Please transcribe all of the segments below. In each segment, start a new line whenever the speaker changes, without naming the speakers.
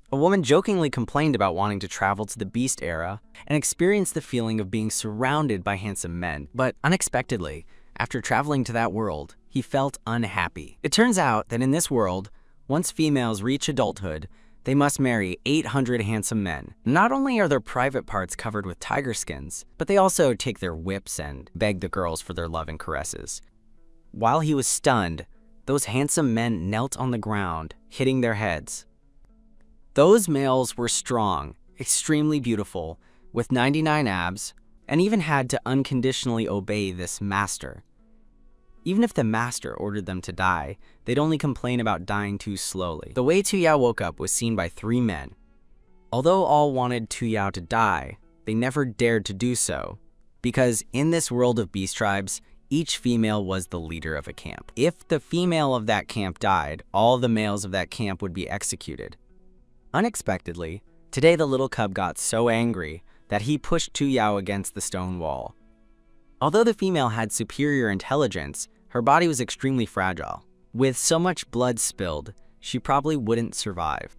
A woman jokingly complained about wanting to travel to the Beast era and experience the feeling of being surrounded by handsome men. But unexpectedly, after traveling to that world, he felt unhappy. It turns out that in this world, once females reach adulthood, they must marry 800 handsome men. Not only are their private parts covered with tiger skins, but they also take their whips and beg the girls for their love and caresses. While he was stunned, those handsome men knelt on the ground, hitting their heads. Those males were strong, extremely beautiful, with 99 abs, and even had to unconditionally obey this master. Even if the master ordered them to die, they'd only complain about dying too slowly. The way Tu Yao woke up was seen by 3 men. Although all wanted Tu Yao to die, they never dared to do so, because in this world of beast tribes, each female was the leader of a camp. If the female of that camp died, all the males of that camp would be executed. Unexpectedly, today the little cub got so angry that he pushed Tu Yao against the stone wall. Although the female had superior intelligence, her body was extremely fragile. With so much blood spilled, she probably wouldn't survive.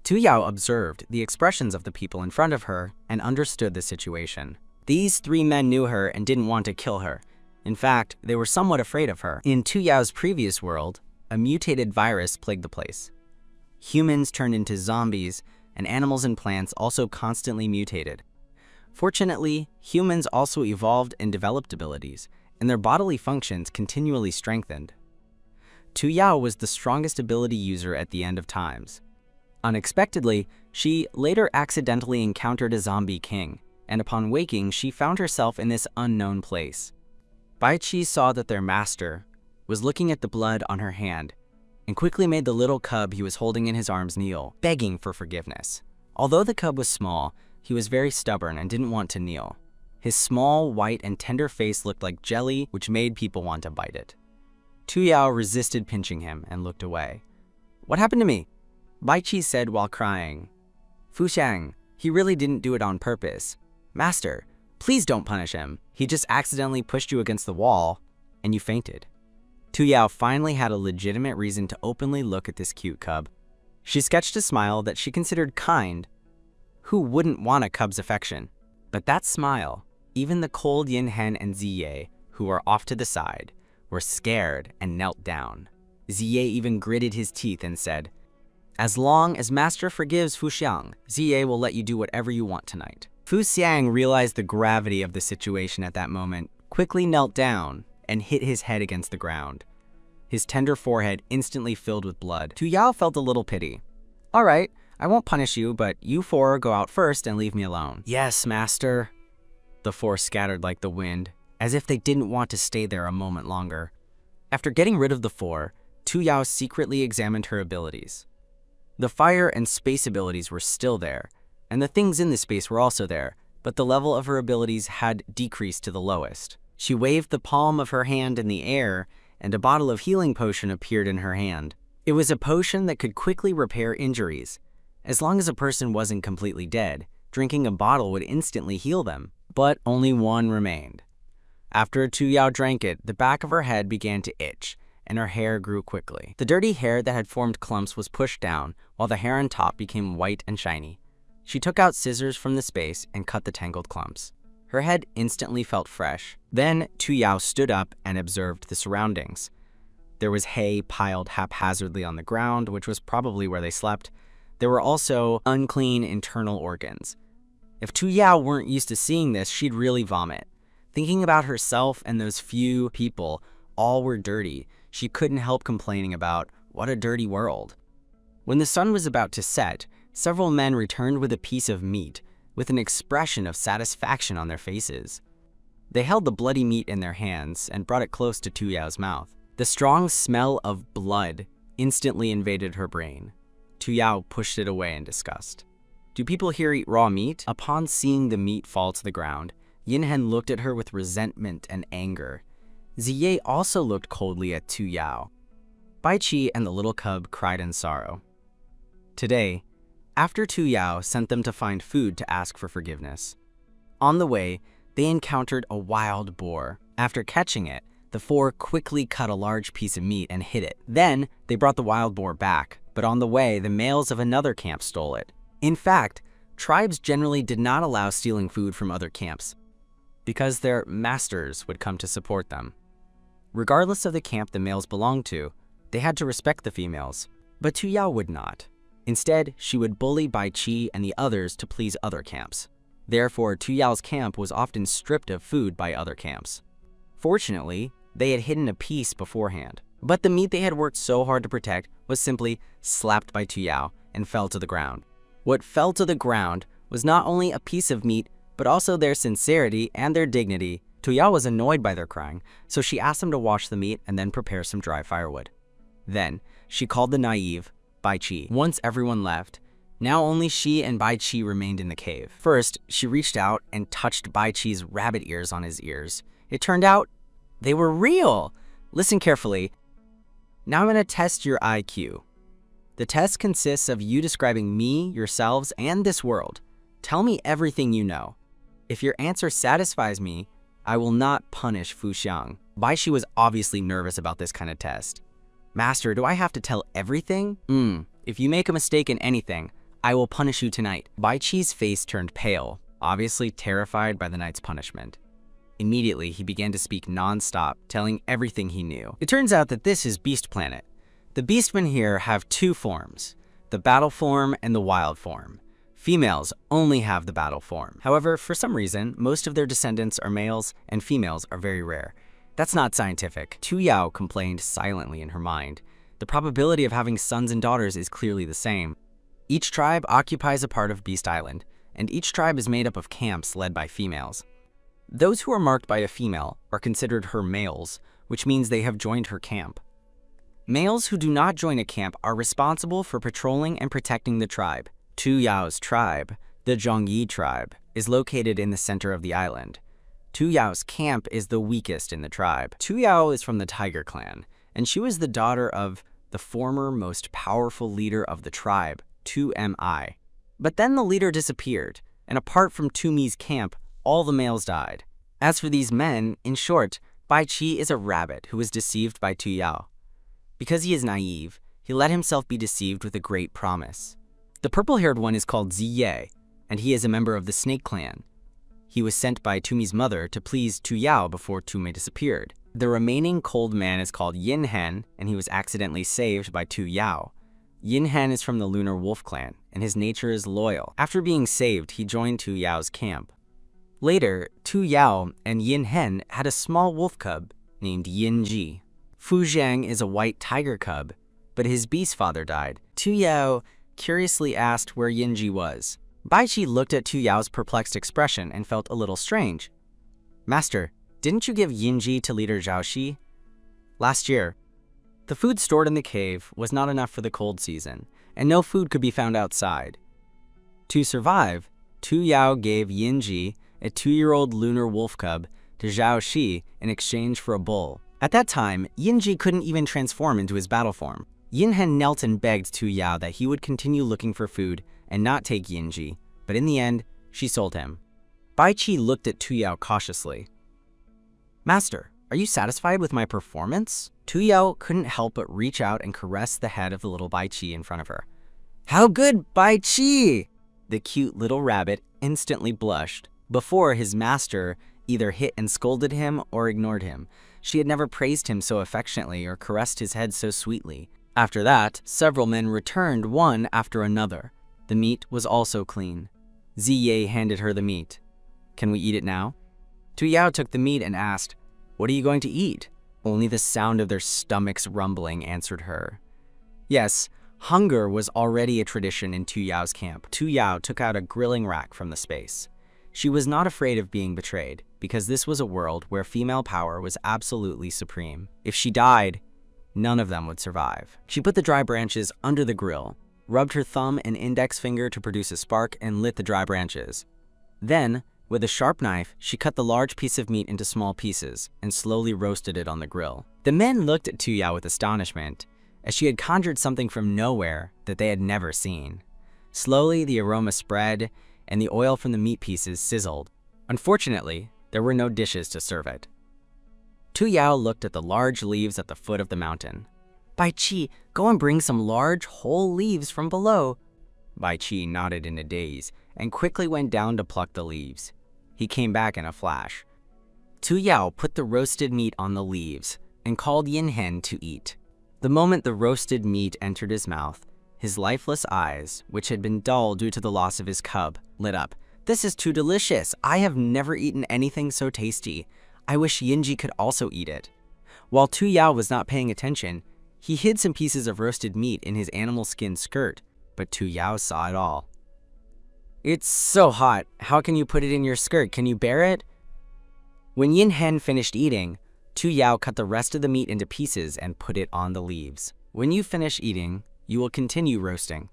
Tu Yao observed the expressions of the people in front of her and understood the situation. These 3 men knew her and didn't want to kill her. In fact, they were somewhat afraid of her. In Tu Yao's previous world, a mutated virus plagued the place. Humans turned into zombies, and animals and plants also constantly mutated. Fortunately, humans also evolved and developed abilities, and their bodily functions continually strengthened. Tu Yao was the strongest ability user at the end of times. Unexpectedly, she later accidentally encountered a zombie king, and upon waking, she found herself in this unknown place. Bai Qi saw that their master was looking at the blood on her hand, and quickly made the little cub he was holding in his arms kneel, begging for forgiveness. Although the cub was small, he was very stubborn and didn't want to kneel. His small, white, and tender face looked like jelly, which made people want to bite it. Tu Yao resisted pinching him and looked away. "What happened to me?" Bai Qi said while crying. "Fu Xiang, he really didn't do it on purpose. Master, please don't punish him. He just accidentally pushed you against the wall, and you fainted." Tu Yao finally had a legitimate reason to openly look at this cute cub. She sketched a smile that she considered kind. Who wouldn't want a cub's affection? But that smile, even the cold Yin Hen and Ziye, who were off to the side, were scared and knelt down. Ziye even gritted his teeth and said, "As long as Master forgives Fu Xiang, Ziye will let you do whatever you want tonight." Fu Xiang realized the gravity of the situation at that moment, quickly knelt down, and hit his head against the ground. His tender forehead instantly filled with blood. Tu Yao felt a little pity. "All right, I won't punish you, but you 4 go out first and leave me alone." "Yes, master." The 4 scattered like the wind, as if they didn't want to stay there a moment longer. After getting rid of the 4, Tu Yao secretly examined her abilities. The fire and space abilities were still there, and the things in the space were also there, but the level of her abilities had decreased to the lowest. She waved the palm of her hand in the air, and a bottle of healing potion appeared in her hand. It was a potion that could quickly repair injuries. As long as a person wasn't completely dead, drinking a bottle would instantly heal them, but only 1 remained. After Tu Yao drank it, the back of her head began to itch, and her hair grew quickly. The dirty hair that had formed clumps was pushed down, while the hair on top became white and shiny. She took out scissors from the space and cut the tangled clumps. Her head instantly felt fresh. Then Tu Yao stood up and observed the surroundings. There was hay piled haphazardly on the ground, which was probably where they slept. There were also unclean internal organs. If Tu Yao weren't used to seeing this, she'd really vomit. Thinking about herself and those few people, all were dirty, she couldn't help complaining about what a dirty world. When the sun was about to set, several men returned with a piece of meat, with an expression of satisfaction on their faces. They held the bloody meat in their hands and brought it close to Tu Yao's mouth. The strong smell of blood instantly invaded her brain. Tu Yao pushed it away in disgust. Do people here eat raw meat? Upon seeing the meat fall to the ground, Yin Hen looked at her with resentment and anger. Ziye also looked coldly at Tu Yao. Bai Qi and the little cub cried in sorrow. Today, after Tu Yao sent them to find food to ask for forgiveness. On the way, they encountered a wild boar. After catching it, the 4 quickly cut a large piece of meat and hid it. Then, they brought the wild boar back, but on the way, the males of another camp stole it. In fact, tribes generally did not allow stealing food from other camps because their masters would come to support them. Regardless of the camp the males belonged to, they had to respect the females, but Tu Yao would not. Instead, she would bully Bai Qi and the others to please other camps. Therefore, Tu Yao's camp was often stripped of food by other camps. Fortunately, they had hidden a piece beforehand, but the meat they had worked so hard to protect was simply slapped by Tu Yao and fell to the ground. What fell to the ground was not only a piece of meat, but also their sincerity and their dignity. Tu Yao was annoyed by their crying, so she asked them to wash the meat and then prepare some dry firewood. Then, she called the naive, Bai Qi. Once everyone left, now only she and Bai Qi remained in the cave. First, she reached out and touched Bai Qi's rabbit ears on his ears. It turned out they were real. Listen carefully. Now I'm going to test your IQ. The test consists of you describing me, yourselves, and this world. Tell me everything you know. If your answer satisfies me, I will not punish Fu Xiang. Bai Qi was obviously nervous about this kind of test. Master, do I have to tell everything? If you make a mistake in anything, I will punish you tonight. Bai Qi's face turned pale, obviously terrified by the night's punishment. Immediately, he began to speak non-stop, telling everything he knew. It turns out that this is Beast Planet. The beastmen here have two forms, the battle form and the wild form. Females only have the battle form. However, for some reason, most of their descendants are males and females are very rare. That's not scientific. Tu Yao complained silently in her mind. The probability of having sons and daughters is clearly the same. Each tribe occupies a part of Beast Island, and each tribe is made up of camps led by females. Those who are marked by a female are considered her males, which means they have joined her camp. Males who do not join a camp are responsible for patrolling and protecting the tribe. Tu Yao's tribe, the Zhongyi tribe, is located in the center of the island. Tu Yao's camp is the weakest in the tribe. Tu Yao is from the Tiger Clan, and she was the daughter of the former most powerful leader of the tribe, Tu Mi. But then the leader disappeared, and apart from Tu Mi's camp, all the males died. As for these men, in short, Bai Qi is a rabbit who was deceived by Tu Yao. Because he is naive, he let himself be deceived with a great promise. The purple-haired one is called Ziye, and he is a member of the Snake Clan. He was sent by Tu Mi's mother to please Tu Yao before Tu Mi disappeared. The remaining cold man is called Yin Hen, and he was accidentally saved by Tu Yao. Yin Hen is from the Lunar Wolf Clan, and his nature is loyal. After being saved, he joined Tu Yao's camp. Later, Tu Yao and Yin Hen had a small wolf cub named Yin Ji. Fu Zhang is a white tiger cub, but his beast father died. Tu Yao curiously asked where Yin Ji was. Bai Qi looked at Tu Yao's perplexed expression and felt a little strange. Master, didn't you give Yin Ji to leader Zhao Xi? Last year. The food stored in the cave was not enough for the cold season, and no food could be found outside. To survive, Tu Yao gave Yin Ji, a 2-year-old lunar wolf cub, to Zhao Xi in exchange for a bull. At that time, Yin Ji couldn't even transform into his battle form. Yin Hen knelt and begged Tu Yao that he would continue looking for food and not take Yin Ji, but in the end, she sold him. Bai Qi looked at Tu Yao cautiously. Master, are you satisfied with my performance? Tu Yao couldn't help but reach out and caress the head of the little Bai Qi in front of her. How good, Bai Qi! The cute little rabbit instantly blushed. Before, his master either hit and scolded him or ignored him. She had never praised him so affectionately or caressed his head so sweetly. After that, several men returned one after another. The meat was also clean. Ziye handed her the meat. Can we eat it now? Tu Yao took the meat and asked, what are you going to eat? Only the sound of their stomachs rumbling answered her. Yes, hunger was already a tradition in Tu Yao's camp. Tu Yao took out a grilling rack from the space. She was not afraid of being betrayed, because this was a world where female power was absolutely supreme. If she died, none of them would survive. She put the dry branches under the grill, rubbed her thumb and index finger to produce a spark, and lit the dry branches. Then, with a sharp knife, she cut the large piece of meat into small pieces and slowly roasted it on the grill. The men looked at Tu Yao with astonishment, as she had conjured something from nowhere that they had never seen. Slowly, the aroma spread, and the oil from the meat pieces sizzled. Unfortunately, there were no dishes to serve it. Tu Yao looked at the large leaves at the foot of the mountain. Bai Qi, go and bring some large, whole leaves from below. Bai Qi nodded in a daze and quickly went down to pluck the leaves. He came back in a flash. Tu Yao put the roasted meat on the leaves and called Yin Hen to eat. The moment the roasted meat entered his mouth, his lifeless eyes, which had been dull due to the loss of his cub, lit up. This is too delicious. I have never eaten anything so tasty. I wish Yinji could also eat it. While Tu Yao was not paying attention, he hid some pieces of roasted meat in his animal skin skirt, but Tu Yao saw it all. It's so hot. How can you put it in your skirt? Can you bear it? When Yin Hen finished eating, Tu Yao cut the rest of the meat into pieces and put it on the leaves. When you finish eating, you will continue roasting.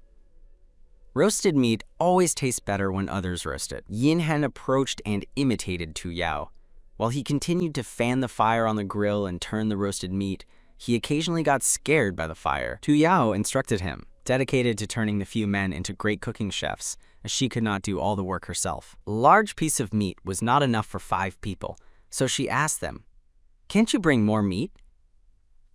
Roasted meat always tastes better when others roast it. Yin Hen approached and imitated Tu Yao. While he continued to fan the fire on the grill and turn the roasted meat, he occasionally got scared by the fire. Tu Yao instructed him, dedicated to turning the few men into great cooking chefs, as she could not do all the work herself. A large piece of meat was not enough for 5 people, so she asked them, "Can't you bring more meat?"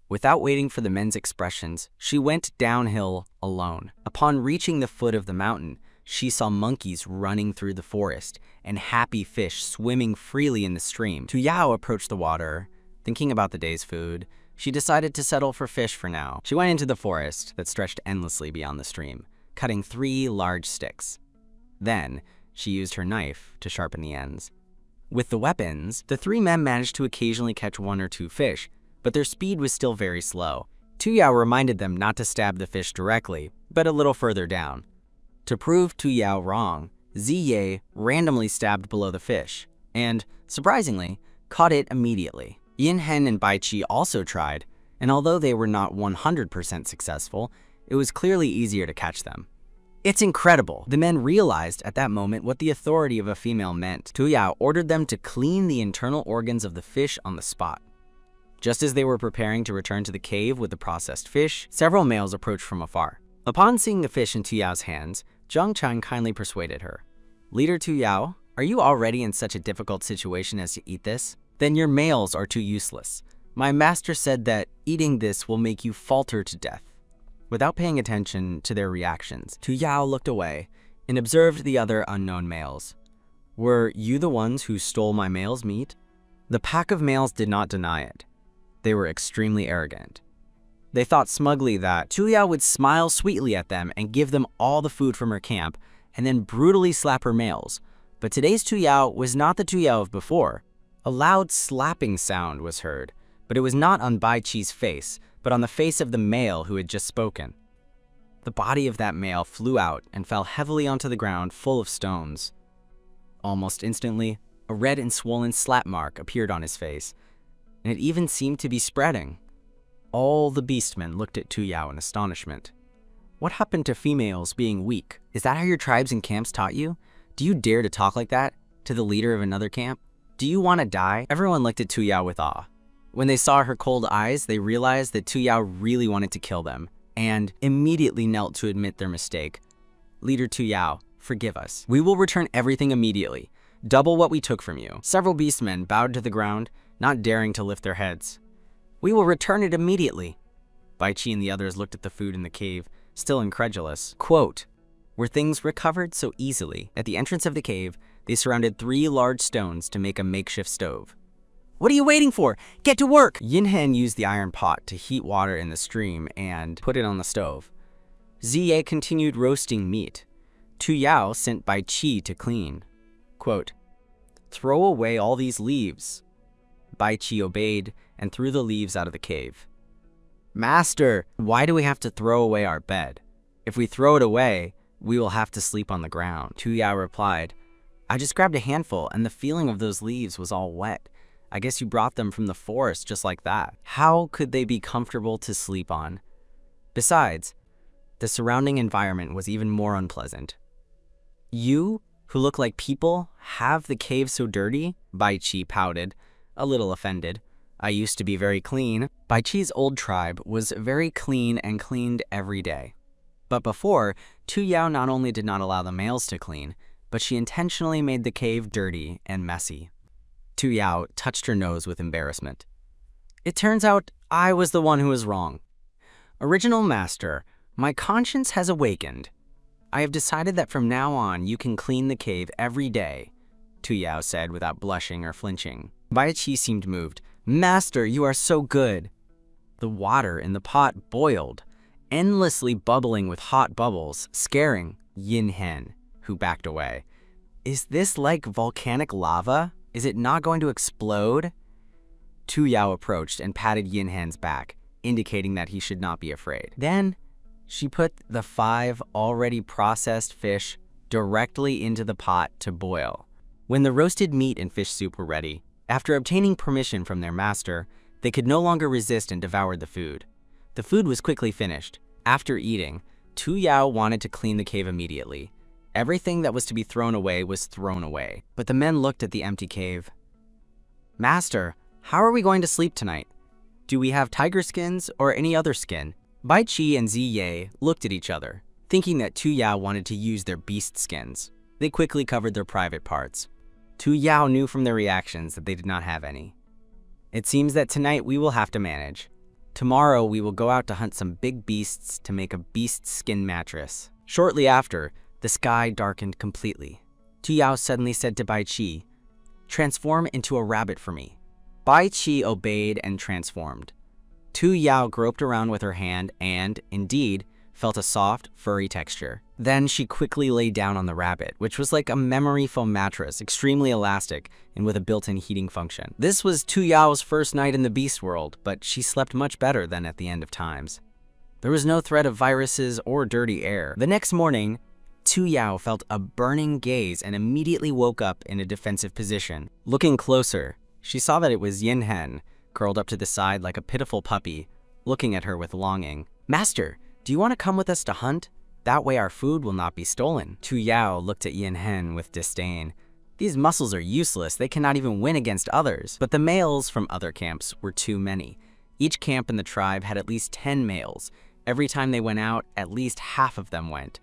Without waiting for the men's expressions, she went downhill alone. Upon reaching the foot of the mountain, she saw monkeys running through the forest and happy fish swimming freely in the stream. Tu Yao approached the water. Thinking about the day's food, she decided to settle for fish for now. She went into the forest that stretched endlessly beyond the stream, cutting 3 large sticks. Then, she used her knife to sharpen the ends. With the weapons, the 3 men managed to occasionally catch 1 or 2 fish, but their speed was still very slow. Tu Yao reminded them not to stab the fish directly, but a little further down. To prove Tu Yao wrong, Ziye randomly stabbed below the fish, and, surprisingly, caught it immediately. Yin Hen and Bai Qi also tried, and although they were not 100% successful, it was clearly easier to catch them. It's incredible. The men realized at that moment what the authority of a female meant. Tu Yao ordered them to clean the internal organs of the fish on the spot. Just as they were preparing to return to the cave with the processed fish, several males approached from afar. Upon seeing the fish in Tu Yao's hands, Zhang Chang kindly persuaded her. "Leader Tu Yao, are you already in such a difficult situation as to eat this? Then your males are too useless. My master said that eating this will make you falter to death." Without paying attention to their reactions, Tu Yao looked away and observed the other unknown males. "Were you the ones who stole my male's meat?" The pack of males did not deny it. They were extremely arrogant. They thought smugly that Tu Yao would smile sweetly at them and give them all the food from her camp, and then brutally slap her males. But today's Tu Yao was not the Tu Yao of before. A loud slapping sound was heard, but it was not on Bai Qi's face, but on the face of the male who had just spoken. The body of that male flew out and fell heavily onto the ground full of stones. Almost instantly, a red and swollen slap mark appeared on his face, and it even seemed to be spreading. All the beastmen looked at Tu Yao in astonishment. "What happened to females being weak? Is that how your tribes and camps taught you? Do you dare to talk like that to the leader of another camp? Do you want to die?" Everyone looked at Tu Yao with awe. When they saw her cold eyes, they realized that Tu Yao really wanted to kill them, and immediately knelt to admit their mistake. "Leader Tu Yao, forgive us. We will return everything immediately, double what we took from you." Several beastmen bowed to the ground, not daring to lift their heads. "We will return it immediately." Bai Qi and the others looked at the food in the cave, still incredulous. Quote, "Were things recovered so easily?" At the entrance of the cave, they surrounded 3 large stones to make a makeshift stove. "What are you waiting for? Get to work!" Yin Hen used the iron pot to heat water in the stream and put it on the stove. Ziye continued roasting meat. Tu Yao sent Bai Qi to clean. Quote, "Throw away all these leaves." Bai Qi obeyed and threw the leaves out of the cave. "Master, why do we have to throw away our bed? If we throw it away, we will have to sleep on the ground." Tu Yao replied, "I just grabbed a handful and the feeling of those leaves was all wet. I guess you brought them from the forest just like that. How could they be comfortable to sleep on? Besides, the surrounding environment was even more unpleasant. You, who look like people, have the cave so dirty?" Bai Qi pouted, a little offended. "I used to be very clean." Bai Qi's old tribe was very clean and cleaned every day. But before, Tu Yao not only did not allow the males to clean, but she intentionally made the cave dirty and messy. Tu Yao touched her nose with embarrassment. "It turns out I was the one who was wrong. Original Master, my conscience has awakened. I have decided that from now on you can clean the cave every day, Tu Yao said without blushing or flinching. Bai Qi seemed moved. Master, you are so good. The water in the pot boiled, endlessly bubbling with hot bubbles, scaring Yin Hen, who backed away. Is this like volcanic lava? Is it not going to explode? Tu Yao approached and patted Yin Hen's back, indicating that he should not be afraid. Then, she put the 5 already processed fish directly into the pot to boil. When the roasted meat and fish soup were ready, after obtaining permission from their master, they could no longer resist and devoured the food. The food was quickly finished. After eating, Tu Yao wanted to clean the cave immediately. Everything that was to be thrown away was thrown away. But the men looked at the empty cave. Master, how are we going to sleep tonight? Do we have tiger skins or any other skin? Bai Qi and Ziye looked at each other, thinking that Tu Yao wanted to use their beast skins. They quickly covered their private parts. Tu Yao knew from their reactions that they did not have any. It seems that tonight we will have to manage. Tomorrow we will go out to hunt some big beasts to make a beast skin mattress. Shortly after, the sky darkened completely. Tu Yao suddenly said to Bai Qi, "Transform into a rabbit for me." Bai Qi obeyed and transformed. Tu Yao groped around with her hand and, indeed, felt a soft, furry texture. Then she quickly lay down on the rabbit, which was like a memory foam mattress, extremely elastic and with a built-in heating function. This was Tu Yao's first night in the beast world, but she slept much better than at the end of times. There was no threat of viruses or dirty air. The next morning, Tu Yao felt a burning gaze and immediately woke up in a defensive position. Looking closer, she saw that it was Yin Hen, curled up to the side like a pitiful puppy, looking at her with longing. Master, do you want to come with us to hunt? That way our food will not be stolen. Tu Yao looked at Yin Hen with disdain. These muscles are useless, they cannot even win against others. But the males from other camps were too many. Each camp in the tribe had at least 10 males. Every time they went out, at least half of them went.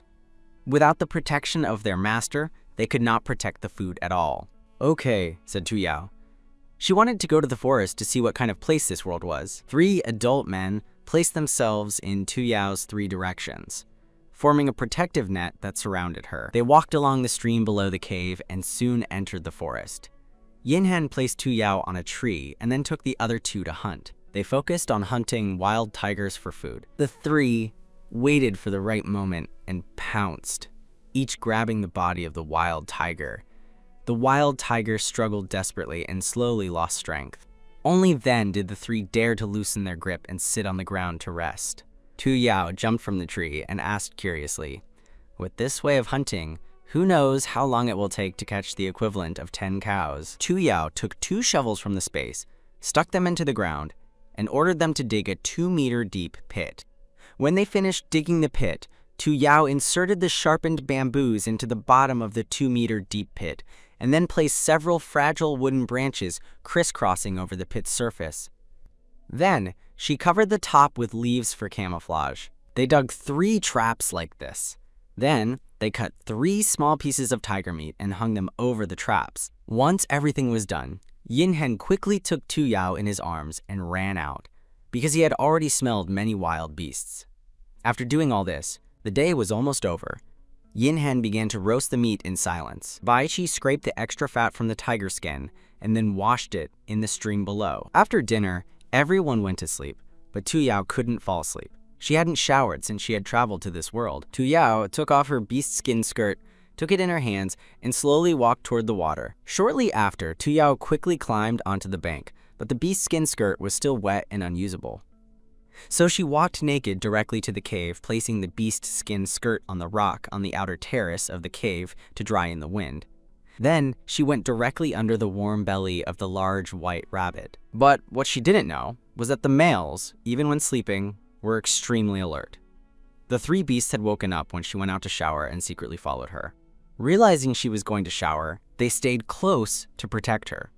Without the protection of their master, they could not protect the food at all. Okay, said Tu Yao. She wanted to go to the forest to see what kind of place this world was. 3 adult men placed themselves in Tu Yao's 3 directions, forming a protective net that surrounded her. They walked along the stream below the cave and soon entered the forest. Yin Hen placed Tu Yao on a tree and then took the other 2 to hunt. They focused on hunting wild tigers for food. The 3 waited for the right moment and pounced, each grabbing the body of the wild tiger. The wild tiger struggled desperately and slowly lost strength. Only then did the 3 dare to loosen their grip and sit on the ground to rest. Tu Yao jumped from the tree and asked curiously, "With this way of hunting, who knows how long it will take to catch the equivalent of 10 cows?" Tu Yao took 2 shovels from the space, stuck them into the ground, and ordered them to dig a 2-meter deep pit. When they finished digging the pit, Tu Yao inserted the sharpened bamboos into the bottom of the 2-meter deep pit, and then placed several fragile wooden branches crisscrossing over the pit's surface. Then, she covered the top with leaves for camouflage. They dug 3 traps like this. Then, they cut 3 small pieces of tiger meat and hung them over the traps. Once everything was done, Yin Hen quickly took Tu Yao in his arms and ran out, because he had already smelled many wild beasts. After doing all this, the day was almost over. Yin Hen began to roast the meat in silence. Bai Qi scraped the extra fat from the tiger skin and then washed it in the stream below. After dinner, everyone went to sleep, but Tu Yao couldn't fall asleep. She hadn't showered since she had traveled to this world. Tu Yao took off her beast skin skirt, took it in her hands, and slowly walked toward the water. Shortly after, Tu Yao quickly climbed onto the bank, but the beast skin skirt was still wet and unusable. So she walked naked directly to the cave, placing the beast skin skirt on the rock on the outer terrace of the cave to dry in the wind. Then she went directly under the warm belly of the large white rabbit. But what she didn't know was that the males, even when sleeping, were extremely alert. The 3 beasts had woken up when she went out to shower and secretly followed her. Realizing she was going to shower, they stayed close to protect her.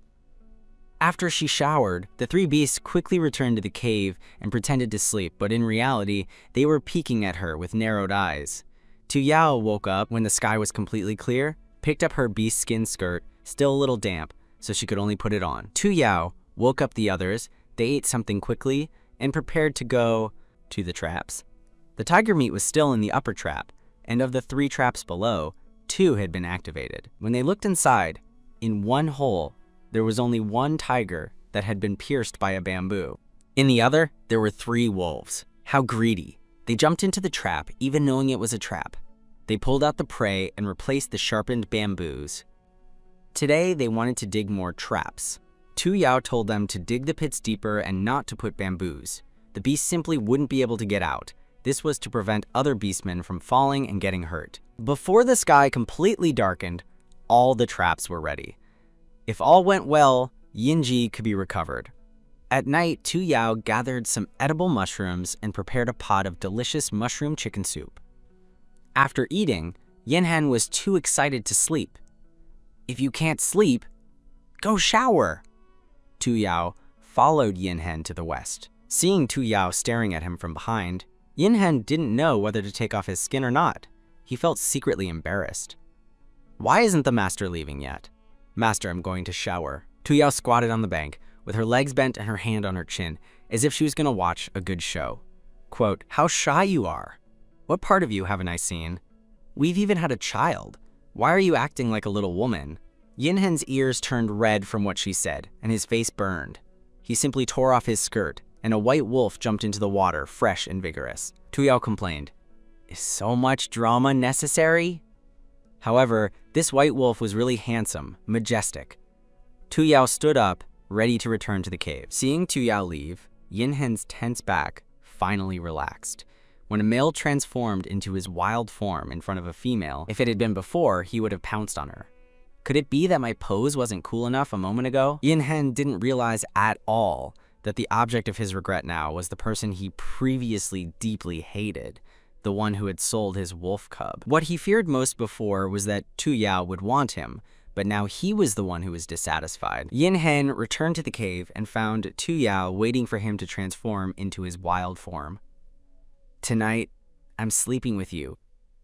After she showered, the 3 beasts quickly returned to the cave and pretended to sleep, but in reality, they were peeking at her with narrowed eyes. Tu Yao woke up when the sky was completely clear, picked up her beast skin skirt, still a little damp, so she could only put it on. Tu Yao woke up the others, they ate something quickly, and prepared to go to the traps. The tiger meat was still in the upper trap, and of the 3 traps below, 2 had been activated. When they looked inside, in one hole, there was only 1 tiger that had been pierced by a bamboo. In the other, there were 3 wolves. How greedy. They jumped into the trap, even knowing it was a trap. They pulled out the prey and replaced the sharpened bamboos. Today, they wanted to dig more traps. Tu Yao told them to dig the pits deeper and not to put bamboos. The beast simply wouldn't be able to get out. This was to prevent other beastmen from falling and getting hurt. Before the sky completely darkened, all the traps were ready. If all went well, Yinji could be recovered. At night, Tu Yao gathered some edible mushrooms and prepared a pot of delicious mushroom chicken soup. After eating, Yinhen was too excited to sleep. If you can't sleep, go shower. Tu Yao followed Yinhen to the west. Seeing Tu Yao staring at him from behind, Yinhen didn't know whether to take off his skin or not. He felt secretly embarrassed. Why isn't the master leaving yet? Master, I'm going to shower. Tu Yao squatted on the bank, with her legs bent and her hand on her chin, as if she was going to watch a good show. Quote, how shy you are. What part of you haven't I seen? We've even had a child. Why are you acting like a little woman? Yinhen's ears turned red from what she said, and his face burned. He simply tore off his skirt, and a white wolf jumped into the water, fresh and vigorous. Tu Yao complained, is so much drama necessary? However, this white wolf was really handsome, majestic. Tu Yao stood up, ready to return to the cave. Seeing Tu Yao leave, Yinhen's tense back finally relaxed. When a male transformed into his wild form in front of a female, if it had been before, he would have pounced on her. Could it be that my pose wasn't cool enough a moment ago? Yinhen didn't realize at all that the object of his regret now was the person he previously deeply hated, the one who had sold his wolf cub. What he feared most before was that Tu Yao would want him, but now he was the one who was dissatisfied. Yinhen returned to the cave and found Tu Yao waiting for him to transform into his wild form. Tonight, I'm sleeping with you.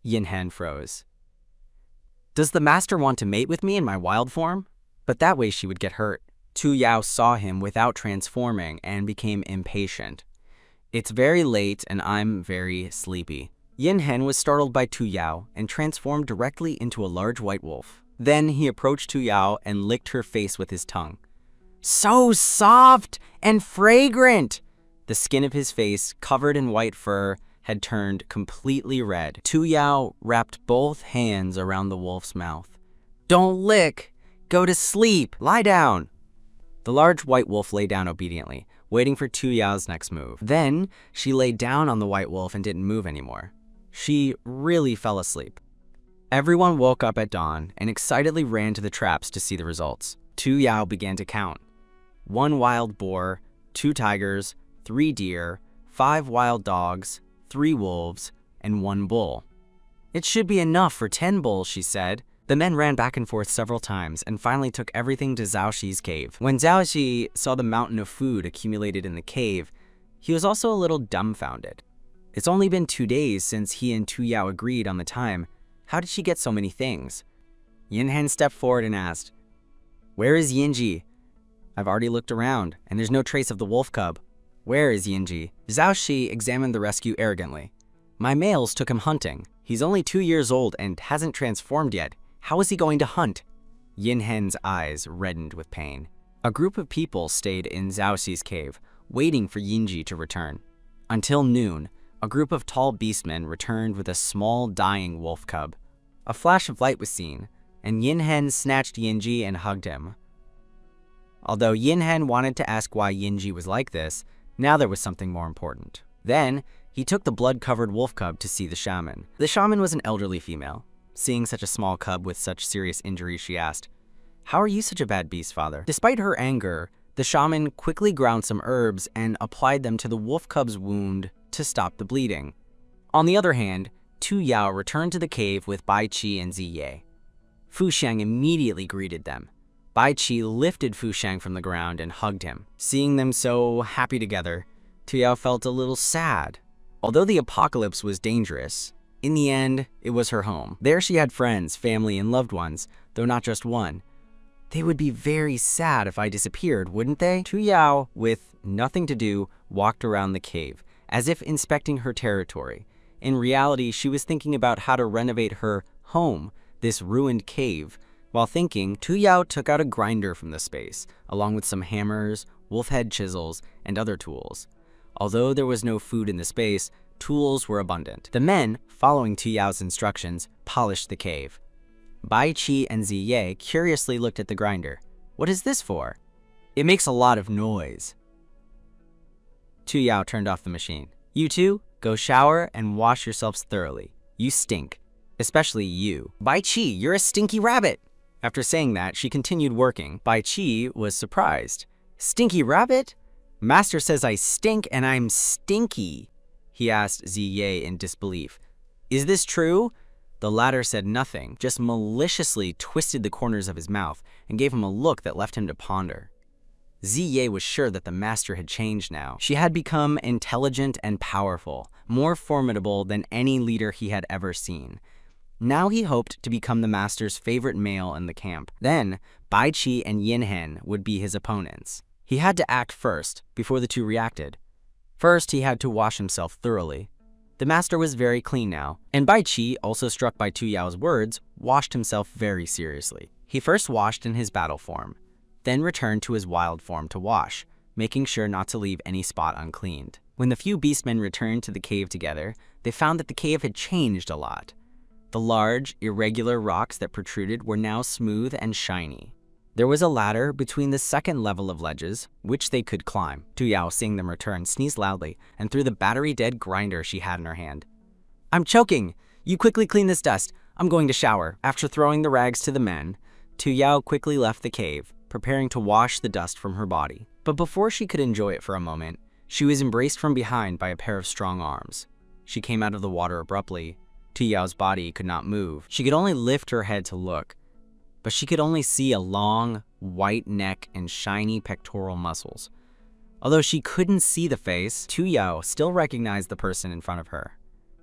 Yinhen froze. Does the master want to mate with me in my wild form? But that way she would get hurt. Tu Yao saw him without transforming and became impatient. It's very late and I'm very sleepy. Yinhen was startled by Tu Yao and transformed directly into a large white wolf. Then he approached Tu Yao and licked her face with his tongue. So soft and fragrant! The skin of his face, covered in white fur, had turned completely red. Tu Yao wrapped both hands around the wolf's mouth. Don't lick! Go to sleep! Lie down! The large white wolf lay down obediently, waiting for Tu Yao's next move. Then, she lay down on the white wolf and didn't move anymore. She really fell asleep. Everyone woke up at dawn and excitedly ran to the traps to see the results. Tu Yao began to count. 1 wild boar, 2 tigers, 3 deer, 5 wild dogs, 3 wolves, and 1 bull. It should be enough for 10 bulls, she said. The men ran back and forth several times and finally took everything to Zhao Xi's cave. When Zhao Xi saw the mountain of food accumulated in the cave, he was also a little dumbfounded. It's only been 2 days since he and Tu Yao agreed on the time. How did she get so many things? Yinhen stepped forward and asked, where is Yinji? I've already looked around, and there's no trace of the wolf cub. Where is Yinji? Zhao Xi examined the rescue arrogantly. My males took him hunting. He's only 2 years old and hasn't transformed yet. How is he going to hunt? Yinhen's eyes reddened with pain. A group of people stayed in Zhao Xi's cave, waiting for Yinji to return. Until noon, a group of tall beastmen returned with a small dying wolf cub. A flash of light was seen, and Yinhen snatched Yinji and hugged him. Although Yinhen wanted to ask why Yinji was like this, now there was something more important. Then, he took the blood-covered wolf cub to see the shaman. The shaman was an elderly female. Seeing such a small cub with such serious injuries, she asked, how are you such a bad beast, father? Despite her anger, the shaman quickly ground some herbs and applied them to the wolf cub's wound to stop the bleeding. On the other hand, Tu Yao returned to the cave with Bai Qi and Ziye. Fu Xiang immediately greeted them. Bai Qi lifted Fu Xiang from the ground and hugged him. Seeing them so happy together, Tu Yao felt a little sad. Although the apocalypse was dangerous, in the end, it was her home. There she had friends, family, and loved ones, though not just one. They would be very sad if I disappeared, wouldn't they? Tu Yao, with nothing to do, walked around the cave, as if inspecting her territory. In reality, she was thinking about how to renovate her home, this ruined cave. While thinking, Tu Yao took out a grinder from the space, along with some hammers, wolf head chisels, and other tools. Although there was no food in the space, tools were abundant. The men, following Tu Yao's instructions, polished the cave. Bai Qi and Ziye curiously looked at the grinder. "What is this for?" "It makes a lot of noise." Tu Yao turned off the machine. "You two, go shower and wash yourselves thoroughly. You stink. Especially you." "Bai Qi, you're a stinky rabbit." After saying that, she continued working. Bai Qi was surprised. "Stinky rabbit? Master says I stink and I'm stinky," he asked Ziye in disbelief. "Is this true?" The latter said nothing, just maliciously twisted the corners of his mouth and gave him a look that left him to ponder. Ziye was sure that the master had changed now. She had become intelligent and powerful, more formidable than any leader he had ever seen. Now he hoped to become the master's favorite male in the camp. Then, Bai Qi and Yin Hen would be his opponents. He had to act first, before the two reacted. First, he had to wash himself thoroughly. The master was very clean now, and Bai Qi, also struck by Tu Yao's words, washed himself very seriously. He first washed in his battle form, then returned to his wild form to wash, making sure not to leave any spot uncleaned. When the few beastmen returned to the cave together, they found that the cave had changed a lot. The large, irregular rocks that protruded were now smooth and shiny. There was a ladder between the second level of ledges, which they could climb. Tu Yao, seeing them return, sneezed loudly and threw the battery-dead grinder she had in her hand. "I'm choking! You quickly clean this dust. I'm going to shower." After throwing the rags to the men, Tu Yao quickly left the cave, preparing to wash the dust from her body. But before she could enjoy it for a moment, she was embraced from behind by a pair of strong arms. She came out of the water abruptly. Tu Yao's body could not move. She could only lift her head to look, but she could only see a long, white neck and shiny pectoral muscles. Although she couldn't see the face, Tu Yao still recognized the person in front of her.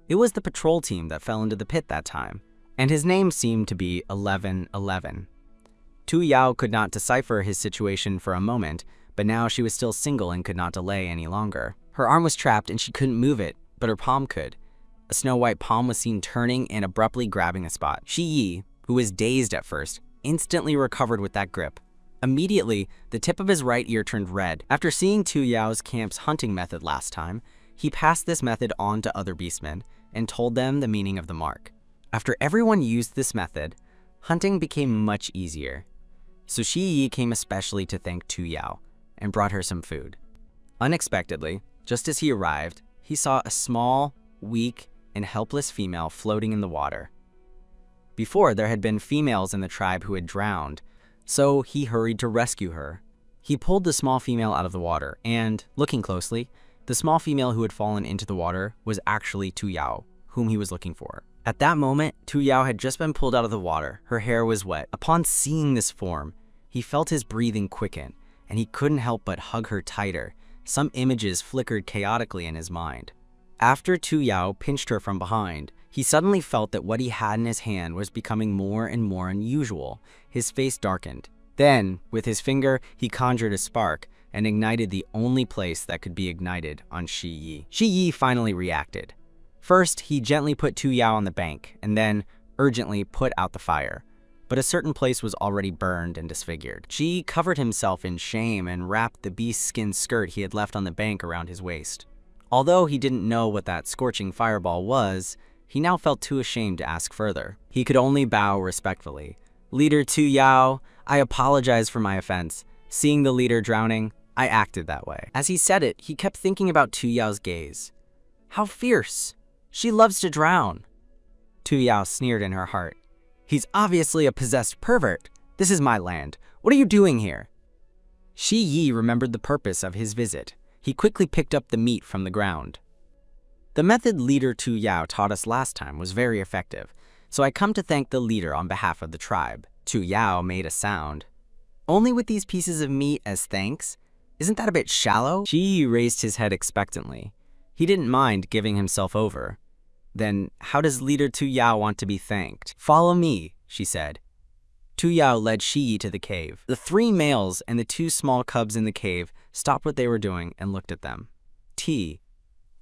It was the patrol team that fell into the pit that time, and his name seemed to be 1111. Tu Yao could not decipher his situation for a moment, but now she was still single and could not delay any longer. Her arm was trapped and she couldn't move it, but her palm could. A snow-white palm was seen turning and abruptly grabbing a spot. Shi Yi, who was dazed at first, instantly recovered with that grip. Immediately, the tip of his right ear turned red. After seeing Tu Yao's camp's hunting method last time, he passed this method on to other beastmen and told them the meaning of the mark. After everyone used this method, hunting became much easier. So Shi Yi came especially to thank Tu Yao and brought her some food. Unexpectedly, just as he arrived, he saw a small, weak, and helpless female floating in the water. Before, there had been females in the tribe who had drowned, so he hurried to rescue her. He pulled the small female out of the water, and, looking closely, the small female who had fallen into the water was actually Tu Yao, whom he was looking for. At that moment, Tu Yao had just been pulled out of the water. Her hair was wet. Upon seeing this form, he felt his breathing quicken, and he couldn't help but hug her tighter. Some images flickered chaotically in his mind. After Tu Yao pinched her from behind, he suddenly felt that what he had in his hand was becoming more and more unusual. His face darkened. Then, with his finger, he conjured a spark and ignited the only place that could be ignited on Shi Yi. Shi Yi finally reacted. First, he gently put Tu Yao on the bank, and then urgently put out the fire. But a certain place was already burned and disfigured. Shi covered himself in shame and wrapped the beast's skin skirt he had left on the bank around his waist. Although he didn't know what that scorching fireball was, he now felt too ashamed to ask further. He could only bow respectfully. "Leader Tu Yao, I apologize for my offense. Seeing the leader drowning, I acted that way." As he said it, he kept thinking about Tu Yao's gaze. How fierce! She loves to drown. Tu Yao sneered in her heart. "He's obviously a possessed pervert. This is my land. What are you doing here?" Shi Yi remembered the purpose of his visit. He quickly picked up the meat from the ground. "The method Leader Tu Yao taught us last time was very effective, so I come to thank the leader on behalf of the tribe." Tu Yao made a sound. "Only with these pieces of meat as thanks? Isn't that a bit shallow?" Shi Yi raised his head expectantly. He didn't mind giving himself over. "Then how does Leader Tu Yao want to be thanked?" "Follow me," she said. Tu Yao led Shi Yi to the cave. The 3 males and the 2 small cubs in the cave stopped what they were doing and looked at them. "Tea.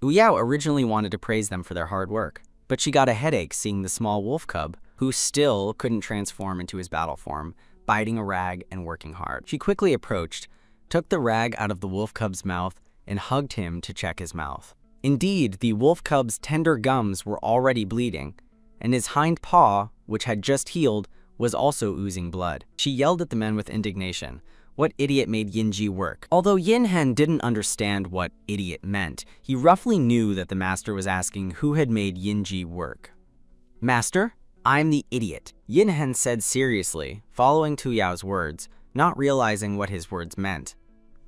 Yao originally wanted to praise them for their hard work, but she got a headache seeing the small wolf cub, who still couldn't transform into his battle form, biting a rag and working hard. She quickly approached, took the rag out of the wolf cub's mouth, and hugged him to check his mouth. Indeed, the wolf cub's tender gums were already bleeding, and his hind paw, which had just healed, was also oozing blood. She yelled at the men with indignation. What idiot made Yinji work? Although Yinhen didn't understand what idiot meant, he roughly knew that the master was asking who had made Yinji work. Master, I'm the idiot, Yinhen said seriously, following Tu Yao's words, not realizing what his words meant.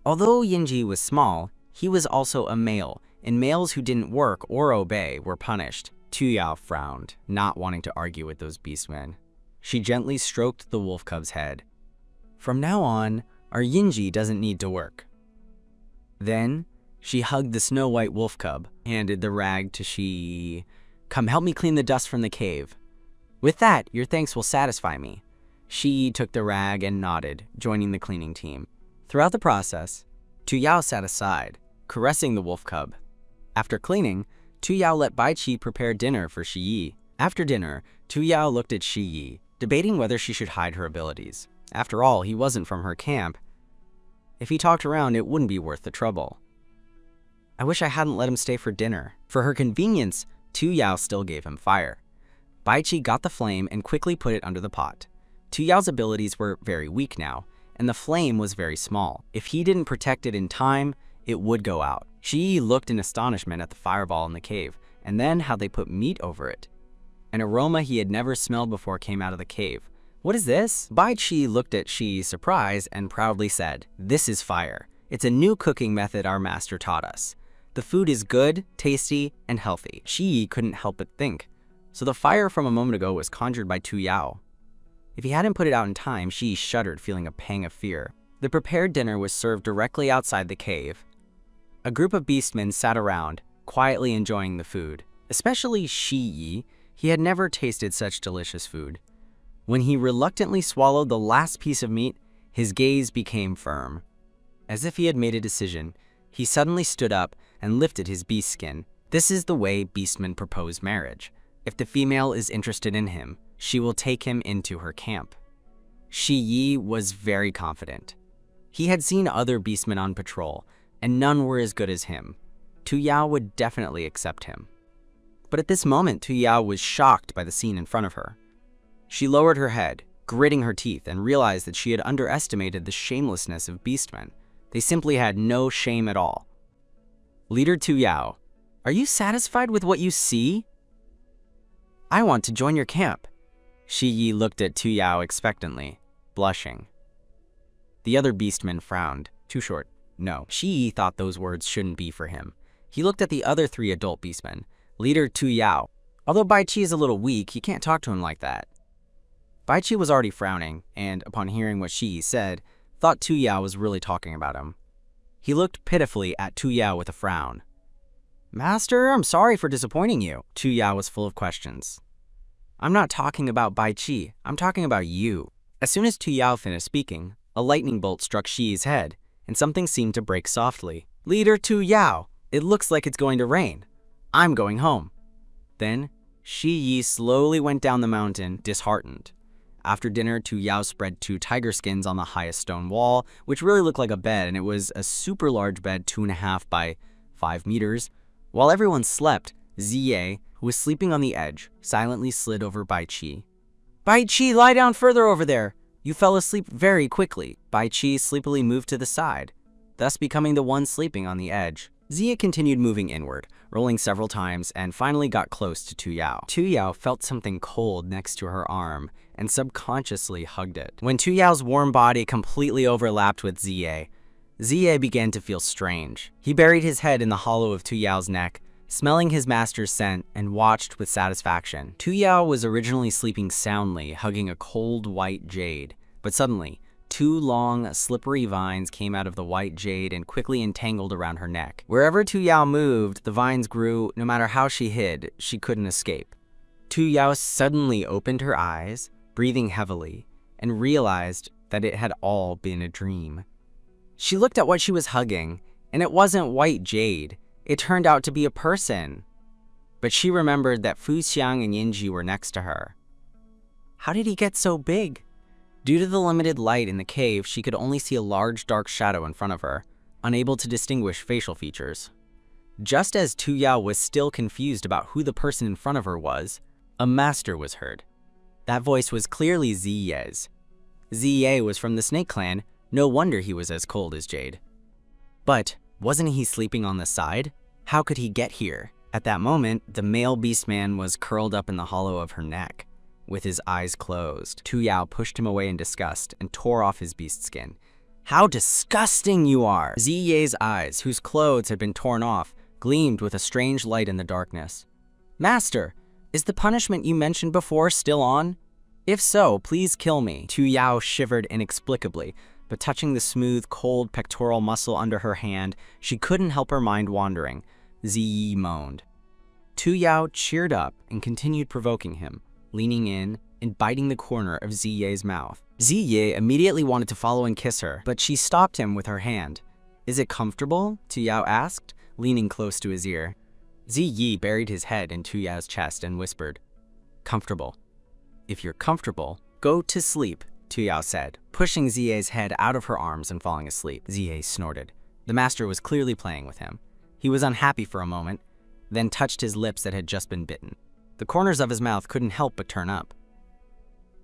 Although Yinji was small, he was also a male, and males who didn't work or obey were punished. Tu Yao frowned, not wanting to argue with those beastmen. She gently stroked the wolf cub's head. From now on, our Yinji doesn't need to work. Then, she hugged the snow-white wolf cub, handed the rag to Shi. Come help me clean the dust from the cave. With that, your thanks will satisfy me. Shi took the rag and nodded, joining the cleaning team. Throughout the process, Tu Yao sat aside, caressing the wolf cub. After cleaning, Tu Yao let Bai Qi prepare dinner for Shi Yi. After dinner, Tu Yao looked at Shi Yi, debating whether she should hide her abilities. After all, he wasn't from her camp. If he talked around, it wouldn't be worth the trouble. I wish I hadn't let him stay for dinner. For her convenience, Tu Yao still gave him fire. Bai Qi got the flame and quickly put it under the pot. Tu Yao's abilities were very weak now, and the flame was very small. If he didn't protect it in time, it would go out. Shi Yi looked in astonishment at the fireball in the cave, and then how they put meat over it. An aroma he had never smelled before came out of the cave. What is this? Bai Qi looked at Shi's surprise and proudly said, This is fire. It's a new cooking method our master taught us. The food is good, tasty, and healthy. Shi couldn't help but think. So the fire from a moment ago was conjured by Tu Yao. If he hadn't put it out in time, Shi shuddered, feeling a pang of fear. The prepared dinner was served directly outside the cave. A group of beastmen sat around, quietly enjoying the food. Especially Shi Yi, he had never tasted such delicious food. When he reluctantly swallowed the last piece of meat, his gaze became firm. As if he had made a decision, he suddenly stood up and lifted his beast skin. This is the way beastmen propose marriage. If the female is interested in him, she will take him into her camp. Shi Yi was very confident. He had seen other beastmen on patrol, and none were as good as him. Tu Yao would definitely accept him. But at this moment, Tu Yao was shocked by the scene in front of her. She lowered her head, gritting her teeth, and realized that she had underestimated the shamelessness of beastmen. They simply had no shame at all. Leader Tu Yao, are you satisfied with what you see? I want to join your camp. Shi Yi looked at Tu Yao expectantly, blushing. The other beastmen frowned. Too short. No. Shi Yi thought those words shouldn't be for him. He looked at the other three adult beastmen. Leader Tu Yao. Although Bai Qi is a little weak, you can't talk to him like that. Bai Qi was already frowning, and upon hearing what Shi Yi said, thought Tu Yao was really talking about him. He looked pitifully at Tu Yao with a frown. Master, I'm sorry for disappointing you. Tu Yao was full of questions. I'm not talking about Bai Qi, I'm talking about you. As soon as Tu Yao finished speaking, a lightning bolt struck Shi's head, and something seemed to break softly. Leader Tu Yao, it looks like it's going to rain. I'm going home. Then, Shi Yi slowly went down the mountain, disheartened. After dinner, Tu Yao spread 2 tiger skins on the highest stone wall, which really looked like a bed, and it was a super large bed, 2.5 by 5 meters. While everyone slept, Ziye, who was sleeping on the edge, silently slid over Bai Qi. Bai Qi, lie down further over there. You fell asleep very quickly. Bai Qi sleepily moved to the side, thus becoming the one sleeping on the edge. Ziya continued moving inward, rolling several times, and finally got close to Tu Yao. Tu Yao felt something cold next to her arm and subconsciously hugged it. When Tu Yao's warm body completely overlapped with Ziye, Ziye began to feel strange. He buried his head in the hollow of Tu Yao's neck, smelling his master's scent, and watched with satisfaction. Tu Yao was originally sleeping soundly, hugging a cold white jade, but suddenly, 2 long, slippery vines came out of the white jade and quickly entangled around her neck. Wherever Tu Yao moved, the vines grew. No matter how she hid, she couldn't escape. Tu Yao suddenly opened her eyes, breathing heavily, and realized that it had all been a dream. She looked at what she was hugging, and it wasn't white jade. It turned out to be a person. But she remembered that Fu Xiang and Yinji were next to her. How did he get so big? Due to the limited light in the cave, she could only see a large dark shadow in front of her, unable to distinguish facial features. Just as Tu Yao was still confused about who the person in front of her was, a master was heard. That voice was clearly Ziye's. Ziye was from the Snake Clan, no wonder he was as cold as jade. But wasn't he sleeping on the side? How could he get here? At that moment, the male beastman was curled up in the hollow of her neck, with his eyes closed. Tu Yao pushed him away in disgust and tore off his beast skin. How disgusting you are! Ziye's eyes, whose clothes had been torn off, gleamed with a strange light in the darkness. Master, is the punishment you mentioned before still on? If so, please kill me. Tu Yao shivered inexplicably, but touching the smooth, cold pectoral muscle under her hand, she couldn't help her mind wandering. Ziyi moaned. Tu Yao cheered up and continued provoking him, leaning in and biting the corner of Ziye's mouth. Ziye immediately wanted to follow and kiss her, but she stopped him with her hand. Is it comfortable? Tu Yao asked, leaning close to his ear. Ziyi buried his head in Tu Yao's chest and whispered, "Comfortable. If you're comfortable, go to sleep," Tu Yao said, pushing Ziye's head out of her arms and falling asleep. Ziye snorted. The master was clearly playing with him. He was unhappy for a moment, then touched his lips that had just been bitten. The corners of his mouth couldn't help but turn up.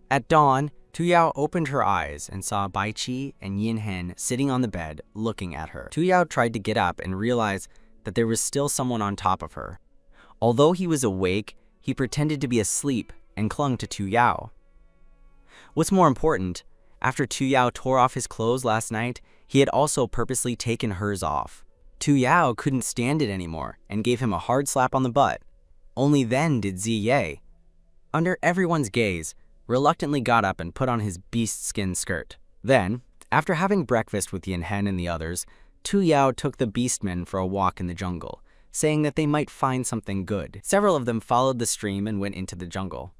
At dawn, Tu Yao opened her eyes and saw Bai Qi and Yin Hen sitting on the bed, looking at her. Tu Yao tried to get up and realized that there was still someone on top of her. Although he was awake, he pretended to be asleep and clung to Tu Yao. What's more important, after Tu Yao tore off his clothes last night, he had also purposely taken hers off. Tu Yao couldn't stand it anymore and gave him a hard slap on the butt. Only then did Ziye, under everyone's gaze, reluctantly got up and put on his beast skin skirt. Then, after having breakfast with Yin Hen and the others, Tu Yao took the beastmen for a walk in the jungle, saying that they might find something good. Several of them followed the stream and went into the jungle.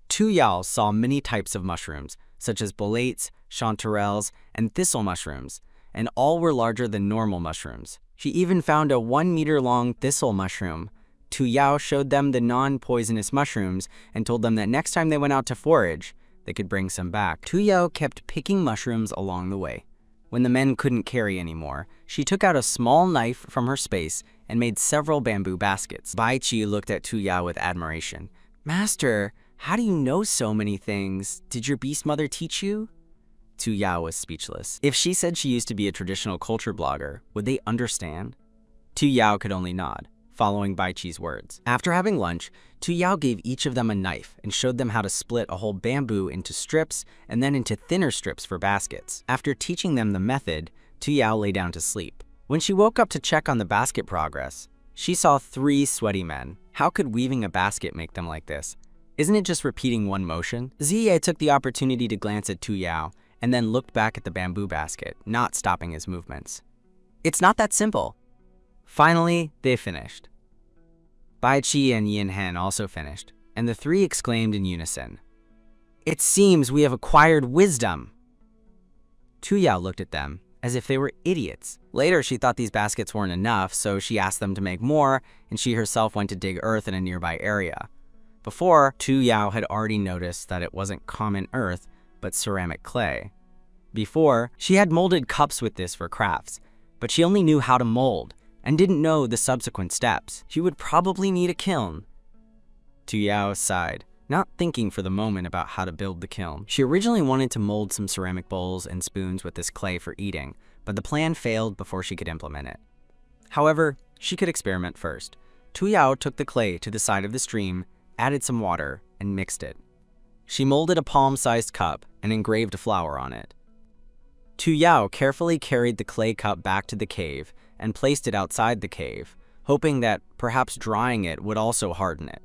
Tu Yao saw many types of mushrooms, such as boletes, chanterelles, and thistle mushrooms, and all were larger than normal mushrooms. She even found a 1-meter-long thistle mushroom. Tu Yao showed them the non-poisonous mushrooms and told them that next time they went out to forage, they could bring some back. Tu Yao kept picking mushrooms along the way. When the men couldn't carry anymore, she took out a small knife from her space and made several bamboo baskets. Bai Qi looked at Tu Yao with admiration. "Master, how do you know so many things? Did your beast mother teach you?" Tu Yao was speechless. If she said she used to be a traditional culture blogger, would they understand? Tu Yao could only nod, following Bai Qi's words. After having lunch, Tu Yao gave each of them a knife and showed them how to split a whole bamboo into strips and then into thinner strips for baskets. After teaching them the method, Tu Yao lay down to sleep. When she woke up to check on the basket progress, she saw 3 sweaty men. How could weaving a basket make them like this? Isn't it just repeating one motion? Ziye took the opportunity to glance at Tu Yao and then looked back at the bamboo basket, not stopping his movements. It's not that simple. Finally, they finished. Bai Qi and Yin Hen also finished, and the 3 exclaimed in unison, "It seems we have acquired wisdom." Tu Yao looked at them as if they were idiots. Later, she thought these baskets weren't enough, so she asked them to make more, and she herself went to dig earth in a nearby area. Before, Tu Yao had already noticed that it wasn't common earth, but ceramic clay. Before, she had molded cups with this for crafts, but she only knew how to mold and didn't know the subsequent steps. She would probably need a kiln. Tu Yao sighed, not thinking for the moment about how to build the kiln. She originally wanted to mold some ceramic bowls and spoons with this clay for eating, but the plan failed before she could implement it. However, she could experiment first. Tu Yao took the clay to the side of the stream, added some water, and mixed it. She molded a palm-sized cup and engraved a flower on it. Tu Yao carefully carried the clay cup back to the cave and placed it outside the cave, hoping that perhaps drying it would also harden it.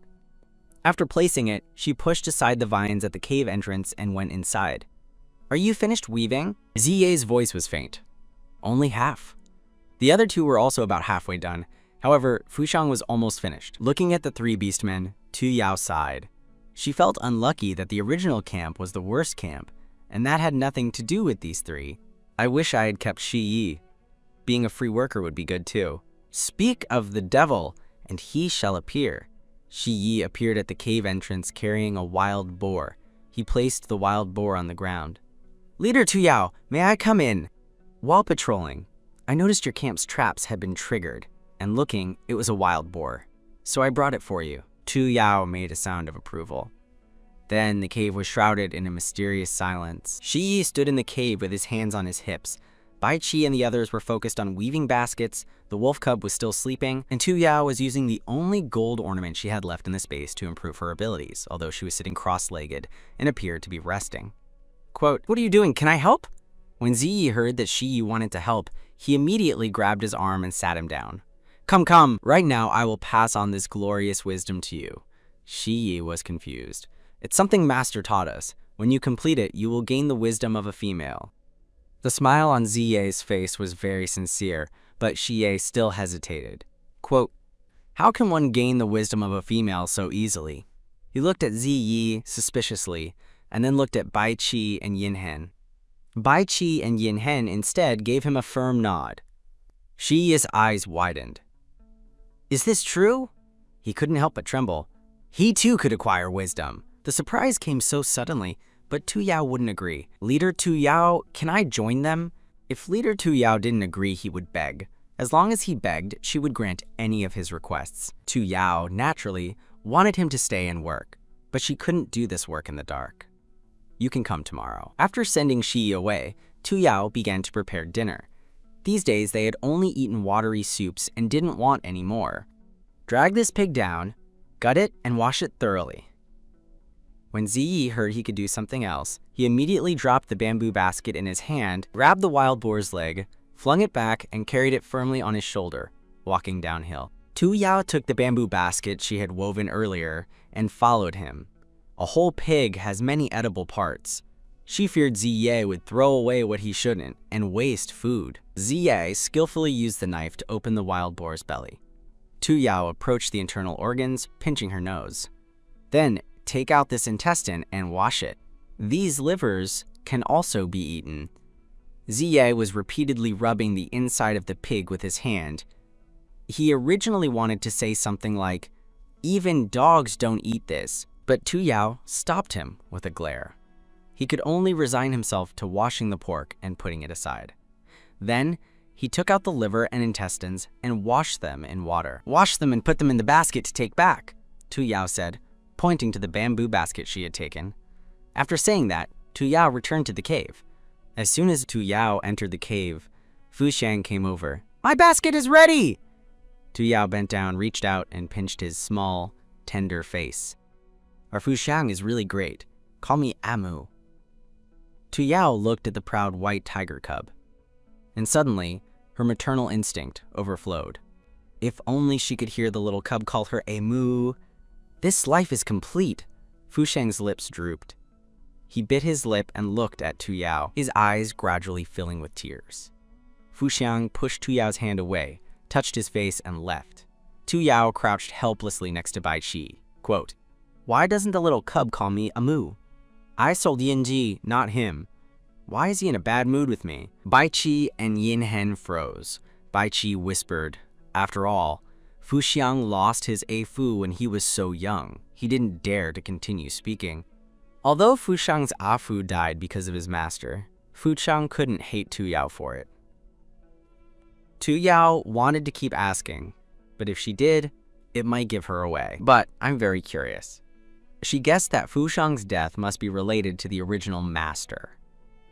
After placing it, she pushed aside the vines at the cave entrance and went inside. "Are you finished weaving?" Ziye's voice was faint. "Only half." The other 2 were also about halfway done. However, Fushang was almost finished. Looking at the 3 beastmen, Tu Yao sighed. She felt unlucky that the original camp was the worst camp, and that had nothing to do with these 3. "I wish I had kept Shi Yi. Being a free worker would be good too," "Speak of the devil, and he shall appear." Shi Yi appeared at the cave entrance carrying a wild boar. He placed the wild boar on the ground. "Leader Tu Yao, may I come in?" "While patrolling, I noticed your camp's traps had been triggered, and looking, it was a wild boar. So I brought it for you." Tu Yao made a sound of approval. Then the cave was shrouded in a mysterious silence. Shi Yi stood in the cave with his hands on his hips. Bai Qi and the others were focused on weaving baskets, the wolf cub was still sleeping, and Tu Yao was using the only gold ornament she had left in the space to improve her abilities, although she was sitting cross-legged and appeared to be resting. Quote, "What are you doing? Can I help?" When Ziyi heard that Shi Yi wanted to help, he immediately grabbed his arm and sat him down. Come, right now I will pass on this glorious wisdom to you." Shi Yi was confused. "It's something Master taught us. When you complete it, you will gain the wisdom of a female." The smile on Ziye's face was very sincere, but Shiye still hesitated. Quote, "How can one gain the wisdom of a female so easily?" He looked at Ziyi suspiciously, and then looked at Bai Qi and Yin Hen. Bai Qi and Yin Hen instead gave him a firm nod. Shiye's eyes widened. "Is this true?" He couldn't help but tremble. He too could acquire wisdom. The surprise came so suddenly, but Tu Yao wouldn't agree. "Leader Tu Yao, can I join them?" If Leader Tu Yao didn't agree, he would beg. As long as he begged, she would grant any of his requests. Tu Yao, naturally, wanted him to stay and work, but she couldn't do this work in the dark. "You can come tomorrow." After sending Shi Yi away, Tu Yao began to prepare dinner. These days, they had only eaten watery soups and didn't want any more. "Drag this pig down, gut it, and wash it thoroughly." When Ziyi heard he could do something else, he immediately dropped the bamboo basket in his hand, grabbed the wild boar's leg, flung it back, and carried it firmly on his shoulder, walking downhill. Tu Yao took the bamboo basket she had woven earlier and followed him. A whole pig has many edible parts. She feared Ziye would throw away what he shouldn't and waste food. Ziye skillfully used the knife to open the wild boar's belly. Tu Yao approached the internal organs, pinching her nose. "Then, take out this intestine and wash it. These livers can also be eaten." Ziye was repeatedly rubbing the inside of the pig with his hand. He originally wanted to say something like, "Even dogs don't eat this," but Tu Yao stopped him with a glare. He could only resign himself to washing the pork and putting it aside. Then, he took out the liver and intestines and washed them in water. "Wash them and put them in the basket to take back," Tu Yao said, pointing to the bamboo basket she had taken. After saying that, Tu Yao returned to the cave. As soon as Tu Yao entered the cave, Fu Xiang came over. "My basket is ready!" Tu Yao bent down, reached out, and pinched his small, tender face. "Our Fu Xiang is really great. Call me Amu." Tu Yao looked at the proud white tiger cub, and suddenly, her maternal instinct overflowed. If only she could hear the little cub call her Amu. This life is complete. Fu Xiang's lips drooped. He bit his lip and looked at Tu Yao, his eyes gradually filling with tears. Fu Xiang pushed Tu Yao's hand away, touched his face, and left. Tu Yao crouched helplessly next to Bai Qi. Quote, "Why doesn't the little cub call me Amu? I sold Yinji, not him. Why is he in a bad mood with me?" Bai Qi and Yin Hen froze. Bai Qi whispered, "After all, Fu Xiang lost his A-Fu when he was so young. He didn't dare to continue speaking." Although Fu Xiang's A-Fu died because of his master, Fu Xiang couldn't hate Tu Yao for it. Tu Yao wanted to keep asking, but if she did, it might give her away. But I'm very curious. She guessed that Fu Xiang's death must be related to the original master.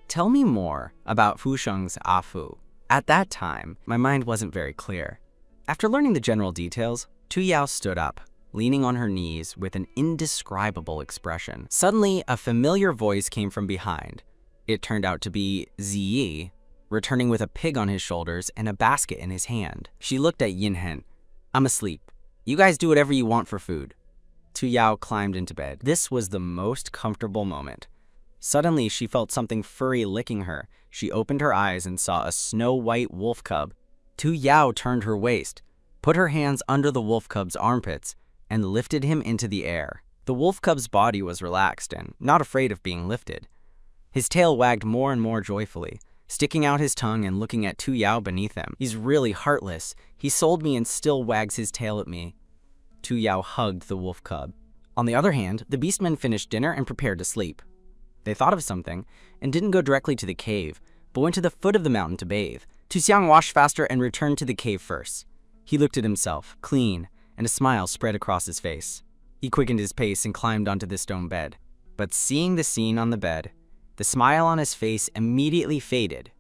Tell me more about Fu Xiang's A-Fu. At that time, my mind wasn't very clear. After learning the general details, Tu Yao stood up, leaning on her knees with an indescribable expression. Suddenly, a familiar voice came from behind. It turned out to be Ziyi, returning with a pig on his shoulders and a basket in his hand. She looked at Yin Hen. "I'm asleep. You guys do whatever you want for food." Tu Yao climbed into bed. This was the most comfortable moment. Suddenly, she felt something furry licking her. She opened her eyes and saw a snow-white wolf cub. Tu Yao turned her waist, put her hands under the wolf cub's armpits, and lifted him into the air. The wolf cub's body was relaxed and not afraid of being lifted. His tail wagged more and more joyfully. sticking out his tongue and looking at Tu Yao beneath him. He's really heartless. He sold me and still wags his tail at me. Tu Yao hugged the wolf cub. On the other hand, the beastmen finished dinner and prepared to sleep. They thought of something and didn't go directly to the cave, but went to the foot of the mountain to bathe. Tu Xiang washed faster and returned to the cave first. He looked at himself, clean, and a smile spread across his face. He quickened his pace and climbed onto the stone bed. But seeing the scene on the bed, the smile on his face immediately faded.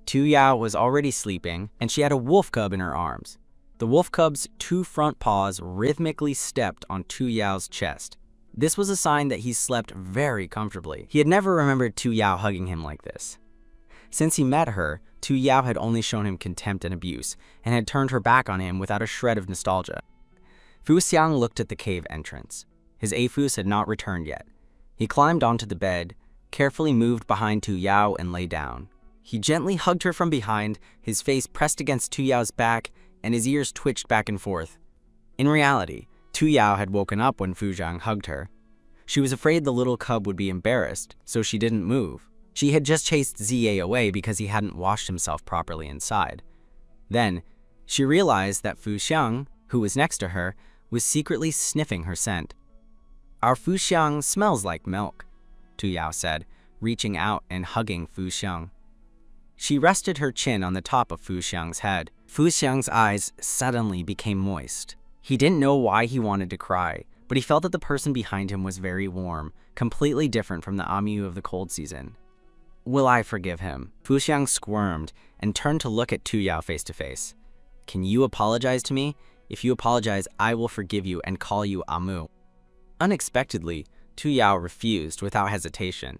Tu Yao was already sleeping, and she had a wolf cub in her arms. The wolf cub's 2 front paws rhythmically stepped on Tu Yao's chest. This was a sign that he slept very comfortably. He had never remembered Tu Yao hugging him like this. Since he met her, Tu Yao had only shown him contempt and abuse, and had turned her back on him without a shred of nostalgia. Fu Xiang looked at the cave entrance. His Afus had not returned yet. He climbed onto the bed, carefully moved behind Tu Yao and lay down. He gently hugged her from behind, his face pressed against Tu Yao's back, and his ears twitched back and forth. In reality, Tu Yao had woken up when Fu Xiang hugged her. She was afraid the little cub would be embarrassed, so she didn't move. She had just chased Ziye away because he hadn't washed himself properly inside. Then, she realized that Fu Xiang, who was next to her, was secretly sniffing her scent. "Our Fu Xiang smells like milk," Tu Yao said, reaching out and hugging Fu Xiang. She rested her chin on the top of Fu Xiang's head. Fu Xiang's eyes suddenly became moist. He didn't know why he wanted to cry, but he felt that the person behind him was very warm, completely different from the Amu of the cold season. "Will I forgive him?" Fu Xiang squirmed and turned to look at Tu Yao face to face. "Can you apologize to me? If you apologize, I will forgive you and call you Amu." Unexpectedly, Tu Yao refused without hesitation.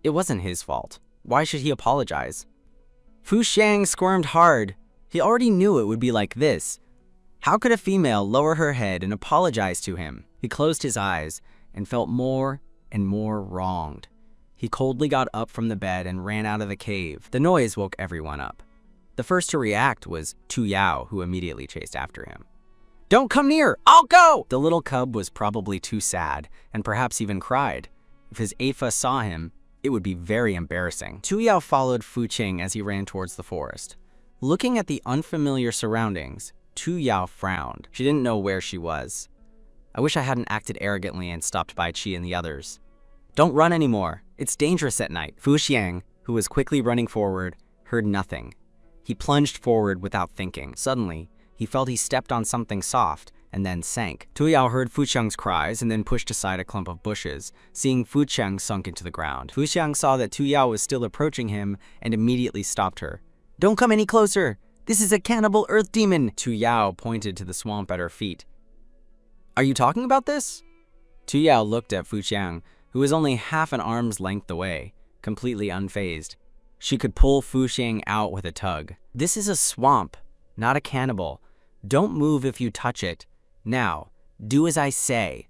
It wasn't his fault. Why should he apologize? Fu Xiang squirmed hard. He already knew it would be like this. How could a female lower her head and apologize to him? He closed his eyes and felt more and more wronged. He coldly got up from the bed and ran out of the cave. The noise woke everyone up. The first to react was Tu Yao, who immediately chased after him. "Don't come near! I'll go!" The little cub was probably too sad, and perhaps even cried. If his Afa saw him, it would be very embarrassing. Tu Yao followed Fu Qing as he ran towards the forest. Looking at the unfamiliar surroundings, Tu Yao frowned. She didn't know where she was. "I wish I hadn't acted arrogantly and stopped by Qi and the others." "Don't run anymore. It's dangerous at night." Fu Xiang, who was quickly running forward, heard nothing. He plunged forward without thinking. Suddenly, he felt he stepped on something soft and then sank. Tu Yao heard Fu Xiang's cries and then pushed aside a clump of bushes, seeing Fu Xiang sunk into the ground. Fu Xiang saw that Tu Yao was still approaching him and immediately stopped her. "Don't come any closer! This is a cannibal earth demon!" Tu Yao pointed to the swamp at her feet. "Are you talking about this?" Tu Yao looked at Fu Xiang, who was only half an arm's length away, completely unfazed. She could pull Fu Xiang out with a tug. "This is a swamp, not a cannibal. Don't move if you touch it. Now, do as I say."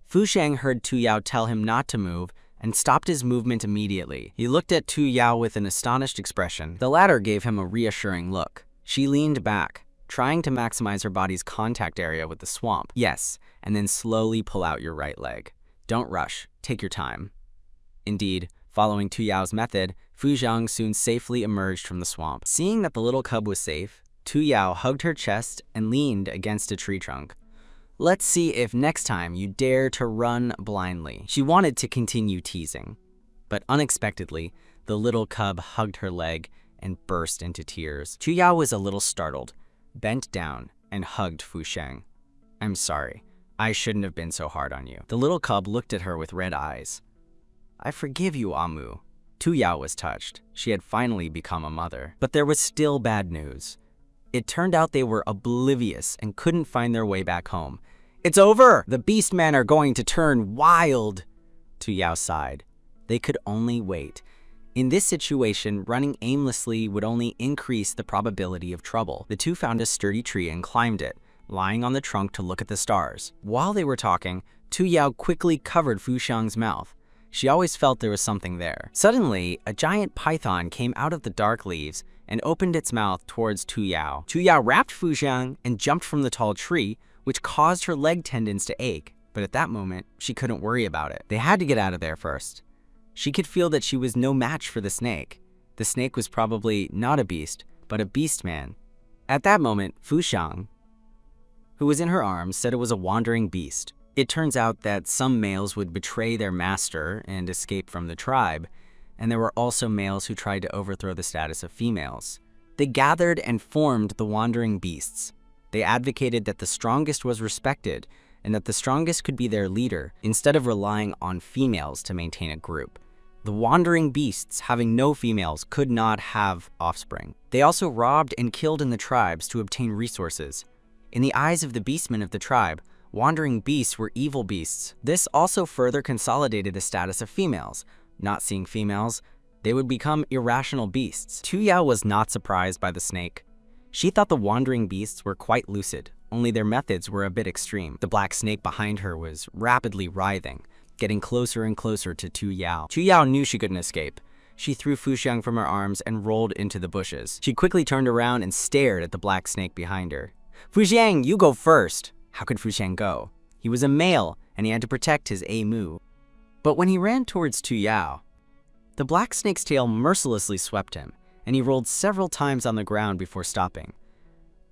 Fu Xiang heard Tu Yao tell him not to move and stopped his movement immediately. He looked at Tu Yao with an astonished expression. The latter gave him a reassuring look. She leaned back, trying to maximize her body's contact area with the swamp. "Yes, and then slowly pull out your right leg. Don't rush. Take your time." Indeed, following Tu Yao's method, Fu Xiang soon safely emerged from the swamp. Seeing that the little cub was safe, Tu Yao hugged her chest and leaned against a tree trunk. "Let's see if next time you dare to run blindly." She wanted to continue teasing, but unexpectedly, the little cub hugged her leg and burst into tears. Tu Yao was a little startled, bent down, and hugged Fu Xiang. "I'm sorry. I shouldn't have been so hard on you." The little cub looked at her with red eyes. "I forgive you, Amu." Tu Yao was touched. She had finally become a mother. But there was still bad news. It turned out they were oblivious and couldn't find their way back home. "It's over! The beastmen are going to turn wild!" Tu Yao sighed. They could only wait. In this situation, running aimlessly would only increase the probability of trouble. The two found a sturdy tree and climbed it, lying on the trunk to look at the stars. While they were talking, Tu Yao quickly covered Fu Xiang's mouth. She always felt there was something there. Suddenly, a giant python came out of the dark leaves and opened its mouth towards Tu Yao. Tu Yao wrapped Fu Xiang and jumped from the tall tree, which caused her leg tendons to ache. But at that moment, she couldn't worry about it. They had to get out of there first. She could feel that she was no match for the snake. The snake was probably not a beast, but a beast man. At that moment, Fu Xiang, who was in her arms, said it was a wandering beast. It turns out that some males would betray their master and escape from the tribe, and there were also males who tried to overthrow the status of females. They gathered and formed the Wandering Beasts. They advocated that the strongest was respected and that the strongest could be their leader instead of relying on females to maintain a group. The Wandering Beasts, having no females, could not have offspring. They also robbed and killed in the tribes to obtain resources. In the eyes of the beastmen of the tribe, Wandering Beasts were evil beasts. This also further consolidated the status of females. Not seeing females, they would become irrational beasts. Tu Yao was not surprised by the snake. She thought the Wandering Beasts were quite lucid, only their methods were a bit extreme. The black snake behind her was rapidly writhing, getting closer and closer to Tu Yao. Tu Yao knew she couldn't escape. She threw Fu Xiang from her arms and rolled into the bushes. She quickly turned around and stared at the black snake behind her. "Fu Xiang, you go first." How could Fu Xiang go? He was a male, and he had to protect his Mu. But when he ran towards Tu Yao, the black snake's tail mercilessly swept him, and he rolled several times on the ground before stopping.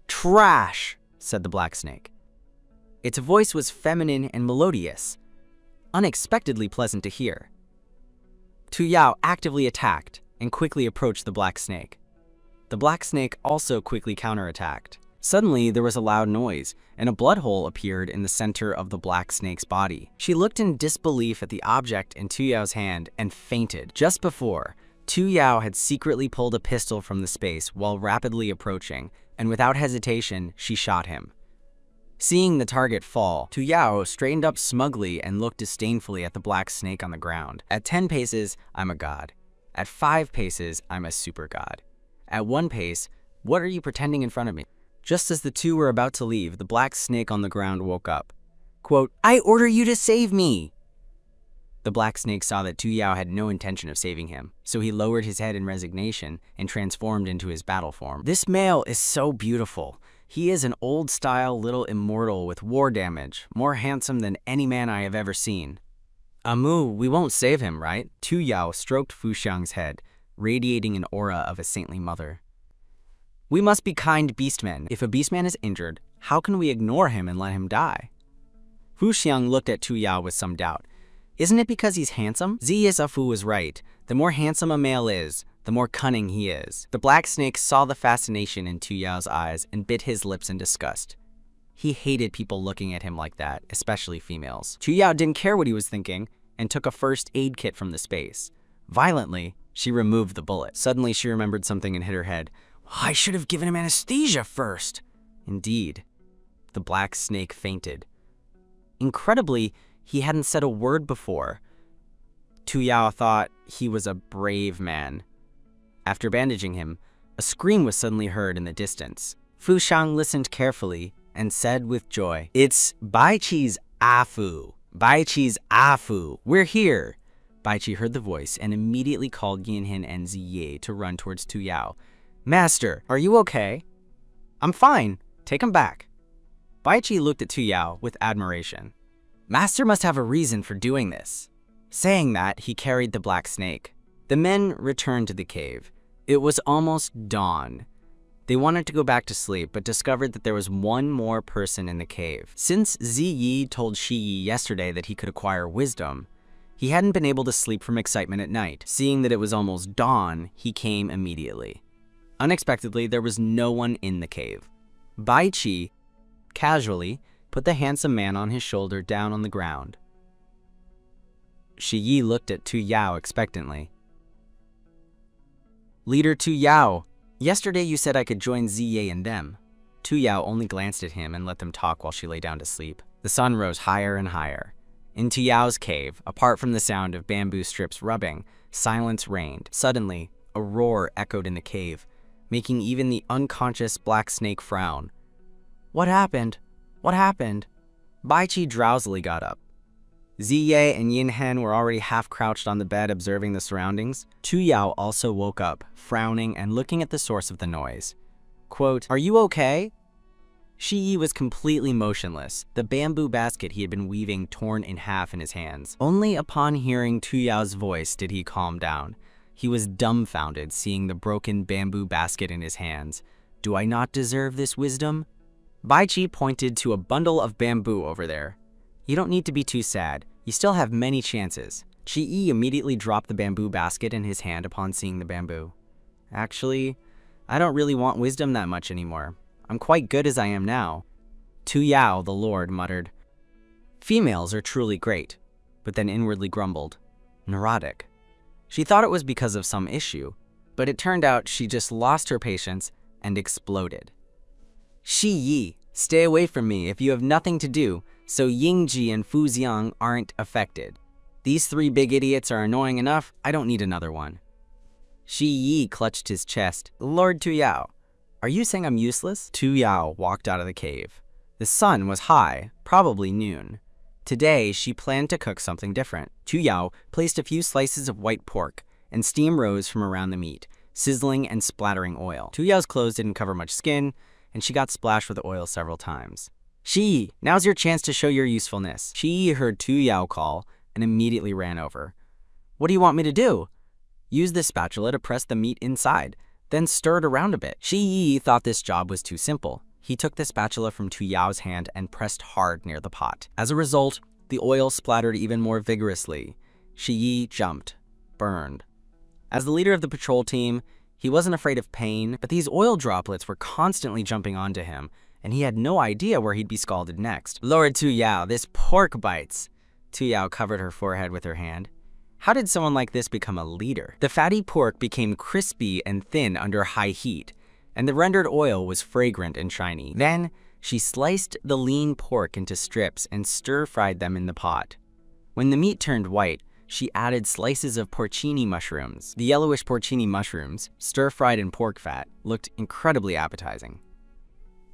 "Trash," said the black snake. Its voice was feminine and melodious, unexpectedly pleasant to hear. Tu Yao actively attacked and quickly approached the black snake. The black snake also quickly counterattacked. Suddenly, there was a loud noise, and a blood hole appeared in the center of the black snake's body. She looked in disbelief at the object in Tu Yao's hand and fainted. Just before, Tu Yao had secretly pulled a pistol from the space while rapidly approaching, and without hesitation, she shot him. Seeing the target fall, Tu Yao straightened up smugly and looked disdainfully at the black snake on the ground. At 10 paces, I'm a god. At 5 paces, I'm a super god. At 1 pace, what are you pretending in front of me? Just as the two were about to leave, the black snake on the ground woke up. Quote, "I order you to save me!" The black snake saw that Tu Yao had no intention of saving him, so he lowered his head in resignation and transformed into his battle form. "This male is so beautiful. He is an old-style little immortal with war damage, more handsome than any man I have ever seen. Amu, we won't save him, right?" Tu Yao stroked Fu Xiang's head, radiating an aura of a saintly mother. "We must be kind beastmen. If a beastman is injured, how can we ignore him and let him die?" Fu Xiang looked at Tu Yao with some doubt. "Isn't it because he's handsome?" Ziyisafu was right. The more handsome a male is, the more cunning he is. The black snake saw the fascination in Tu Yao's eyes and bit his lips in disgust. He hated people looking at him like that, especially females. Tu Yao didn't care what he was thinking and took a first aid kit from the space. Violently, she removed the bullet. Suddenly, she remembered something and hit her head. "I should have given him anesthesia first." Indeed, the black snake fainted. Incredibly, he hadn't said a word before. Tu Yao thought he was a brave man. After bandaging him, a scream was suddenly heard in the distance. Fu Xiang listened carefully and said with joy, "It's Bai Qi's Afu. Bai Qi's Afu. We're here." Bai Qi heard the voice and immediately called Yinhin and Ziyi to run towards Tu Yao. "Master, are you okay?" "I'm fine. Take him back." Bai Qi looked at Tu Yao with admiration. "Master must have a reason for doing this." Saying that, he carried the black snake. The men returned to the cave. It was almost dawn. They wanted to go back to sleep, but discovered that there was one more person in the cave. Since Ziyi told Shi Yi yesterday that he could acquire wisdom, he hadn't been able to sleep from excitement at night. Seeing that it was almost dawn, he came immediately. Unexpectedly, there was no one in the cave. Bai Qi casually put the handsome man on his shoulder down on the ground. Shi Yi looked at Tu Yao expectantly. "Leader Tu Yao, yesterday you said I could join Ziyi and them." Tu Yao only glanced at him and let them talk while she lay down to sleep. The sun rose higher and higher. In Tu Yao's cave, apart from the sound of bamboo strips rubbing, silence reigned. Suddenly, a roar echoed in the cave, making even the unconscious black snake frown. "What happened? What happened?" Bai Qi drowsily got up. Ziyi and Yinhen were already half crouched on the bed observing the surroundings. Tu Yao also woke up, frowning and looking at the source of the noise. Quote, "Are you okay?" Shi Yi was completely motionless, the bamboo basket he had been weaving torn in half in his hands. Only upon hearing Tu Yao's voice did he calm down. He was dumbfounded seeing the broken bamboo basket in his hands. Do I not deserve this wisdom? Baichi pointed to a bundle of bamboo over there. You don't need to be too sad. You still have many chances. Chi-Yi immediately dropped the bamboo basket in his hand upon seeing the bamboo. Actually, I don't really want wisdom that much anymore. I'm quite good as I am now. Tu Yao, the Lord, muttered. Females are truly great, but then inwardly grumbled. Neurotic. She thought it was because of some issue, but it turned out she just lost her patience and exploded. Shi-Yi, stay away from me if you have nothing to do, so Yingji and Fu Xiang aren't affected. These three big idiots are annoying enough, I don't need another one. Shi-Yi clutched his chest. Lord Tu Yao, are you saying I'm useless? Tu Yao walked out of the cave. The sun was high, probably noon. Today, she planned to cook something different. Tu Yao placed a few slices of white pork, and steam rose from around the meat, sizzling and splattering oil. Tu Yao's clothes didn't cover much skin, and she got splashed with oil several times. Shi, now's your chance to show your usefulness. Shi heard Tu Yao call and immediately ran over. What do you want me to do? Use this spatula to press the meat inside, then stir it around a bit. Shi thought this job was too simple. He took the spatula from Tu Yao's hand and pressed hard near the pot. As a result, the oil splattered even more vigorously. Shi jumped, burned. As the leader of the patrol team, he wasn't afraid of pain, but these oil droplets were constantly jumping onto him, and he had no idea where he'd be scalded next. Lord Tu Yao, this pork bites. Tu Yao covered her forehead with her hand. How did someone like this become a leader? The fatty pork became crispy and thin under high heat, and the rendered oil was fragrant and shiny. Then, she sliced the lean pork into strips and stir-fried them in the pot. When the meat turned white, she added slices of porcini mushrooms. The yellowish porcini mushrooms, stir-fried in pork fat, looked incredibly appetizing.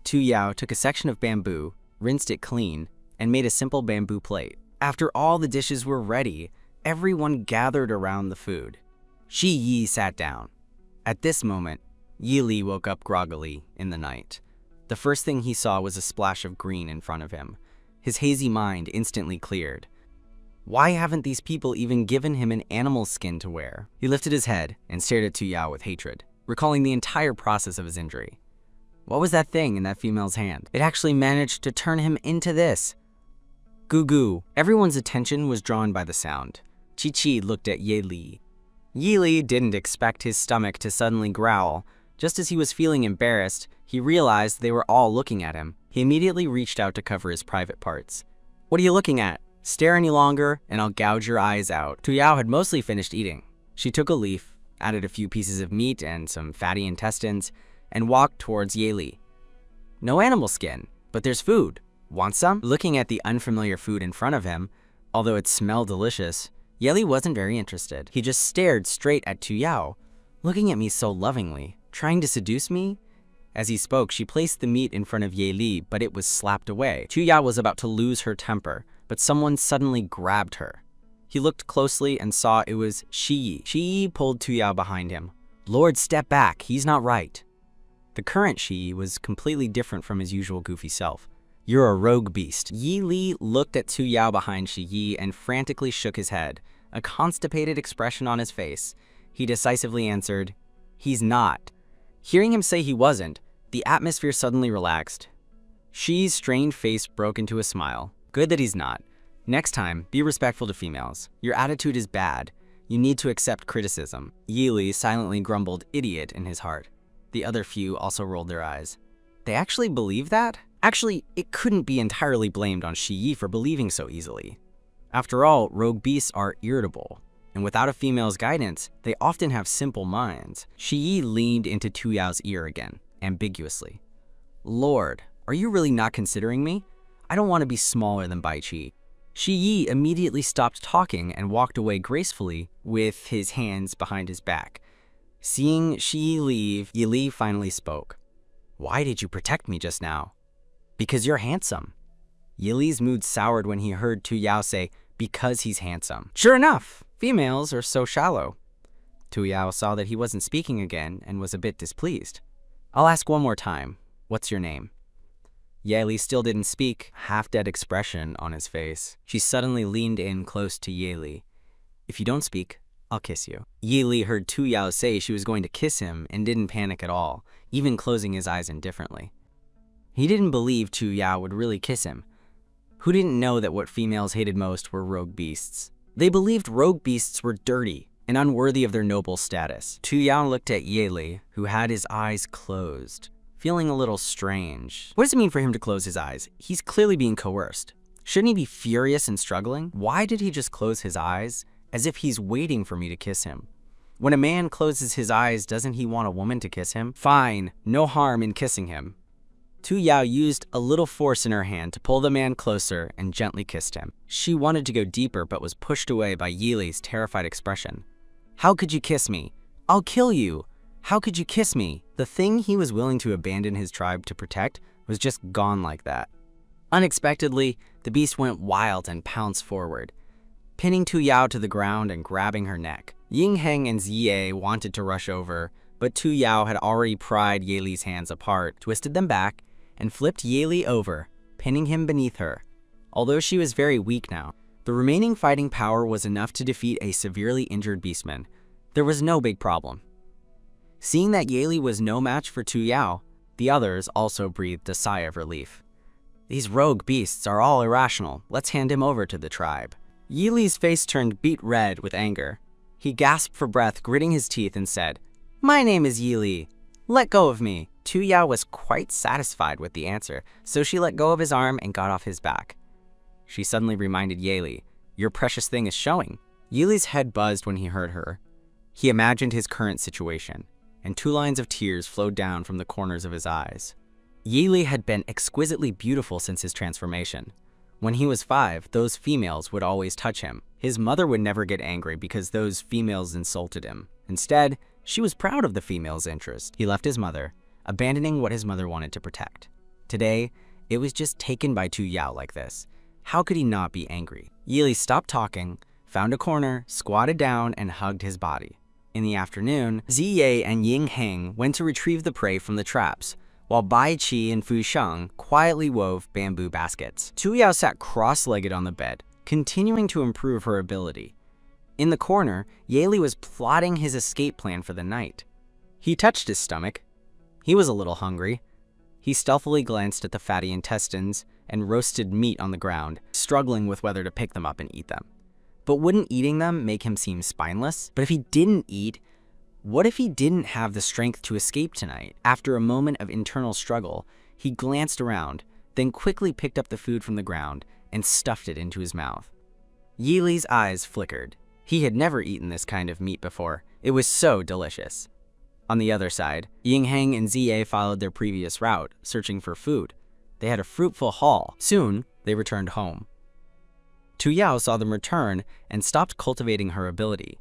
Tu Yao took a section of bamboo, rinsed it clean, and made a simple bamboo plate. After all the dishes were ready, everyone gathered around the food. Shi-Yi sat down. At this moment, Yi Li woke up groggily in the night. The first thing he saw was a splash of green in front of him. His hazy mind instantly cleared. Why haven't these people even given him an animal skin to wear? He lifted his head and stared at Tu Yao with hatred, recalling the entire process of his injury. What was that thing in that female's hand? It actually managed to turn him into this. Goo-goo. Everyone's attention was drawn by the sound. Chi-Chi looked at Yi Li. Yi Li didn't expect his stomach to suddenly growl. Just as he was feeling embarrassed, he realized they were all looking at him. He immediately reached out to cover his private parts. What are you looking at? Stare any longer, and I'll gouge your eyes out. Tu Yao had mostly finished eating. She took a leaf, added a few pieces of meat and some fatty intestines, and walked towards Yi Li. No animal skin, but there's food. Want some? Looking at the unfamiliar food in front of him, although it smelled delicious, Yi Li wasn't very interested. He just stared straight at Tu Yao, looking at me so lovingly. Trying to seduce me? As he spoke, she placed the meat in front of Yi Li, but it was slapped away. Tu Yao was about to lose her temper, but someone suddenly grabbed her. He looked closely and saw it was Shi-Yi. Shi-Yi pulled Tu Yao behind him. Lord, step back, he's not right. The current Shi-Yi was completely different from his usual goofy self. You're a rogue beast. Yi Li looked at Tu Yao behind Shi-Yi and frantically shook his head, a constipated expression on his face. He decisively answered, he's not. Hearing him say he wasn't, the atmosphere suddenly relaxed. Shi's strained face broke into a smile. Good that he's not. Next time, be respectful to females. Your attitude is bad. You need to accept criticism. Yi Li silently grumbled idiot in his heart. The other few also rolled their eyes. They actually believe that? Actually, it couldn't be entirely blamed on Shi-Yi for believing so easily. After all, rogue beasts are irritable, and without a female's guidance, they often have simple minds. Shi-Yi leaned into Tu Yao's ear again, ambiguously. Lord, are you really not considering me? I don't want to be smaller than Baichi. Shi-Yi immediately stopped talking and walked away gracefully with his hands behind his back. Seeing Shi-Yi leave, Yi Li finally spoke. Why did you protect me just now? Because you're handsome. Yi Li's mood soured when he heard Tu Yao say, because he's handsome. Sure enough, females are so shallow. Tu Yao saw that he wasn't speaking again and was a bit displeased. I'll ask one more time. What's your name? Yi Li still didn't speak, half-dead expression on his face. She suddenly leaned in close to Yi Li. If you don't speak, I'll kiss you. Yi Li heard Tu Yao say she was going to kiss him and didn't panic at all, even closing his eyes indifferently. He didn't believe Tu Yao would really kiss him. Who didn't know that what females hated most were rogue beasts? They believed rogue beasts were dirty and unworthy of their noble status. Tu Yao looked at Yi Li, who had his eyes closed, feeling a little strange. What does it mean for him to close his eyes? He's clearly being coerced. Shouldn't he be furious and struggling? Why did he just close his eyes, as if he's waiting for me to kiss him? When a man closes his eyes, doesn't he want a woman to kiss him? Fine, no harm in kissing him. Tu Yao used a little force in her hand to pull the man closer and gently kissed him. She wanted to go deeper but was pushed away by Yi Li's terrified expression. How could you kiss me? I'll kill you. How could you kiss me? The thing he was willing to abandon his tribe to protect was just gone like that. Unexpectedly, the beast went wild and pounced forward, pinning Tu Yao to the ground and grabbing her neck. Ying Heng and Ziye wanted to rush over, but Tu Yao had already pried Yi Li's hands apart, twisted them back, and flipped Yi Li over, pinning him beneath her. Although she was very weak now, the remaining fighting power was enough to defeat a severely injured beastman. There was no big problem. Seeing that Yi Li was no match for Tu Yao, the others also breathed a sigh of relief. These rogue beasts are all irrational. Let's hand him over to the tribe. Yi Li's face turned beet red with anger. He gasped for breath, gritting his teeth, and said, "My name is Yi Li. Let go of me." Tu Yao was quite satisfied with the answer, so she let go of his arm and got off his back. She suddenly reminded Yi Li, "Your precious thing is showing." Yi Li's head buzzed when he heard her. He imagined his current situation, and 2 lines of tears flowed down from the corners of his eyes. Yi Li had been exquisitely beautiful since his transformation. When he was 5, those females would always touch him. His mother would never get angry because those females insulted him. Instead, she was proud of the female's interest. He left his mother, abandoning what his mother wanted to protect. Today, it was just taken by Tu Yao like this. How could he not be angry? Yi Li stopped talking, found a corner, squatted down, and hugged his body. In the afternoon, Ziye and Ying Heng went to retrieve the prey from the traps, while Bai Qi and Fu Sheng quietly wove bamboo baskets. Tu Yao sat cross-legged on the bed, continuing to improve her ability. In the corner, Yi Li was plotting his escape plan for the night. He touched his stomach. He was a little hungry. He stealthily glanced at the fatty intestines and roasted meat on the ground, struggling with whether to pick them up and eat them. But wouldn't eating them make him seem spineless? But if he didn't eat, what if he didn't have the strength to escape tonight? After a moment of internal struggle, he glanced around, then quickly picked up the food from the ground and stuffed it into his mouth. Yi Li's eyes flickered. He had never eaten this kind of meat before. It was so delicious. On the other side, Ying Heng and Ziye followed their previous route, searching for food. They had a fruitful haul. Soon, they returned home. Tu Yao saw them return and stopped cultivating her ability.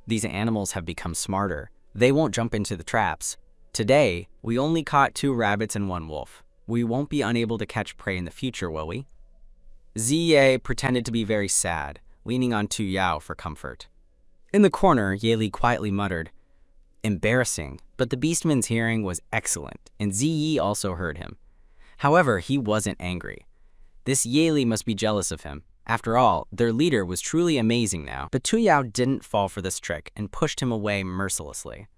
These animals have become smarter. They won't jump into the traps. Today, we only caught 2 rabbits and 1 wolf. We won't be unable to catch prey in the future, will we? Ziye pretended to be very sad, leaning on Tu Yao for comfort. In the corner, Yi Li quietly muttered, "Embarrassing," but the beastman's hearing was excellent, and Ziyi also heard him. However, he wasn't angry. This Yi Li must be jealous of him. After all, their leader was truly amazing now. But Tu Yao didn't fall for this trick and pushed him away mercilessly.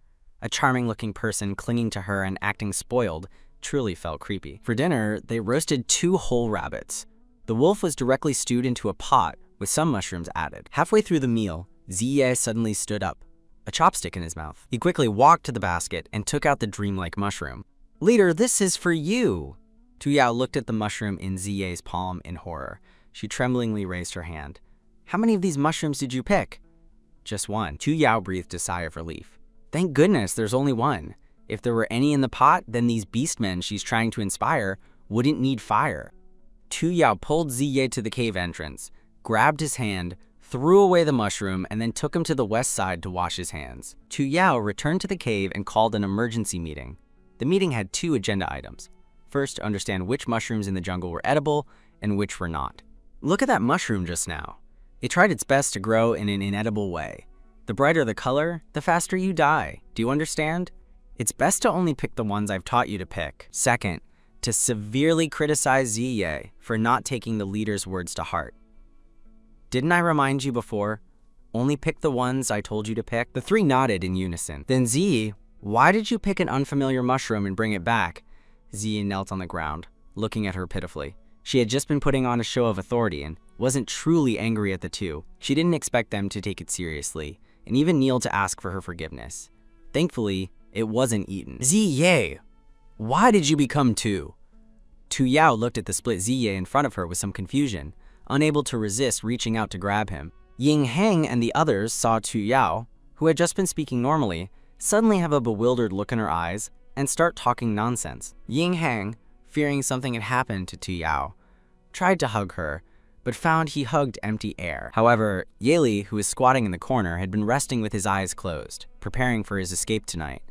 A charming-looking person clinging to her and acting spoiled truly felt creepy. For dinner, they roasted 2 whole rabbits. The wolf was directly stewed into a pot with some mushrooms added. Halfway through the meal, Ziye suddenly stood up, a chopstick in his mouth. He quickly walked to the basket and took out the dreamlike mushroom. "Leader, this is for you!" Tu Yao looked at the mushroom in Ziye's palm in horror. She tremblingly raised her hand. "How many of these mushrooms did you pick?" "Just 1. Tu Yao breathed a sigh of relief. "Thank goodness there's only 1. If there were any in the pot, then these beastmen she's trying to inspire wouldn't need fire." Tu Yao pulled Ziye to the cave entrance, grabbed his hand, threw away the mushroom, and then took him to the west side to wash his hands. Tu Yao returned to the cave and called an emergency meeting. The meeting had 2 agenda items. First, to understand which mushrooms in the jungle were edible and which were not. Look at that mushroom just now. It tried its best to grow in an inedible way. The brighter the color, the faster you die. Do you understand? It's best to only pick the ones I've taught you to pick. Second, to severely criticize Ziye for not taking the leader's words to heart. Didn't I remind you before? Only pick the ones I told you to pick? The three nodded in unison. Then Ziyi, why did you pick an unfamiliar mushroom and bring it back? Ziyi knelt on the ground, looking at her pitifully. She had just been putting on a show of authority and wasn't truly angry at the two. She didn't expect them to take it seriously, and even kneel to ask for her forgiveness. Thankfully, it wasn't eaten. Ziyi, why did you become two? Tu Yao looked at the split Ziyi in front of her with some confusion, unable to resist reaching out to grab him. Ying Heng and the others saw Tu Yao, who had just been speaking normally, suddenly have a bewildered look in her eyes and start talking nonsense. Ying Heng, fearing something had happened to Tu Yao, tried to hug her, but found he hugged empty air. However, Yeli, who was squatting in the corner, had been resting with his eyes closed, preparing for his escape tonight,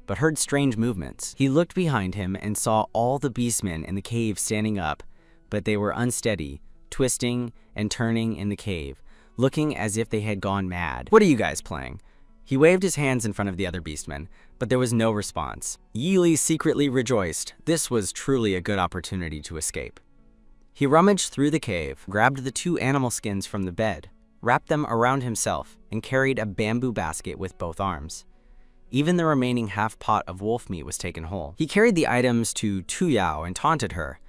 but heard strange movements. He looked behind him and saw all the beastmen in the cave standing up, but they were unsteady, twisting and turning in the cave, looking as if they had gone mad. What are you guys playing? He waved his hands in front of the other beastmen, but there was no response. Yili secretly rejoiced. This was truly a good opportunity to escape. He rummaged through the cave, grabbed the two animal skins from the bed, wrapped them around himself, and carried a bamboo basket with both arms. Even the remaining half pot of wolf meat was taken whole. He carried the items to Tu Yao and taunted her.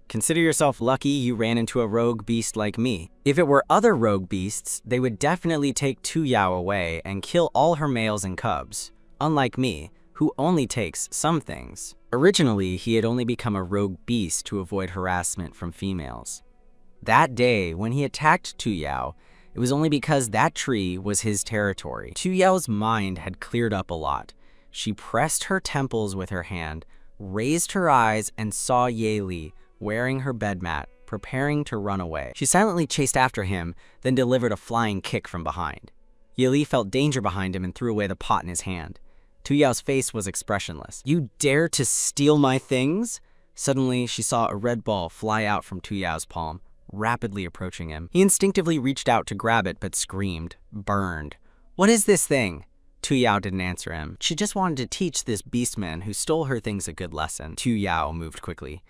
Consider yourself lucky you ran into a rogue beast like me. If it were other rogue beasts, they would definitely take Tu Yao away and kill all her males and cubs, unlike me, who only takes some things. Originally, he had only become a rogue beast to avoid harassment from females. That day, when he attacked Tu Yao, it was only because that tree was his territory. Tu Yao's mind had cleared up a lot. She pressed her temples with her hand, raised her eyes, and saw Ye Li wearing her bed mat, preparing to run away. She silently chased after him, then delivered a flying kick from behind. Ye Li felt danger behind him and threw away the pot in his hand. Tu Yao's face was expressionless. You dare to steal my things? Suddenly, she saw a red ball fly out from Tu Yao's palm, rapidly approaching him. He instinctively reached out to grab it, but screamed, burned. What is this thing? Tu Yao didn't answer him. She just wanted to teach this beastman who stole her things a good lesson. Tu Yao moved quickly.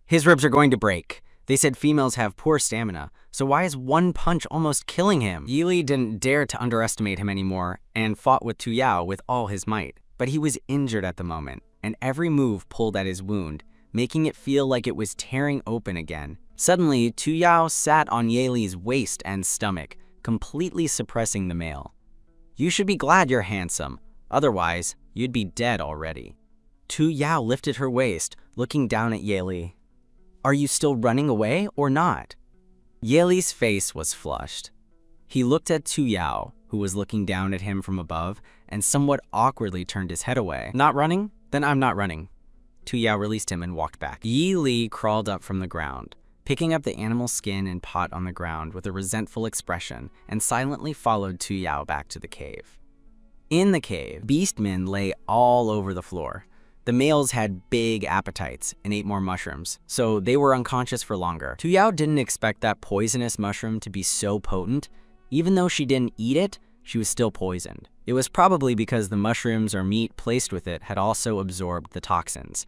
His ribs are going to break. They said females have poor stamina, so why is one punch almost killing him? Yili didn't dare to underestimate him anymore and fought with Tu Yao with all his might. But he was injured at the moment, and every move pulled at his wound, making it feel like it was tearing open again. Suddenly, Tu Yao sat on Yeli's waist and stomach, completely suppressing the male. You should be glad you're handsome, otherwise you'd be dead already. Tu Yao lifted her waist, looking down at Yeli. Are you still running away or not? Yeli's face was flushed. He looked at Tu Yao, who was looking down at him from above, and somewhat awkwardly turned his head away. Not running? Then I'm not running. Tu Yao released him and walked back. Yi Li crawled up from the ground, picking up the animal skin and pot on the ground with a resentful expression, and silently followed Tu Yao back to the cave. In the cave, beastmen lay all over the floor. The males had big appetites and ate more mushrooms, so they were unconscious for longer. Tu Yao didn't expect that poisonous mushroom to be so potent. Even though she didn't eat it, she was still poisoned. It was probably because the mushrooms or meat placed with it had also absorbed the toxins.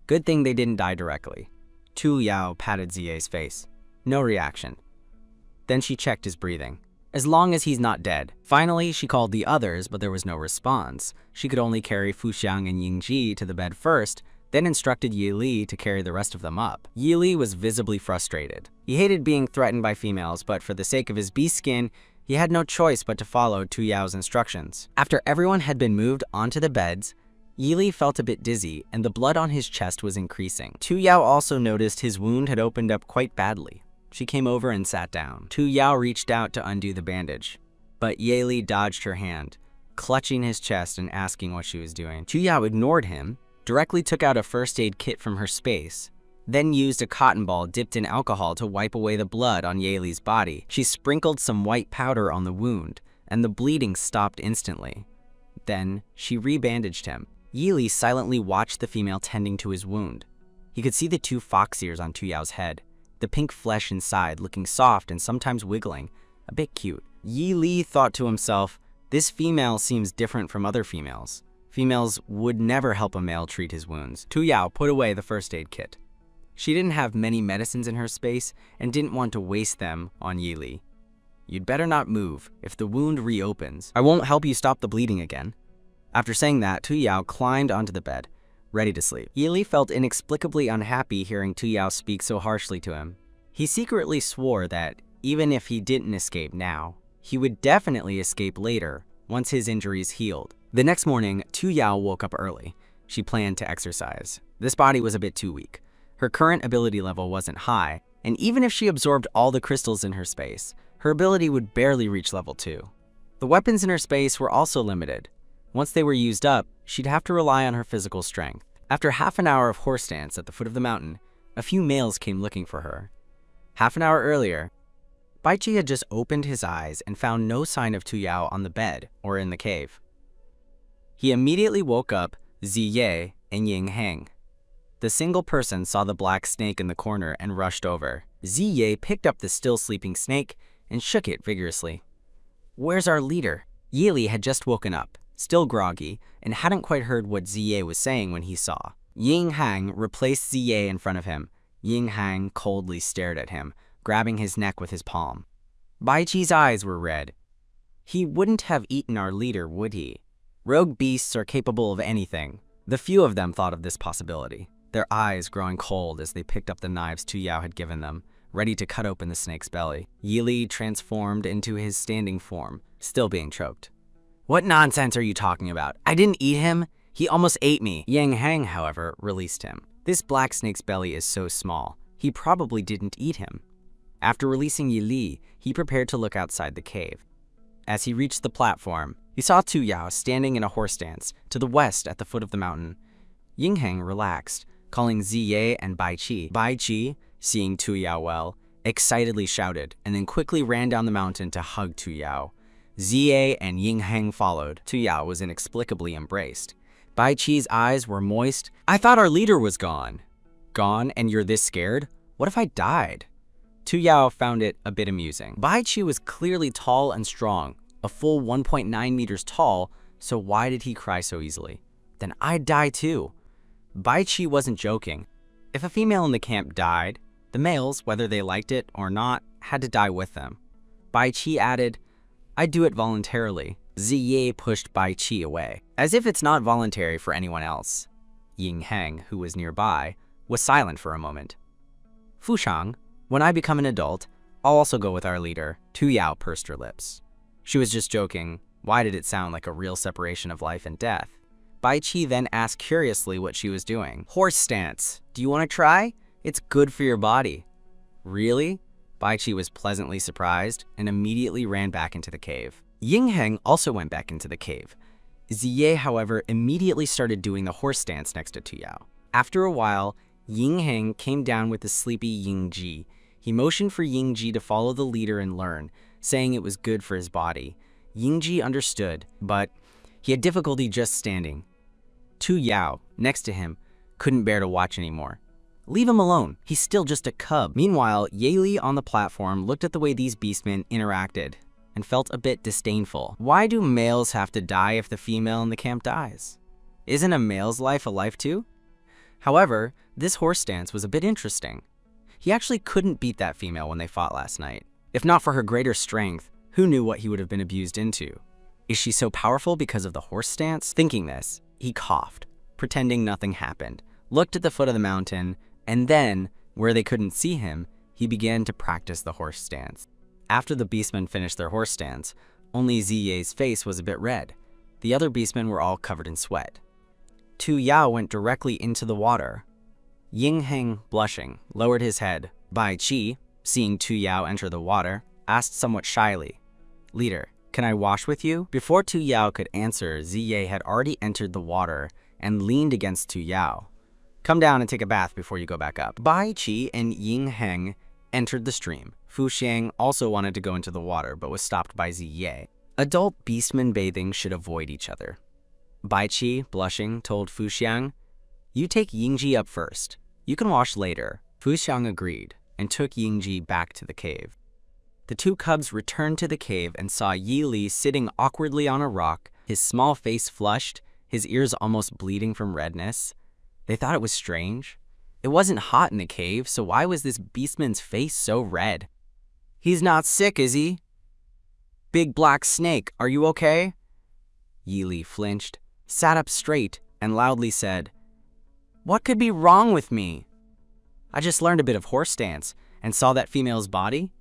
Good thing they didn't die directly. Tu Yao patted Ziyei's face. No reaction. Then she checked his breathing. As long as he's not dead. Finally, she called the others, but there was no response. She could only carry Fu Xiang and Yingji to the bed first, then instructed Yi Li to carry the rest of them up. Yi Li was visibly frustrated. He hated being threatened by females, but for the sake of his beast skin, he had no choice but to follow Tu Yao's instructions. After everyone had been moved onto the beds, Yi Li felt a bit dizzy, and the blood on his chest was increasing. Tu Yao also noticed his wound had opened up quite badly. She came over and sat down. Tu Yao reached out to undo the bandage, but Ye Li dodged her hand, clutching his chest and asking what she was doing. Tu Yao ignored him, directly took out a first aid kit from her space, then used a cotton ball dipped in alcohol to wipe away the blood on Ye Li's body. She sprinkled some white powder on the wound, and the bleeding stopped instantly. Then she rebandaged him. Ye Li silently watched the female tending to his wound. He could see the two fox ears on Tu Yao's head, the pink flesh inside looking soft and sometimes wiggling, a bit cute. Yi Li thought to himself, this female seems different from other females. Females would never help a male treat his wounds. Tu Yao put away the first aid kit. She didn't have many medicines in her space and didn't want to waste them on Yi Li. You'd better not move. If the wound reopens, I won't help you stop the bleeding again." After saying that, Tu Yao climbed onto the bed, ready to sleep. Yili felt inexplicably unhappy hearing Tu Yao speak so harshly to him. He secretly swore that even if he didn't escape now, he would definitely escape later, once his injuries healed. The next morning, Tu Yao woke up early. She planned to exercise. This body was a bit too weak. Her current ability level wasn't high, and even if she absorbed all the crystals in her space, her ability would barely reach level 2. The weapons in her space were also limited. Once they were used up, she'd have to rely on her physical strength. After half an hour of horse dance at the foot of the mountain, a few males came looking for her. Half an hour earlier, Baichi had just opened his eyes and found no sign of Tu Yao on the bed or in the cave. He immediately woke up Ziye and Ying Heng. The single person saw the black snake in the corner and rushed over. Ziye picked up the still sleeping snake and shook it vigorously. "Where's our leader?" Yili had just woken up, still groggy, and hadn't quite heard what Ziye was saying when he saw. Ying Heng replaced Ziye in front of him. Ying Heng coldly stared at him, grabbing his neck with his palm. Baichi's eyes were red. He wouldn't have eaten our leader, would he? Rogue beasts are capable of anything. The few of them thought of this possibility, their eyes growing cold as they picked up the knives Tu Yao had given them, ready to cut open the snake's belly. Yili transformed into his standing form, still being choked. "What nonsense are you talking about? I didn't eat him. He almost ate me." Yang Heng, however, released him. "This black snake's belly is so small, he probably didn't eat him." After releasing Yili, he prepared to look outside the cave. As he reached the platform, he saw Tu Yao standing in a horse stance to the west at the foot of the mountain. Ying Heng relaxed, calling Ziye and Baichi. Baichi, seeing Tu Yao well, excitedly shouted, and then quickly ran down the mountain to hug Tu Yao. Ziye and Ying Heng followed. Tu Yao was inexplicably embraced. Baichi's eyes were moist. "I thought our leader was gone." "Gone, and you're this scared? What if I died?" Tu Yao found it a bit amusing. Baichi was clearly tall and strong, a full 1.9 meters tall, so why did he cry so easily? "Then I'd die too." Baichi wasn't joking. If a female in the camp died, the males, whether they liked it or not, had to die with them. Baichi added, "I'd do it voluntarily." Ziye pushed Baichi away, as if it's not voluntary for anyone else. Ying Heng, who was nearby, was silent for a moment. "Fushang, when I become an adult, I'll also go with our leader." Tu Yao pursed her lips. She was just joking. Why did it sound like a real separation of life and death? Baichi then asked curiously what she was doing. "Horse stance. Do you want to try? It's good for your body." "Really?" Baichi was pleasantly surprised and immediately ran back into the cave. Ying Heng also went back into the cave. Ziye, however, immediately started doing the horse stance next to Tu Yao. After a while, Ying Heng came down with the sleepy Ying Ji. He motioned for Ying Ji to follow the leader and learn, saying it was good for his body. Ying Ji understood, but he had difficulty just standing. Tu Yao, next to him, couldn't bear to watch anymore. "Leave him alone. He's still just a cub." Meanwhile, Yeli on the platform looked at the way these beastmen interacted and felt a bit disdainful. Why do males have to die if the female in the camp dies? Isn't a male's life a life too? However, this horse stance was a bit interesting. He actually couldn't beat that female when they fought last night. If not for her greater strength, who knew what he would have been abused into? Is she so powerful because of the horse stance? Thinking this, he coughed, pretending nothing happened, looked at the foot of the mountain, and then, where they couldn't see him, he began to practice the horse stance. After the beastmen finished their horse stance, only Ziye's face was a bit red. The other beastmen were all covered in sweat. Tu Yao went directly into the water. Ying Heng, blushing, lowered his head. Bai Qi, seeing Tu Yao enter the water, asked somewhat shyly, "Leader, can I wash with you?" Before Tu Yao could answer, Ziye had already entered the water and leaned against Tu Yao. "Come down and take a bath before you go back up." Bai Qi and Ying Heng entered the stream. Fu Xiang also wanted to go into the water, but was stopped by Ziye. Adult beastmen bathing should avoid each other. Bai Qi, blushing, told Fu Xiang, "You take Yingji up first. You can wash later." Fu Xiang agreed and took Yingji back to the cave. The two cubs returned to the cave and saw Yi Li sitting awkwardly on a rock, his small face flushed, his ears almost bleeding from redness. They thought it was strange. It wasn't hot in the cave, so why was this beastman's face so red? "He's not sick, is he?" Big black snake, are you okay? Yi Li flinched, sat up straight, and loudly said, "What could be wrong with me? I just learned a bit of horse dance and saw that female's body.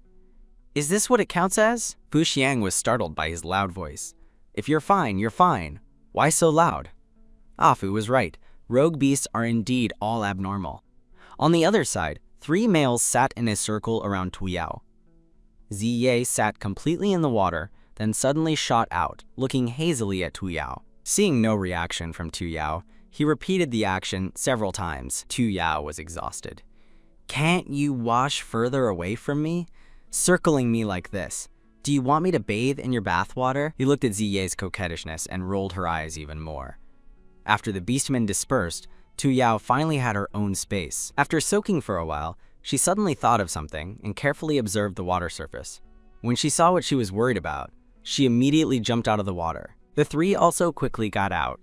Is this what it counts as?" Fu Xiang was startled by his loud voice. "If you're fine, you're fine. Why so loud?" Ah Fu was right. Rogue beasts are indeed all abnormal. On the other side, 3 males sat in a circle around Tu Yao. Ziye sat completely in the water, then suddenly shot out, looking hazily at Tu Yao. Seeing no reaction from Tu Yao, he repeated the action several times. Tu Yao was exhausted. "Can't you wash further away from me? Circling me like this. Do you want me to bathe in your bathwater?" He looked at Ziye's coquettishness and rolled her eyes even more. After the beastmen dispersed, Tu Yao finally had her own space. After soaking for a while, she suddenly thought of something and carefully observed the water surface. When she saw what she was worried about, she immediately jumped out of the water. The 3 also quickly got out.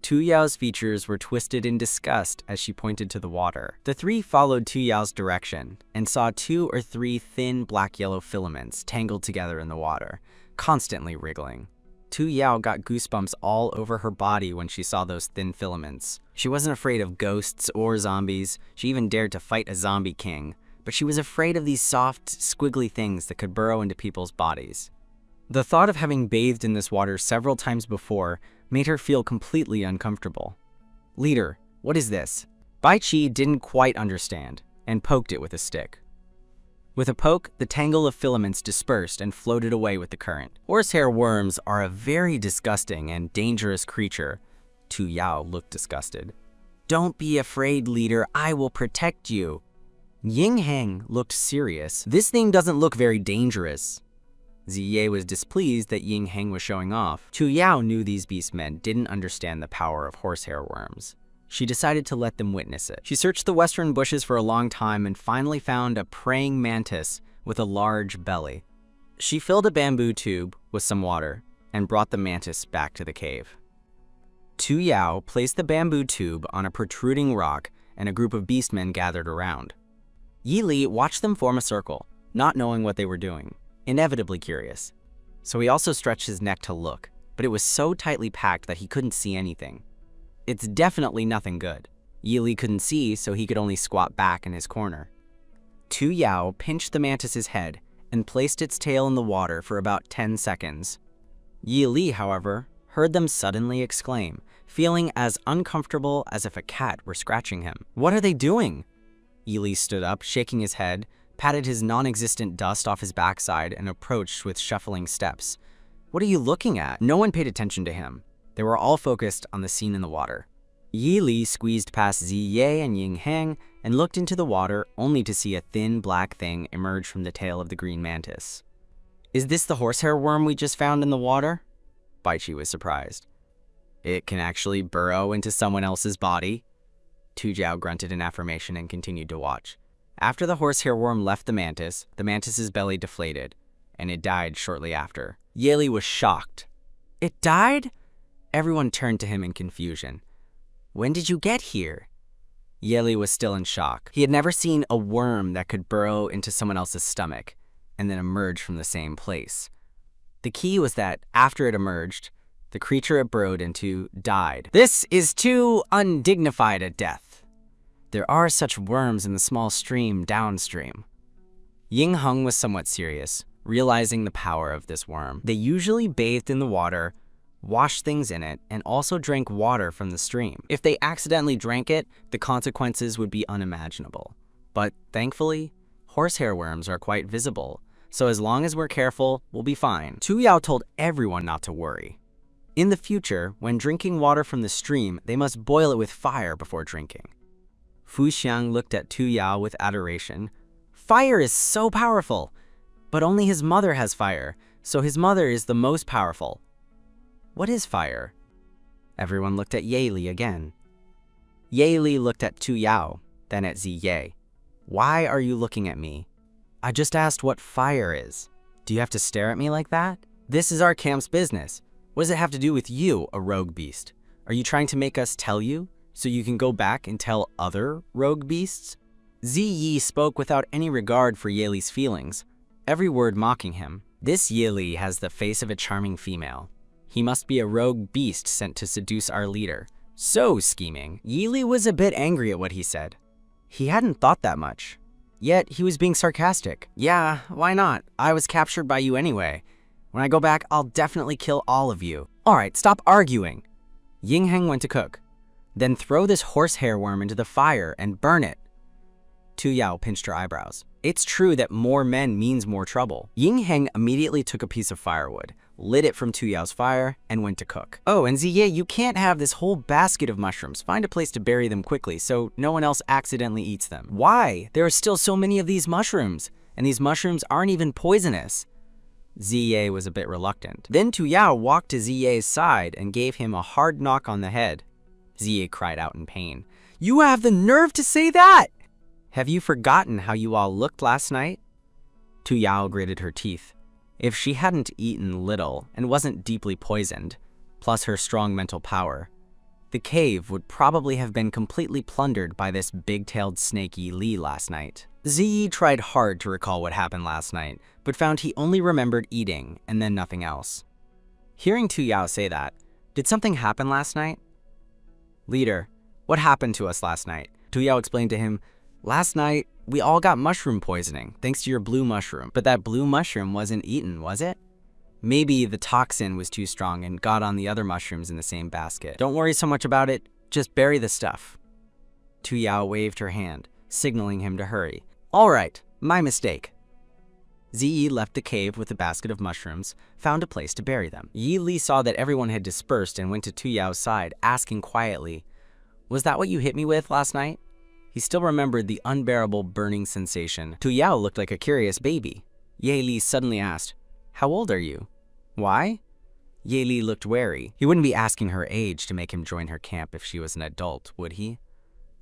Tu Yao's features were twisted in disgust as she pointed to the water. The 3 followed Tu Yao's direction and saw 2 or 3 thin black-yellow filaments tangled together in the water, constantly wriggling. Tu Yao got goosebumps all over her body when she saw those thin filaments. She wasn't afraid of ghosts or zombies. She even dared to fight a zombie king, but she was afraid of these soft, squiggly things that could burrow into people's bodies. The thought of having bathed in this water several times before made her feel completely uncomfortable. "Leader, what is this?" Bai Qi didn't quite understand and poked it with a stick. With a poke, the tangle of filaments dispersed and floated away with the current. Horsehair worms are a very disgusting and dangerous creature. Tu Yao looked disgusted. "Don't be afraid, leader. I will protect you." Ying Heng looked serious. "This thing doesn't look very dangerous." Ziye was displeased that Ying Heng was showing off. Tu Yao knew these beastmen didn't understand the power of horsehair worms. She decided to let them witness it. She searched the western bushes for a long time and finally found a praying mantis with a large belly. She filled a bamboo tube with some water and brought the mantis back to the cave. Tu Yao placed the bamboo tube on a protruding rock and a group of beastmen gathered around. Yi Li watched them form a circle, not knowing what they were doing, inevitably curious. So he also stretched his neck to look, but it was so tightly packed that he couldn't see anything. It's definitely nothing good. Yi Li couldn't see, so he could only squat back in his corner. Tu Yao pinched the mantis's head and placed its tail in the water for about 10 seconds. Yi Li, however, heard them suddenly exclaim, feeling as uncomfortable as if a cat were scratching him. "What are they doing?" Yi Li stood up, shaking his head, patted his non-existent dust off his backside, and approached with shuffling steps. "What are you looking at?" No one paid attention to him. They were all focused on the scene in the water. Yi Li squeezed past Ziye and Ying Heng and looked into the water only to see a thin black thing emerge from the tail of the green mantis. "Is this the horsehair worm we just found in the water?" Bai Qi was surprised. "It can actually burrow into someone else's body?" Tu Yao grunted in affirmation and continued to watch. After the horsehair worm left the mantis's belly deflated, and it died shortly after. Yi Li was shocked. "It died?" Everyone turned to him in confusion. "When did you get here?" Yi Li was still in shock. He had never seen a worm that could burrow into someone else's stomach and then emerge from the same place. The key was that after it emerged, the creature it burrowed into died. "This is too undignified a death. There are such worms in the small stream downstream." Ying Heng was somewhat serious, realizing the power of this worm. They usually bathed in the water, washed things in it, and also drank water from the stream. If they accidentally drank it, the consequences would be unimaginable. But thankfully, horsehair worms are quite visible, so as long as we're careful, we'll be fine. Tu Yao told everyone not to worry. In the future, when drinking water from the stream, they must boil it with fire before drinking. Fu Xiang looked at Tu Yao with adoration. "Fire is so powerful, but only his mother has fire, so his mother is the most powerful. What is fire?" Everyone looked at Yi Li again. Yi Li looked at Tu Yao, then at Ziye. "Why are you looking at me? I just asked what fire is. Do you have to stare at me like that? This is our camp's business. What does it have to do with you, a rogue beast? Are you trying to make us tell you, so you can go back and tell other rogue beasts?" Ziyi spoke without any regard for Yi Li's feelings, every word mocking him. This Yili has the face of a charming female. He must be a rogue beast sent to seduce our leader. So scheming. Yili was a bit angry at what he said. He hadn't thought that much. Yet he was being sarcastic. Yeah, why not? I was captured by you anyway. When I go back, I'll definitely kill all of you. All right, stop arguing. Ying Heng went to cook. Then throw this horsehair worm into the fire and burn it. Tu Yao pinched her eyebrows. It's true that more men means more trouble. Ying Heng immediately took a piece of firewood, lit it from Tu Yao's fire, and went to cook. Oh, and Ziye, you can't have this whole basket of mushrooms. Find a place to bury them quickly so no one else accidentally eats them. Why? There are still so many of these mushrooms, and these mushrooms aren't even poisonous. Ziye was a bit reluctant. Then Tu Yao walked to Ziye's side and gave him a hard knock on the head. Ziye cried out in pain. You have the nerve to say that! Have you forgotten how you all looked last night? Tu Yao gritted her teeth. If she hadn't eaten little and wasn't deeply poisoned, plus her strong mental power, the cave would probably have been completely plundered by this big-tailed snake Yi Li last night. Ziyi tried hard to recall what happened last night, but found he only remembered eating and then nothing else. Hearing Tu Yao say that, did something happen last night? Leader, what happened to us last night? Tu Yao explained to him, last night, we all got mushroom poisoning, thanks to your blue mushroom. But that blue mushroom wasn't eaten, was it? Maybe the toxin was too strong and got on the other mushrooms in the same basket. Don't worry so much about it, just bury the stuff. Tu Yao waved her hand, signaling him to hurry. All right, my mistake. Ziyi left the cave with a basket of mushrooms, found a place to bury them. Yi Li saw that everyone had dispersed and went to Tu Yao's side, asking quietly, was that what you hit me with last night? He still remembered the unbearable burning sensation. Tu Yao looked like a curious baby. Ye Li suddenly asked, how old are you? Why? Ye Li looked wary. He wouldn't be asking her age to make him join her camp if she was an adult, would he?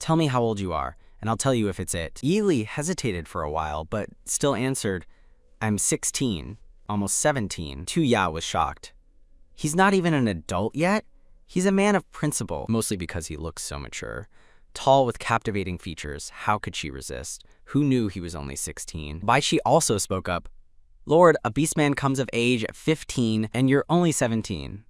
Tell me how old you are, and I'll tell you if it's it. Ye Li hesitated for a while, but still answered, I'm 16, almost 17. Tu Yao was shocked. He's not even an adult yet? He's a man of principle, mostly because he looks so mature. Tall with captivating features, how could she resist? Who knew he was only 16? Bai Shi also spoke up. Lord, a beastman comes of age at 15 and you're only 17.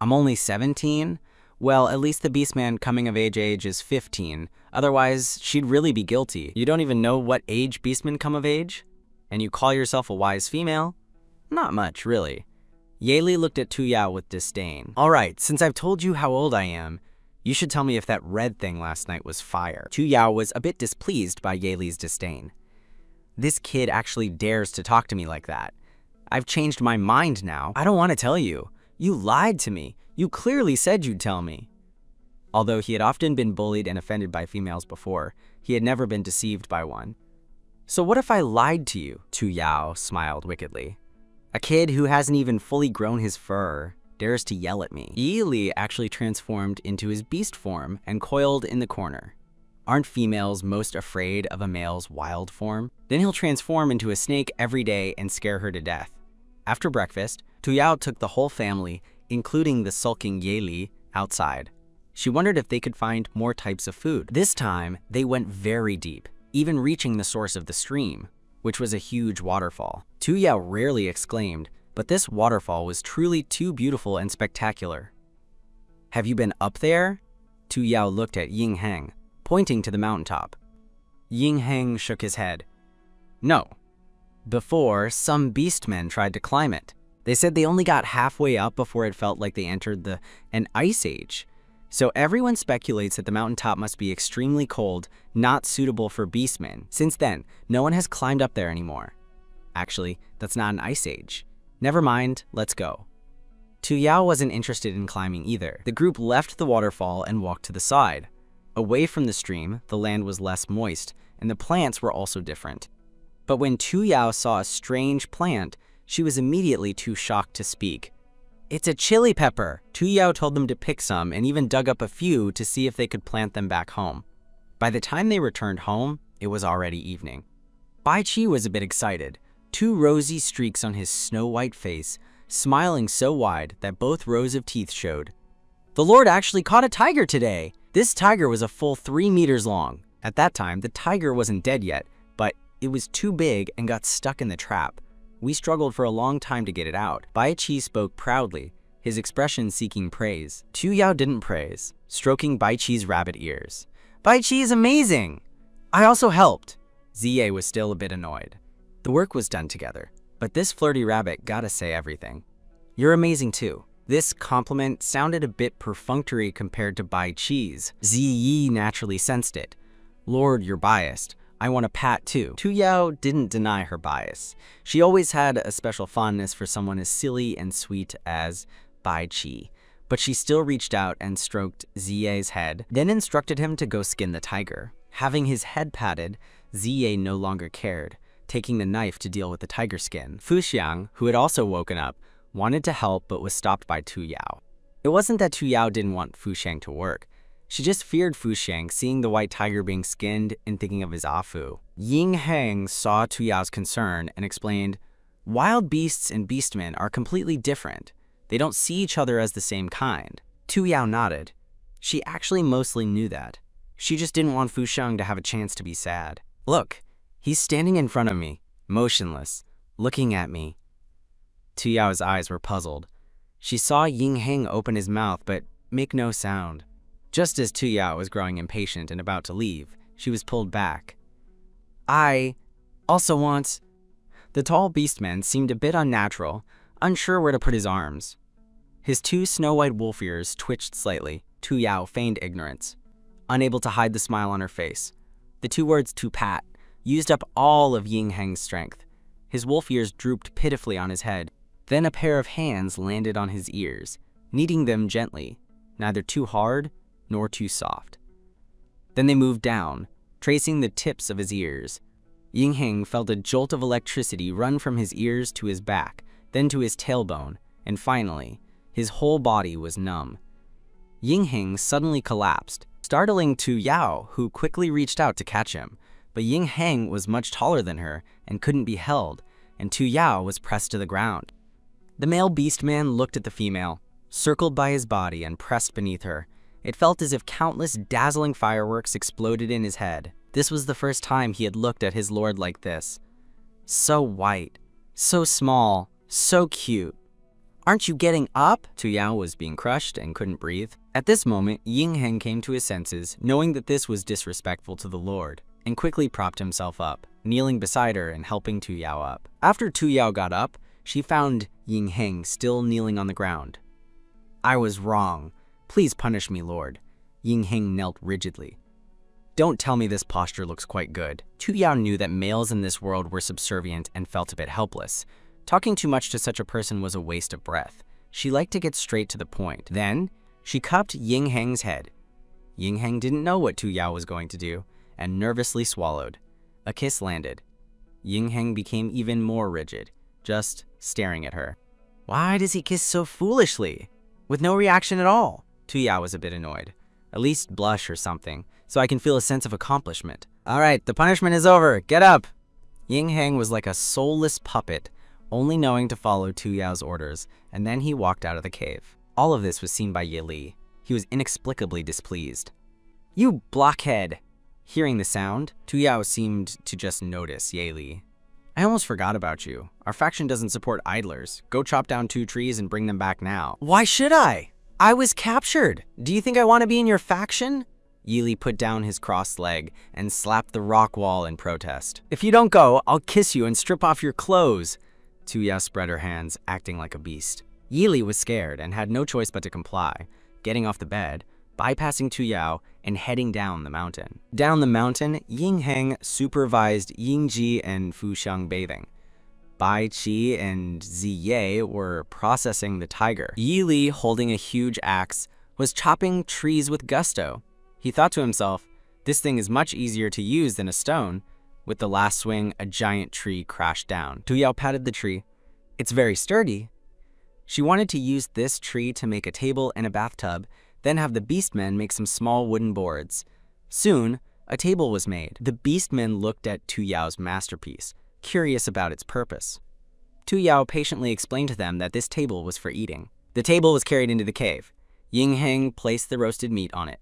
I'm only 17? Well, at least the beastman coming of age is 15. Otherwise, she'd really be guilty. You don't even know what age beastmen come of age? And you call yourself a wise female? Not much, really. Ye Li looked at Tu Yao with disdain. All right, since I've told you how old I am, you should tell me if that red thing last night was fire. Tu Yao was a bit displeased by Ye Li's disdain. This kid actually dares to talk to me like that. I've changed my mind now. I don't want to tell you. You lied to me. You clearly said you'd tell me. Although he had often been bullied and offended by females before, he had never been deceived by one. So what if I lied to you? Tu Yao smiled wickedly. A kid who hasn't even fully grown his fur dares to yell at me. Yi Li actually transformed into his beast form and coiled in the corner. Aren't females most afraid of a male's wild form? Then he'll transform into a snake every day and scare her to death. After breakfast, Tu Yao took the whole family, including the sulking Ye Li, outside. She wondered if they could find more types of food. This time, they went very deep, even reaching the source of the stream, which was a huge waterfall. Tu Yao rarely exclaimed, but this waterfall was truly too beautiful and spectacular. Have you been up there? Tu Yao looked at Ying Heng, pointing to the mountaintop. Ying Heng shook his head. No. Before, some beastmen tried to climb it. They said they only got halfway up before it felt like they entered an ice age. So everyone speculates that the mountaintop must be extremely cold, not suitable for beastmen. Since then, no one has climbed up there anymore. Actually, that's not an ice age. Never mind, let's go. Tu Yao wasn't interested in climbing either. The group left the waterfall and walked to the side. Away from the stream, the land was less moist, and the plants were also different. But when Tu Yao saw a strange plant, she was immediately too shocked to speak. It's a chili pepper! Tu Yao told them to pick some and even dug up a few to see if they could plant them back home. By the time they returned home, it was already evening. Bai Qi was a bit excited. 2 rosy streaks on his snow-white face, smiling so wide that both rows of teeth showed. The Lord actually caught a tiger today! This tiger was a full 3 meters long. At that time, the tiger wasn't dead yet, but it was too big and got stuck in the trap. We struggled for a long time to get it out. Bai Qi spoke proudly, his expression seeking praise. Tu Yao didn't praise, stroking Bai Qi's rabbit ears. Bai Qi is amazing! I also helped. Ziye was still a bit annoyed. The work was done together, but this flirty rabbit gotta say everything. You're amazing too. This compliment sounded a bit perfunctory compared to Bai Qi's. Ziyi naturally sensed it. Lord, you're biased. I want a pat too. Tu Yao didn't deny her bias. She always had a special fondness for someone as silly and sweet as Bai Qi, but she still reached out and stroked Ziye's head, then instructed him to go skin the tiger. Having his head patted, Ziye no longer cared, taking the knife to deal with the tiger skin. Fu Xiang, who had also woken up, wanted to help but was stopped by Tu Yao. It wasn't that Tu Yao didn't want Fu Xiang to work. She just feared Fu Xiang seeing the white tiger being skinned and thinking of his Afu. Ying Heng saw Tu Yao's concern and explained, wild beasts and beastmen are completely different. They don't see each other as the same kind. Tu Yao nodded. She actually mostly knew that. She just didn't want Fu Xiang to have a chance to be sad. Look, he's standing in front of me, motionless, looking at me. Tu Yao's eyes were puzzled. She saw Ying Heng open his mouth but make no sound. Just as Tu Yao was growing impatient and about to leave, she was pulled back. I also want... The tall beastman seemed a bit unnatural, unsure where to put his arms. His two snow-white wolf ears twitched slightly. Tu Yao feigned ignorance, unable to hide the smile on her face. The two words "to pat" used up all of Ying Heng's strength. His wolf ears drooped pitifully on his head. Then a pair of hands landed on his ears, kneading them gently, neither too hard nor too soft. Then they moved down, tracing the tips of his ears. Ying Heng felt a jolt of electricity run from his ears to his back, then to his tailbone, and finally, his whole body was numb. Ying Heng suddenly collapsed, startling Tu Yao, who quickly reached out to catch him. But Ying Heng was much taller than her and couldn't be held, and Tu Yao was pressed to the ground. The male beastman looked at the female, circled by his body and pressed beneath her. It felt as if countless dazzling fireworks exploded in his head. This was the first time he had looked at his lord like this. So white, so small, so cute. Aren't you getting up? Tu Yao was being crushed and couldn't breathe. At this moment, Ying Heng came to his senses, knowing that this was disrespectful to the lord, and quickly propped himself up, kneeling beside her and helping Tu Yao up. After Tu Yao got up, she found Ying Heng still kneeling on the ground. I was wrong. Please punish me, Lord. Ying Heng knelt rigidly. Don't tell me this posture looks quite good. Tu Yao knew that males in this world were subservient and felt a bit helpless. Talking too much to such a person was a waste of breath. She liked to get straight to the point. Then, she cupped Ying Heng's head. Ying Heng didn't know what Tu Yao was going to do, and nervously swallowed. A kiss landed. Ying Heng became even more rigid, just staring at her. Why does he kiss so foolishly, with no reaction at all? Tu Yao was a bit annoyed. At least blush or something, so I can feel a sense of accomplishment. All right, the punishment is over. Get up. Ying Heng was like a soulless puppet, only knowing to follow Tu Yao's orders, and then he walked out of the cave. All of this was seen by Ye Li. He was inexplicably displeased. You blockhead! Hearing the sound, Tu Yao seemed to just notice Ye Li. I almost forgot about you. Our faction doesn't support idlers. Go chop down 2 trees and bring them back now. Why should I? I was captured. Do you think I want to be in your faction? Ye Li put down his crossed leg and slapped the rock wall in protest. If you don't go, I'll kiss you and strip off your clothes. Tu Yao spread her hands, acting like a beast. Ye Li was scared and had no choice but to comply, getting off the bed, bypassing Tu Yao, and heading down the mountain. Down the mountain, Ying Heng supervised Ying Ji and Fu Xiang bathing. Bai Qi and Ziye were processing the tiger. Ye Li, holding a huge axe, was chopping trees with gusto. He thought to himself, this thing is much easier to use than a stone. With the last swing, a giant tree crashed down. Tu Yao patted the tree. It's very sturdy. She wanted to use this tree to make a table and a bathtub, then have the beastmen make some small wooden boards. Soon, a table was made. The beastmen looked at Tu Yao's masterpiece, curious about its purpose. Tu Yao patiently explained to them that this table was for eating. The table was carried into the cave. Ying Heng placed the roasted meat on it.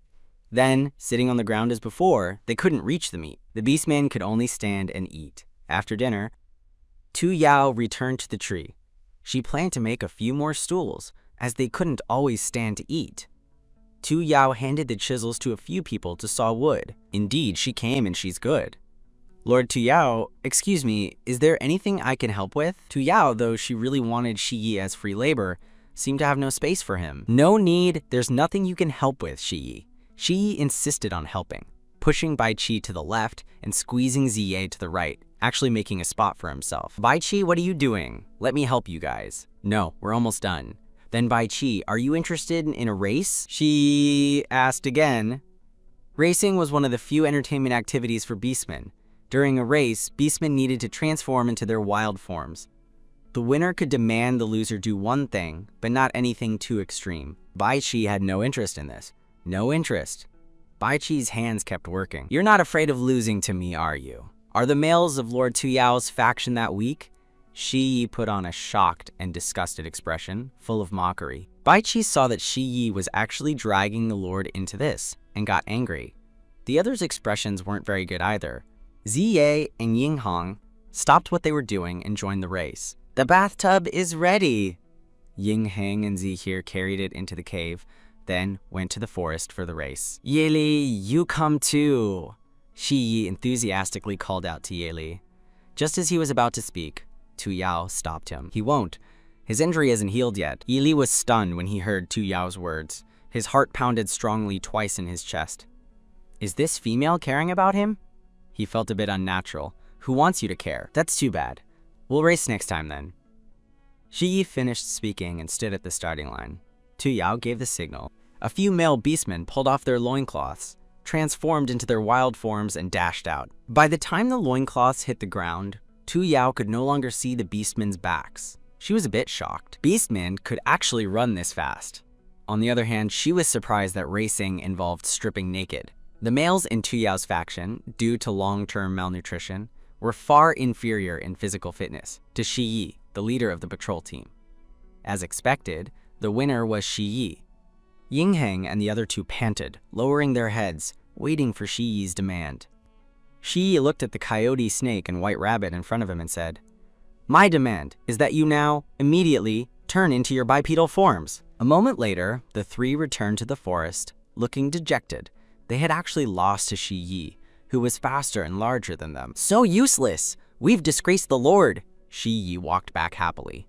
Then, sitting on the ground as before, they couldn't reach the meat. The beastman could only stand and eat. After dinner, Tu Yao returned to the tree. She planned to make a few more stools, as they couldn't always stand to eat. Tu Yao handed the chisels to a few people to saw wood. Indeed, she came and she's good. Lord Tu Yao, excuse me, is there anything I can help with? Tu Yao, though she really wanted Shi Yi as free labor, seemed to have no space for him. No need, there's nothing you can help with, Shi Yi. Shi Yi insisted on helping, pushing Bai Qi to the left and squeezing Ziye to the right, actually making a spot for himself. Bai Qi, what are you doing? Let me help you guys. No, we're almost done. Then Bai Qi, are you interested in a race? She asked again. Racing was one of the few entertainment activities for beastmen. During a race, beastmen needed to transform into their wild forms. The winner could demand the loser do one thing, but not anything too extreme. Bai Qi had no interest in this. No interest. Bai Qi's hands kept working. You're not afraid of losing to me, are you? Are the males of Lord Tu Yao's faction that weak? Shi Yi put on a shocked and disgusted expression, full of mockery. Bai Qi saw that Shi Yi was actually dragging the Lord into this, and got angry. The others' expressions weren't very good either. Ziye and Yinghang stopped what they were doing and joined the race. The bathtub is ready! Yinghang and Zihir carried it into the cave, then went to the forest for the race. Yeli, you come too! Shi Yi enthusiastically called out to Yeli. Just as he was about to speak, Tu Yao stopped him. He won't. His injury isn't healed yet. Yili was stunned when he heard Tu Yao's words. His heart pounded strongly twice in his chest. Is this female caring about him? He felt a bit unnatural. Who wants you to care? That's too bad. We'll race next time then. Shi Yi finished speaking and stood at the starting line. Tu Yao gave the signal. A few male beastmen pulled off their loincloths, transformed into their wild forms, and dashed out. By the time the loincloths hit the ground, Tu Yao could no longer see the beastmen's backs. She was a bit shocked. Beastmen could actually run this fast. On the other hand, she was surprised that racing involved stripping naked. The males in Tu Yao's faction, due to long-term malnutrition, were far inferior in physical fitness to Shi Yi, the leader of the patrol team. As expected, the winner was Shi Yi. Yingheng and the other two panted, lowering their heads, waiting for Shi Yi's demand. Shi Yi looked at the coyote, snake, and white rabbit in front of him and said, "My demand is that you now, immediately, turn into your bipedal forms." A moment later, the three returned to the forest, looking dejected. They had actually lost to Shi Yi, who was faster and larger than them. So useless! We've disgraced the Lord! Shi Yi walked back happily.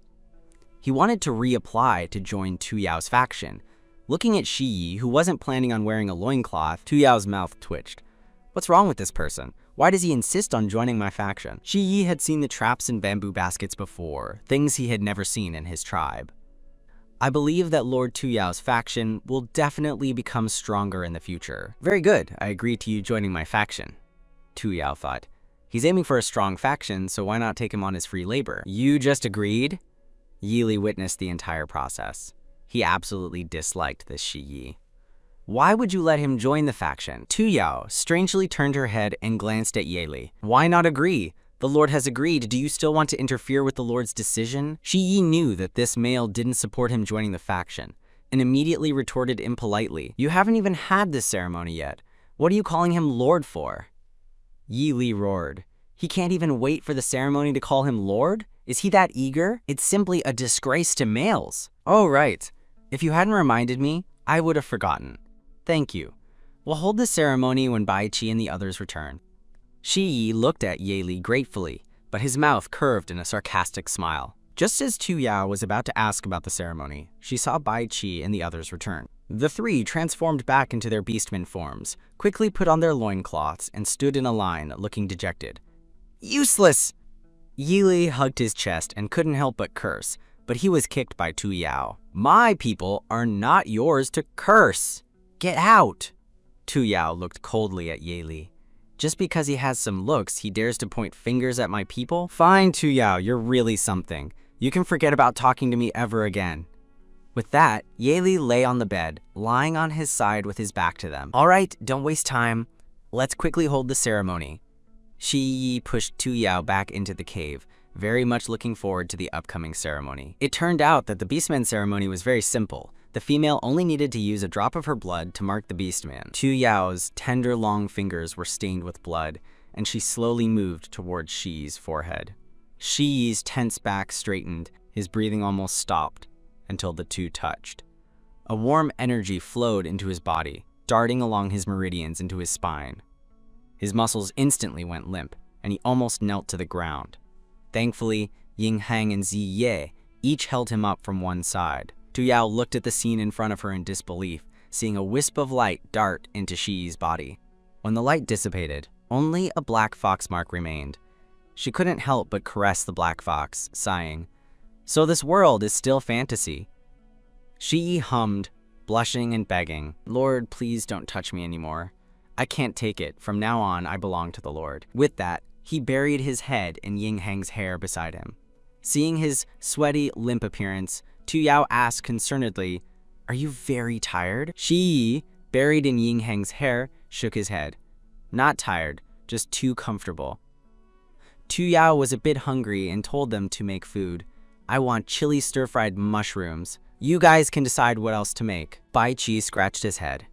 He wanted to reapply to join Tu Yao's faction. Looking at Shi Yi, who wasn't planning on wearing a loincloth, Tu Yao's mouth twitched. What's wrong with this person? Why does he insist on joining my faction? Shi Yi had seen the traps and bamboo baskets before, things he had never seen in his tribe. I believe that Lord Tu Yao's faction will definitely become stronger in the future. Very good, I agree to you joining my faction. Tu Yao thought. He's aiming for a strong faction, so why not take him on as free labor? You just agreed? Yili witnessed the entire process. He absolutely disliked this Shi Yi. Why would you let him join the faction? Tu Yao strangely turned her head and glanced at Yeli. Why not agree? The Lord has agreed. Do you still want to interfere with the Lord's decision? Shi Yi knew that this male didn't support him joining the faction, and immediately retorted impolitely. You haven't even had this ceremony yet. What are you calling him Lord for? Yi Li roared. He can't even wait for the ceremony to call him Lord? Is he that eager? It's simply a disgrace to males. Oh, right. If you hadn't reminded me, I would have forgotten. Thank you. We'll hold the ceremony when Bai Qi and the others return. Shi Yi looked at Ye Li gratefully, but his mouth curved in a sarcastic smile. Just as Tu Yao was about to ask about the ceremony, she saw Bai Qi and the others return. The three transformed back into their beastmen forms, quickly put on their loincloths, and stood in a line, looking dejected. Useless! Yi Li hugged his chest and couldn't help but curse, but he was kicked by Tu Yao. My people are not yours to curse! Get out! Tu Yao looked coldly at Ye Li. Just because he has some looks, he dares to point fingers at my people? Fine, Tu Yao, you're really something. You can forget about talking to me ever again. With that, Ye Li lay on the bed, lying on his side with his back to them. All right, don't waste time. Let's quickly hold the ceremony. Shi Yi pushed Tu Yao back into the cave, very much looking forward to the upcoming ceremony. It turned out that the Beastman ceremony was very simple. The female only needed to use a drop of her blood to mark the Beastman. Tu Yao's tender long fingers were stained with blood, and she slowly moved towards Shi's forehead. Shi Yi's tense back straightened, his breathing almost stopped, until the two touched. A warm energy flowed into his body, darting along his meridians into his spine. His muscles instantly went limp, and he almost knelt to the ground. Thankfully, Ying Heng and Ziye each held him up from one side. Tu Yao looked at the scene in front of her in disbelief, seeing a wisp of light dart into Shi Yi's body. When the light dissipated, only a black fox mark remained. She couldn't help but caress the black fox, sighing, "So this world is still fantasy." Shi Yi hummed, blushing and begging, "Lord, please don't touch me anymore. I can't take it. From now on, I belong to the Lord." With that, he buried his head in Ying Heng's hair beside him. Seeing his sweaty, limp appearance, Tu Yao asked concernedly, "Are you very tired?" Shi Yi, buried in Ying Heng's hair, shook his head. "Not tired, just too comfortable." Tu Yao was a bit hungry and told them to make food. "I want chili stir-fried mushrooms. You guys can decide what else to make." Bai Qi scratched his head.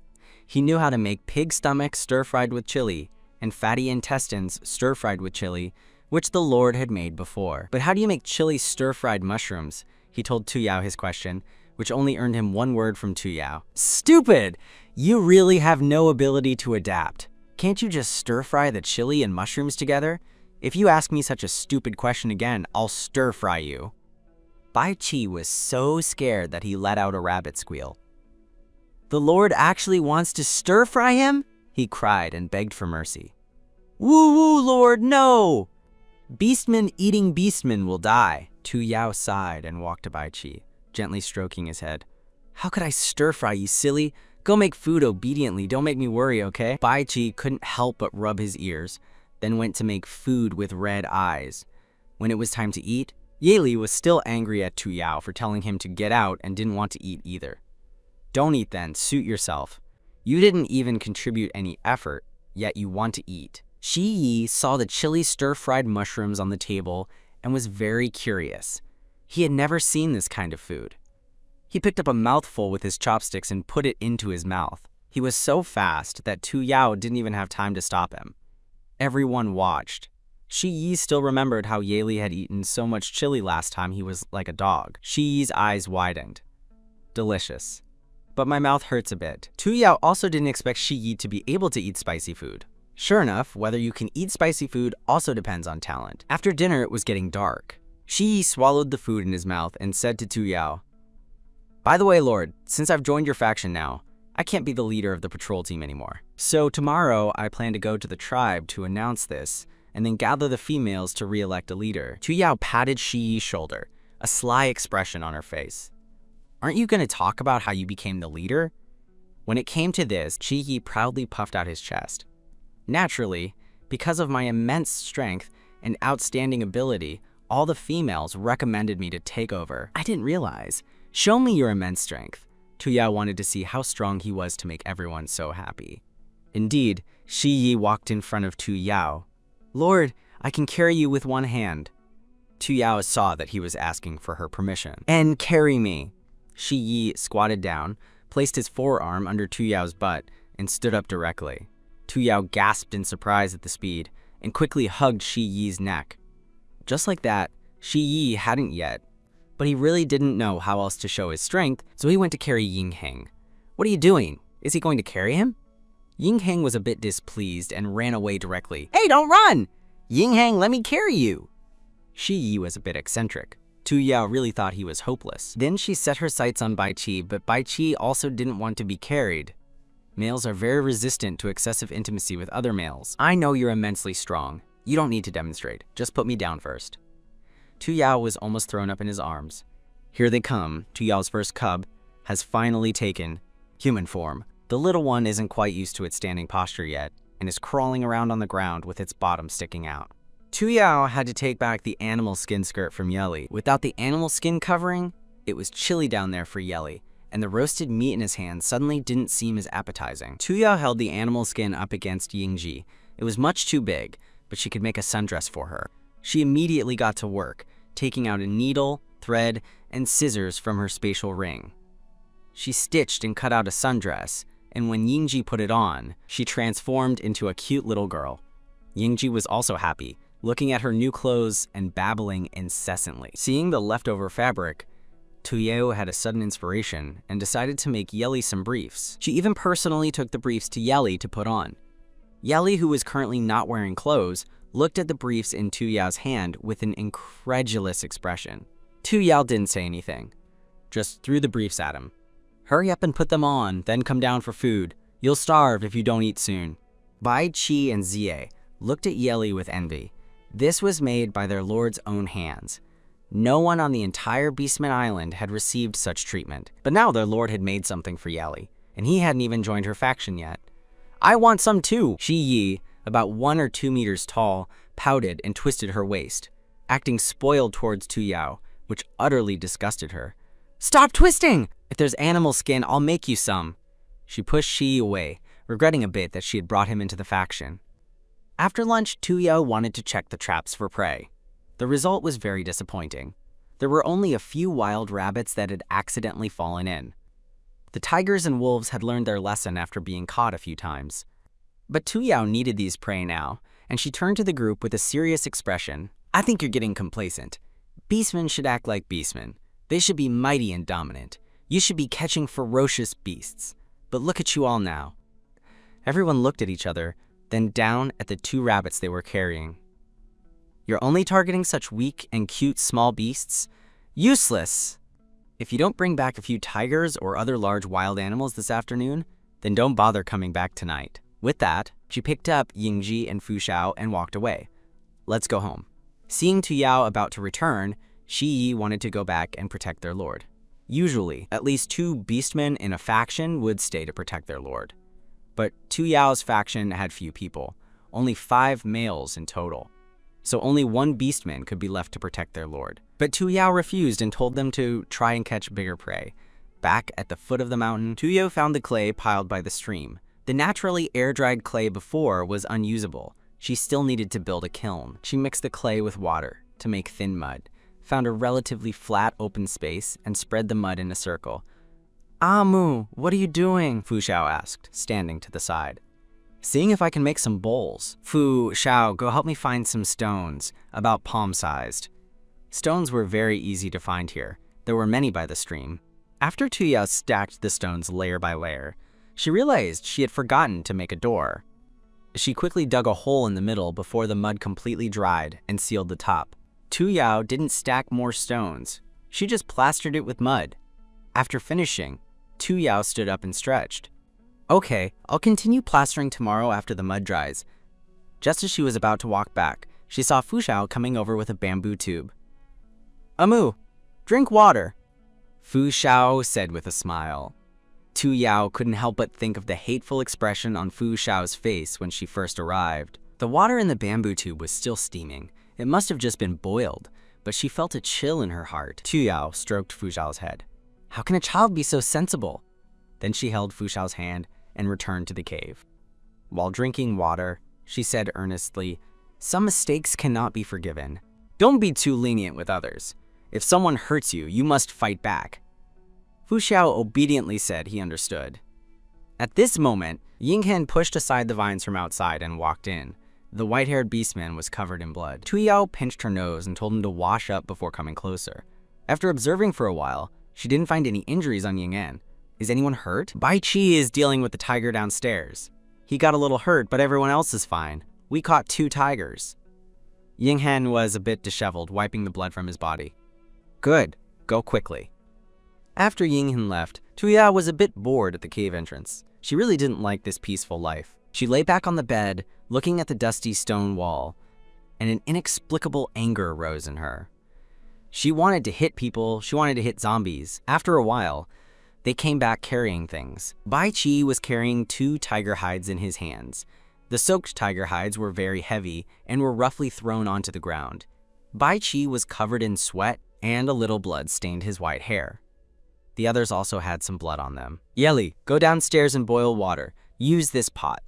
He knew how to make pig stomach stir-fried with chili and fatty intestines stir-fried with chili, which the Lord had made before. But how do you make chili stir-fried mushrooms? He told Tu Yao his question, which only earned him one word from Tu Yao. "Stupid! You really have no ability to adapt. Can't you just stir-fry the chili and mushrooms together? If you ask me such a stupid question again, I'll stir-fry you." Bai Qi was so scared that he let out a rabbit squeal. "The Lord actually wants to stir-fry him?" he cried and begged for mercy. "Woo-woo, Lord, no! Beastman eating beastman will die." Tu Yao sighed and walked to Bai Qi, gently stroking his head. "How could I stir-fry you, silly? Go make food obediently, don't make me worry, okay?" Bai Qi couldn't help but rub his ears, then went to make food with red eyes. When it was time to eat, Ye Li was still angry at Tu Yao for telling him to get out and didn't want to eat either. "Don't eat then, suit yourself. You didn't even contribute any effort, yet you want to eat." Shi Yi saw the chili stir-fried mushrooms on the table and was very curious. He had never seen this kind of food. He picked up a mouthful with his chopsticks and put it into his mouth. He was so fast that Tu Yao didn't even have time to stop him. Everyone watched. Shi Yi still remembered how Ye Li had eaten so much chili last time he was like a dog. Shi Yi's eyes widened. "Delicious. But my mouth hurts a bit." Tu Yao also didn't expect Shi Yi to be able to eat spicy food. Sure enough, whether you can eat spicy food also depends on talent. After dinner, it was getting dark. Shi Yi swallowed the food in his mouth and said to Tu Yao, "By the way, Lord, since I've joined your faction now, I can't be the leader of the patrol team anymore. So tomorrow, I plan to go to the tribe to announce this, and then gather the females to re-elect a leader." Tu Yao patted Shi Yi's shoulder, a sly expression on her face. "Aren't you going to talk about how you became the leader?" When it came to this, Shi Yi proudly puffed out his chest. "Naturally, because of my immense strength and outstanding ability, all the females recommended me to take over." "I didn't realize. Show me your immense strength." Tu Yao wanted to see how strong he was to make everyone so happy. Indeed, Shi Yi walked in front of Tu Yao. "Lord, I can carry you with one hand." Tu Yao saw that he was asking for her permission. "And carry me." Shi Yi squatted down, placed his forearm under Tu Yao's butt, and stood up directly. Tu Yao gasped in surprise at the speed and quickly hugged Shi Yi's neck. Just like that, Shi Yi hadn't yet, but he really didn't know how else to show his strength, so he went to carry Ying Heng. "What are you doing? Is he going to carry him?" Ying Heng was a bit displeased and ran away directly. "Hey, don't run! Ying Heng, let me carry you!" Shi Yi was a bit eccentric. Tu Yao really thought he was hopeless. Then she set her sights on Bai Qi, but Bai Qi also didn't want to be carried. Males are very resistant to excessive intimacy with other males. "I know you're immensely strong. You don't need to demonstrate. Just put me down first." Tu Yao was almost thrown up in his arms. Here they come. Tu Yao's first cub has finally taken human form. The little one isn't quite used to its standing posture yet and is crawling around on the ground with its bottom sticking out. Tu Yao had to take back the animal skin skirt from Ye Li. Without the animal skin covering, it was chilly down there for Ye Li, and the roasted meat in his hand suddenly didn't seem as appetizing. Tu Yao held the animal skin up against Yingji. It was much too big, but she could make a sundress for her. She immediately got to work, taking out a needle, thread, and scissors from her spatial ring. She stitched and cut out a sundress, and when Yingji put it on, she transformed into a cute little girl. Yingji was also happy, looking at her new clothes and babbling incessantly. Seeing the leftover fabric, Tuyeo had a sudden inspiration and decided to make Yeli some briefs. She even personally took the briefs to Yeli to put on. Yeli, who was currently not wearing clothes, looked at the briefs in Tuyao's hand with an incredulous expression. Tuyao didn't say anything, just threw the briefs at him. "Hurry up and put them on, then come down for food. You'll starve if you don't eat soon." Bai Qi and Zie looked at Yeli with envy. This was made by their lord's own hands. No one on the entire Beastman Island had received such treatment. But now their lord had made something for Yeli, and he hadn't even joined her faction yet. "I want some too!" Shi Yi, about 1 or 2 meters tall, pouted and twisted her waist, acting spoiled towards Tuyao, which utterly disgusted her. "Stop twisting! If there's animal skin, I'll make you some." She pushed Shi away, regretting a bit that she had brought him into the faction. After lunch, Tuyao wanted to check the traps for prey. The result was very disappointing. There were only a few wild rabbits that had accidentally fallen in. The tigers and wolves had learned their lesson after being caught a few times. But Tuyao needed these prey now, and she turned to the group with a serious expression. "I think you're getting complacent. Beastmen should act like beastmen. They should be mighty and dominant. You should be catching ferocious beasts. But look at you all now." Everyone looked at each other, then down at the 2 rabbits they were carrying. "You're only targeting such weak and cute small beasts? Useless! If you don't bring back a few tigers or other large wild animals this afternoon, then don't bother coming back tonight." With that, she picked up Yingji and Fu Xiao and walked away. "Let's go home." Seeing Tuyao about to return, Shi Yi wanted to go back and protect their lord. Usually, at least 2 beastmen in a faction would stay to protect their lord. But Tuyao's faction had few people, only 5 males in total. So only 1 beastman could be left to protect their lord. But Tuyao refused and told them to try and catch bigger prey. Back at the foot of the mountain, Tuyao found the clay piled by the stream. The naturally air-dried clay before was unusable. She still needed to build a kiln. She mixed the clay with water to make thin mud, found a relatively flat open space, and spread the mud in a circle. "Amu, what are you doing?" Fu Xiao asked, standing to the side. "Seeing if I can make some bowls." "Fu Xiao, go help me find some stones, about palm-sized." Stones were very easy to find here. There were many by the stream. After Tuyao stacked the stones layer by layer, she realized she had forgotten to make a door. She quickly dug a hole in the middle before the mud completely dried and sealed the top. Tuyao didn't stack more stones. She just plastered it with mud. After finishing, Tuyao stood up and stretched. "Okay, I'll continue plastering tomorrow after the mud dries." Just as she was about to walk back, she saw Fu Xiao coming over with a bamboo tube. "Amu, drink water," Fu Xiao said with a smile. Tuyao couldn't help but think of the hateful expression on Fu Xiao's face when she first arrived. The water in the bamboo tube was still steaming. It must have just been boiled, but she felt a chill in her heart. Tuyao stroked Fu Xiao's head. "How can a child be so sensible?" Then she held Fu Xiao's hand and returned to the cave. While drinking water, she said earnestly, "Some mistakes cannot be forgiven. Don't be too lenient with others. If someone hurts you, you must fight back." Fu Xiao obediently said he understood. At this moment, Yinghen pushed aside the vines from outside and walked in. The white-haired beastman was covered in blood. Tuyao pinched her nose and told him to wash up before coming closer. After observing for a while, she didn't find any injuries on Yinghen. "Is anyone hurt?" "Bai Qi is dealing with the tiger downstairs. He got a little hurt, but everyone else is fine. We caught 2 tigers." Yinghen was a bit disheveled, wiping the blood from his body. "Good. Go quickly." After Yinghen left, Tuyao was a bit bored at the cave entrance. She really didn't like this peaceful life. She lay back on the bed, looking at the dusty stone wall, and an inexplicable anger rose in her. She wanted to hit people, she wanted to hit zombies. After a while, they came back carrying things. Bai Qi was carrying 2 tiger hides in his hands. The soaked tiger hides were very heavy and were roughly thrown onto the ground. Bai Qi was covered in sweat and a little blood stained his white hair. The others also had some blood on them. "Yeli, go downstairs and boil water. Use this pot."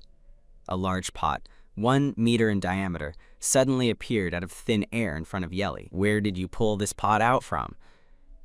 A large pot, 1 meter in diameter, suddenly appeared out of thin air in front of Yeli. "Where did you pull this pot out from?"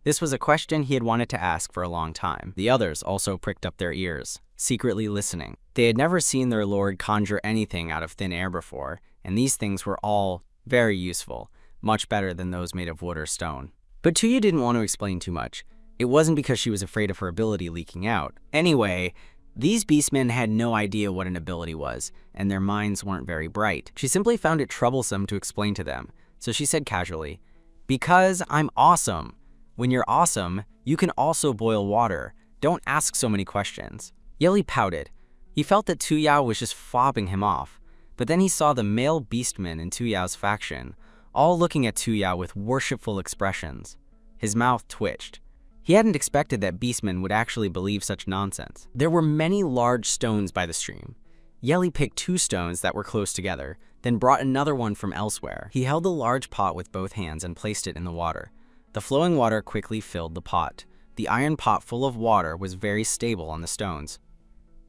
This was a question he had wanted to ask for a long time. The others also pricked up their ears, secretly listening. They had never seen their lord conjure anything out of thin air before, and these things were all Very useful, much better than those made of wood or stone. But Tuya didn't want to explain too much. It wasn't because she was afraid of her ability leaking out. Anyway, these beastmen had no idea what an ability was, and their minds weren't very bright. She simply found it troublesome to explain to them, so she said casually, "Because I'm awesome. When you're awesome, you can also boil water. Don't ask so many questions." Yeli pouted. He felt that Tuya was just fobbing him off, but then he saw the male beastmen in Tuya's faction, all looking at Tuya with worshipful expressions. His mouth twitched. He hadn't expected that beastmen would actually believe such nonsense. There were many large stones by the stream. Yeli picked 2 stones that were close together, then brought another one from elsewhere. He held the large pot with both hands and placed it in the water. The flowing water quickly filled the pot. The iron pot full of water was very stable on the stones.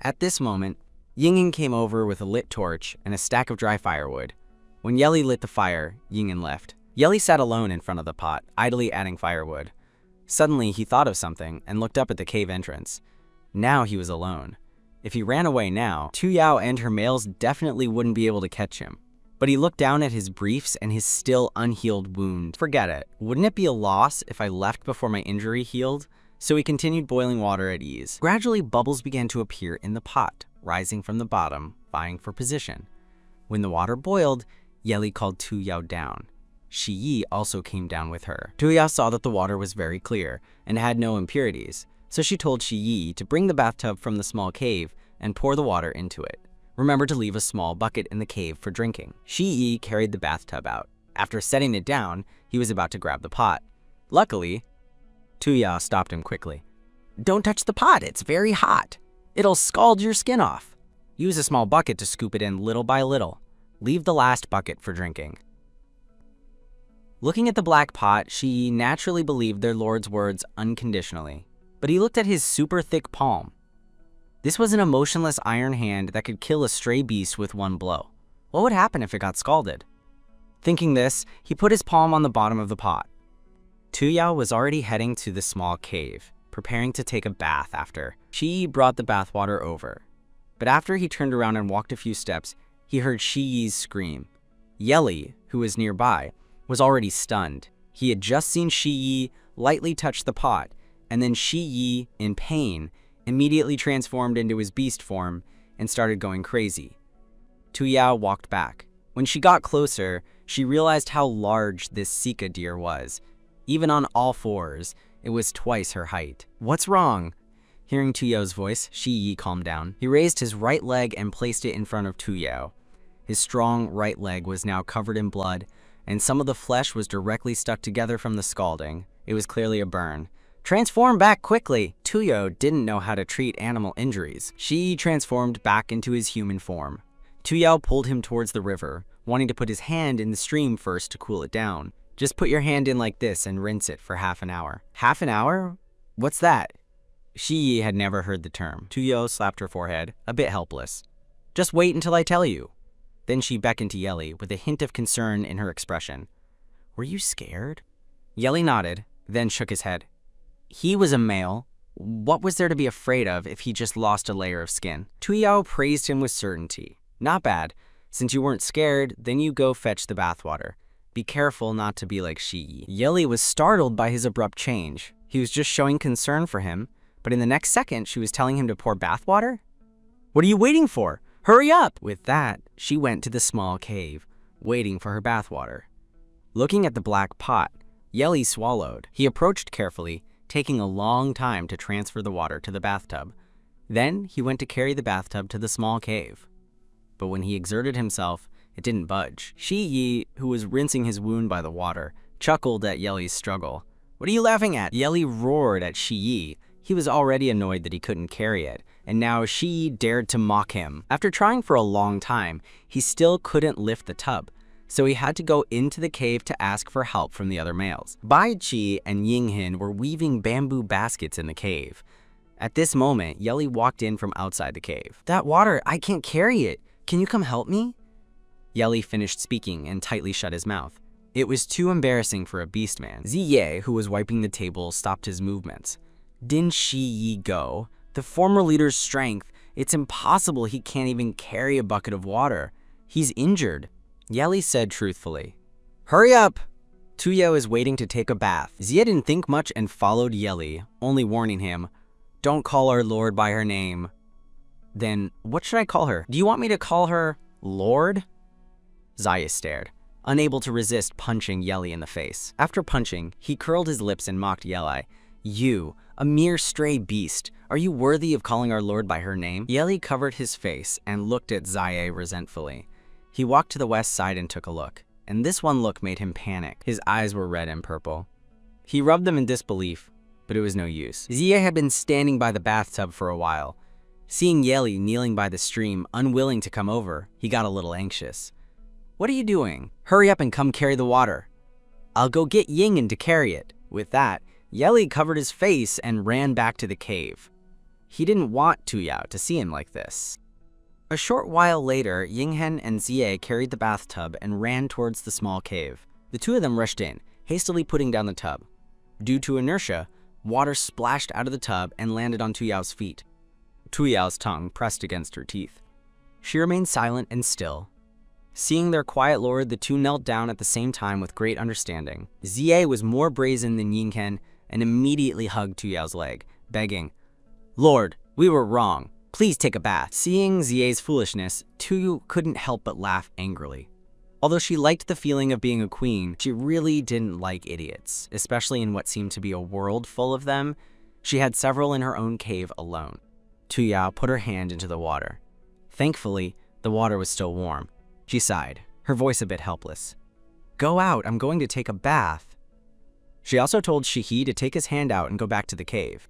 At this moment, Yingyin came over with a lit torch and a stack of dry firewood. When Yeli lit the fire, Yingyin left. Yeli sat alone in front of the pot, idly adding firewood. Suddenly, he thought of something and looked up at the cave entrance. Now he was alone. If he ran away now, Tuya and her males definitely wouldn't be able to catch him. But he looked down at his briefs and his still unhealed wound. Forget it. Wouldn't it be a loss if I left before my injury healed? So he continued boiling water at ease. Gradually, bubbles began to appear in the pot, rising from the bottom, vying for position. When the water boiled, Yeli called Tuya down. Shi also came down with her. Tuya saw that the water was very clear and had no impurities, so she told Shi to bring the bathtub from the small cave and pour the water into it. Remember to leave a small bucket in the cave for drinking. Shi carried the bathtub out. After setting it down, he was about to grab the pot. Luckily, Tuya stopped him quickly. "Don't touch the pot, it's very hot. It'll scald your skin off. Use a small bucket to scoop it in little by little. Leave the last bucket for drinking." Looking at the black pot, Shi naturally believed their lord's words unconditionally. But he looked at his super thick palm. This was an emotionless iron hand that could kill a stray beast with one blow. What would happen if it got scalded? Thinking this, he put his palm on the bottom of the pot. Tuya was already heading to the small cave, preparing to take a bath after. Shi brought the bathwater over. But after he turned around and walked a few steps, he heard Shi's scream. Yeli, who was nearby, was already stunned. He had just seen Shi lightly touch the pot, and then Shi, in pain, immediately transformed into his beast form and started going crazy. Tuya walked back. When she got closer, she realized how large this Sika deer was. Even on all fours, it was twice her height. "What's wrong?" Hearing Tuya's voice, Shi calmed down. He raised his right leg and placed it in front of Tuya. His strong right leg was now covered in blood, and some of the flesh was directly stuck together from the scalding. It was clearly a burn. "Transform back quickly!" Tuya didn't know how to treat animal injuries. Shi transformed back into his human form. Tuya pulled him towards the river, wanting to put his hand in the stream first to cool it down. "Just put your hand in like this and rinse it for half an hour." "Half an hour? What's that?" Shi had never heard the term. Tuya slapped her forehead, a bit helpless. "Just wait until I tell you." Then she beckoned to Yeli with a hint of concern in her expression. "Were you scared?" Yeli nodded, then shook his head. He was a male. What was there to be afraid of if he just lost a layer of skin? Tuya praised him with certainty. "Not bad. Since you weren't scared, then you go fetch the bathwater. Be careful not to be like Shi." Yeli was startled by his abrupt change. He was just showing concern for him, but in the next second, she was telling him to pour bathwater? "What are you waiting for? Hurry up!" With that, she went to the small cave, waiting for her bathwater. Looking at the black pot, Yeli swallowed. He approached carefully, taking a long time to transfer the water to the bathtub. Then he went to carry the bathtub to the small cave. But when he exerted himself, it didn't budge. Shi, who was rinsing his wound by the water, chuckled at Yeli's struggle. "What are you laughing at?" Yeli roared at Shi. He was already annoyed that he couldn't carry it, and now Shi dared to mock him. After trying for a long time, he still couldn't lift the tub, so he had to go into the cave to ask for help from the other males. Bai Chi and Yinghin were weaving bamboo baskets in the cave. At this moment, Yeli walked in from outside the cave. "That water, I can't carry it. Can you come help me?" Yeli finished speaking and tightly shut his mouth. It was too embarrassing for a beastman. Ziye, who was wiping the table, stopped his movements. "Didn't Shi go? The former leader's strength. It's impossible he can't even carry a bucket of water. He's injured." Yeli said truthfully, Hurry up! Tuyao is waiting to take a bath. Zia didn't think much and followed Yeli, only warning him, "Don't call our lord by her name." Then, what should I call her? Do you want me to call her Lord? Zaya stared, unable to resist punching Yeli in the face. After punching, he curled his lips and mocked Yeli. "You, a mere stray beast, are you worthy of calling our lord by her name?" Yeli covered his face and looked at Zaya resentfully. He walked to the west side and took a look, and this one look made him panic. His eyes were red and purple. He rubbed them in disbelief, but it was no use. Zia had been standing by the bathtub for a while. Seeing Yeli kneeling by the stream, unwilling to come over, he got a little anxious. "What are you doing? Hurry up and come carry the water." "I'll go get Yinghan to carry it." With that, Yeli covered his face and ran back to the cave. He didn't want Tuyao to see him like this. A short while later, Yinghan and Zia carried the bathtub and ran towards the small cave. The two of them rushed in, hastily putting down the tub. Due to inertia, water splashed out of the tub and landed on Tuyao's feet. Tuyao's tongue pressed against her teeth. She remained silent and still. Seeing their quiet lord, the two knelt down at the same time with great understanding. Zia was more brazen than Yinghan and immediately hugged Tuyao's leg, begging, "Lord, we were wrong. Please take a bath." Seeing Zia's foolishness, Tuyu couldn't help but laugh angrily. Although she liked the feeling of being a queen, she really didn't like idiots, especially in what seemed to be a world full of them. She had several in her own cave alone. Tuyao put her hand into the water. Thankfully, the water was still warm. She sighed, her voice a bit helpless. "Go out, I'm going to take a bath." She also told Shihi to take his hand out and go back to the cave.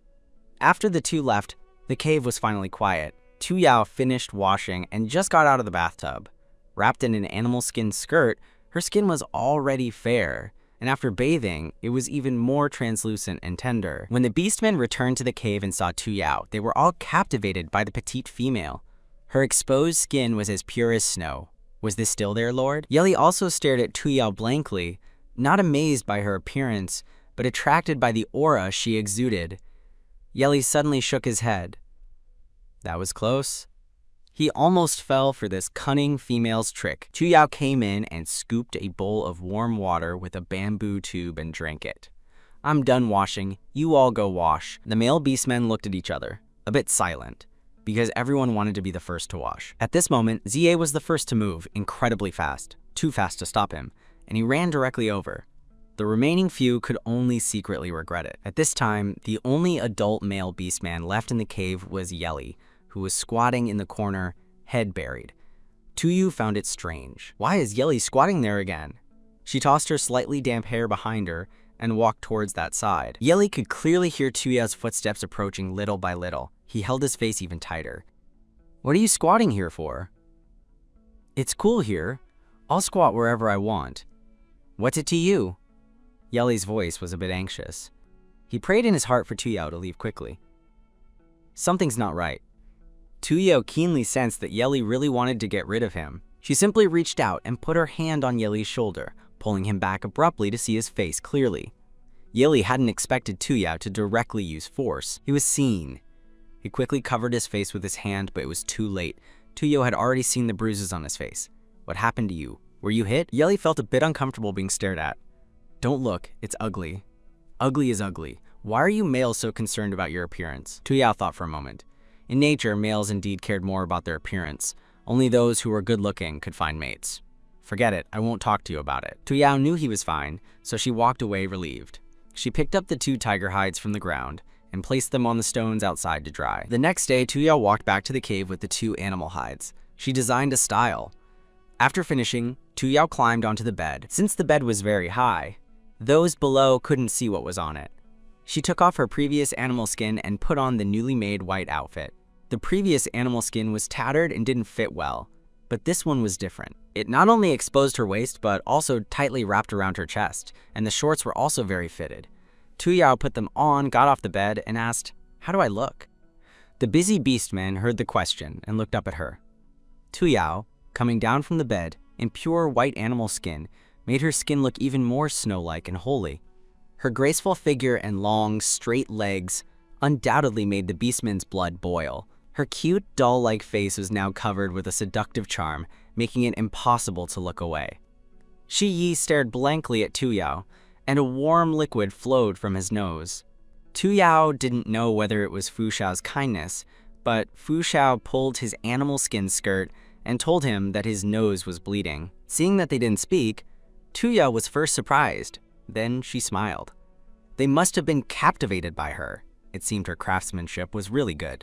After the two left, the cave was finally quiet. Tuyao finished washing and just got out of the bathtub. Wrapped in an animal skin skirt, her skin was already fair, and after bathing, it was even more translucent and tender. When the beastmen returned to the cave and saw Tuyao, they were all captivated by the petite female. Her exposed skin was as pure as snow. Was this still their lord? Yeli also stared at Tuyao blankly, not amazed by her appearance, but attracted by the aura she exuded. Yeli suddenly shook his head. That was close. He almost fell for this cunning female's trick. Tuyao came in and scooped a bowl of warm water with a bamboo tube and drank it. "I'm done washing. You all go wash." The male beastmen looked at each other, a bit silent, because everyone wanted to be the first to wash. At this moment, Zia was the first to move, incredibly fast, too fast to stop him, and he ran directly over. The remaining few could only secretly regret it. At this time, the only adult male beastman left in the cave was Yeli, who was squatting in the corner, head buried. Tuyu found it strange. Why is Yeli squatting there again? She tossed her slightly damp hair behind her and walked towards that side. Yeli could clearly hear Tuya's footsteps approaching little by little. He held his face even tighter. "What are you squatting here for?" "It's cool here. I'll squat wherever I want." "What's it to you?" Yeli's voice was a bit anxious. He prayed in his heart for Tuyao to leave quickly. Something's not right. Tuyao keenly sensed that Yeli really wanted to get rid of him. She simply reached out and put her hand on Yeli's shoulder, pulling him back abruptly to see his face clearly. Yeli hadn't expected Tuyao to directly use force. He was seen. He quickly covered his face with his hand, but it was too late. Tuyao had already seen the bruises on his face. "What happened to you? Were you hit?" Yeli felt a bit uncomfortable being stared at. "Don't look, it's ugly. Ugly is ugly. Why are you males so concerned about your appearance?" Tuyao thought for a moment. In nature, males indeed cared more about their appearance. Only those who were good-looking could find mates. "Forget it, I won't talk to you about it." Tuyao knew he was fine, so she walked away relieved. She picked up the 2 tiger hides from the ground and placed them on the stones outside to dry. The next day, Tuyao walked back to the cave with the 2 animal hides. She designed a style. After finishing, Tuyao climbed onto the bed. Since the bed was very high, those below couldn't see what was on it. She took off her previous animal skin and put on the newly made white outfit. The previous animal skin was tattered and didn't fit well, but this one was different. It not only exposed her waist, but also tightly wrapped around her chest, and the shorts were also very fitted. Tuyao put them on, got off the bed, and asked, "How do I look?" The busy beastman heard the question and looked up at her. Tuyao, coming down from the bed in pure white animal skin, made her skin look even more snow-like and holy. Her graceful figure and long, straight legs undoubtedly made the beastman's blood boil. Her cute, doll-like face was now covered with a seductive charm, making it impossible to look away. Shi Yi stared blankly at Tu Yao, and a warm liquid flowed from his nose. Tu Yao didn't know whether it was Fu Xiao's kindness, but Fu Xiao pulled his animal skin skirt and told him that his nose was bleeding. Seeing that they didn't speak, Tu Yao was first surprised, then she smiled. They must have been captivated by her. It seemed her craftsmanship was really good.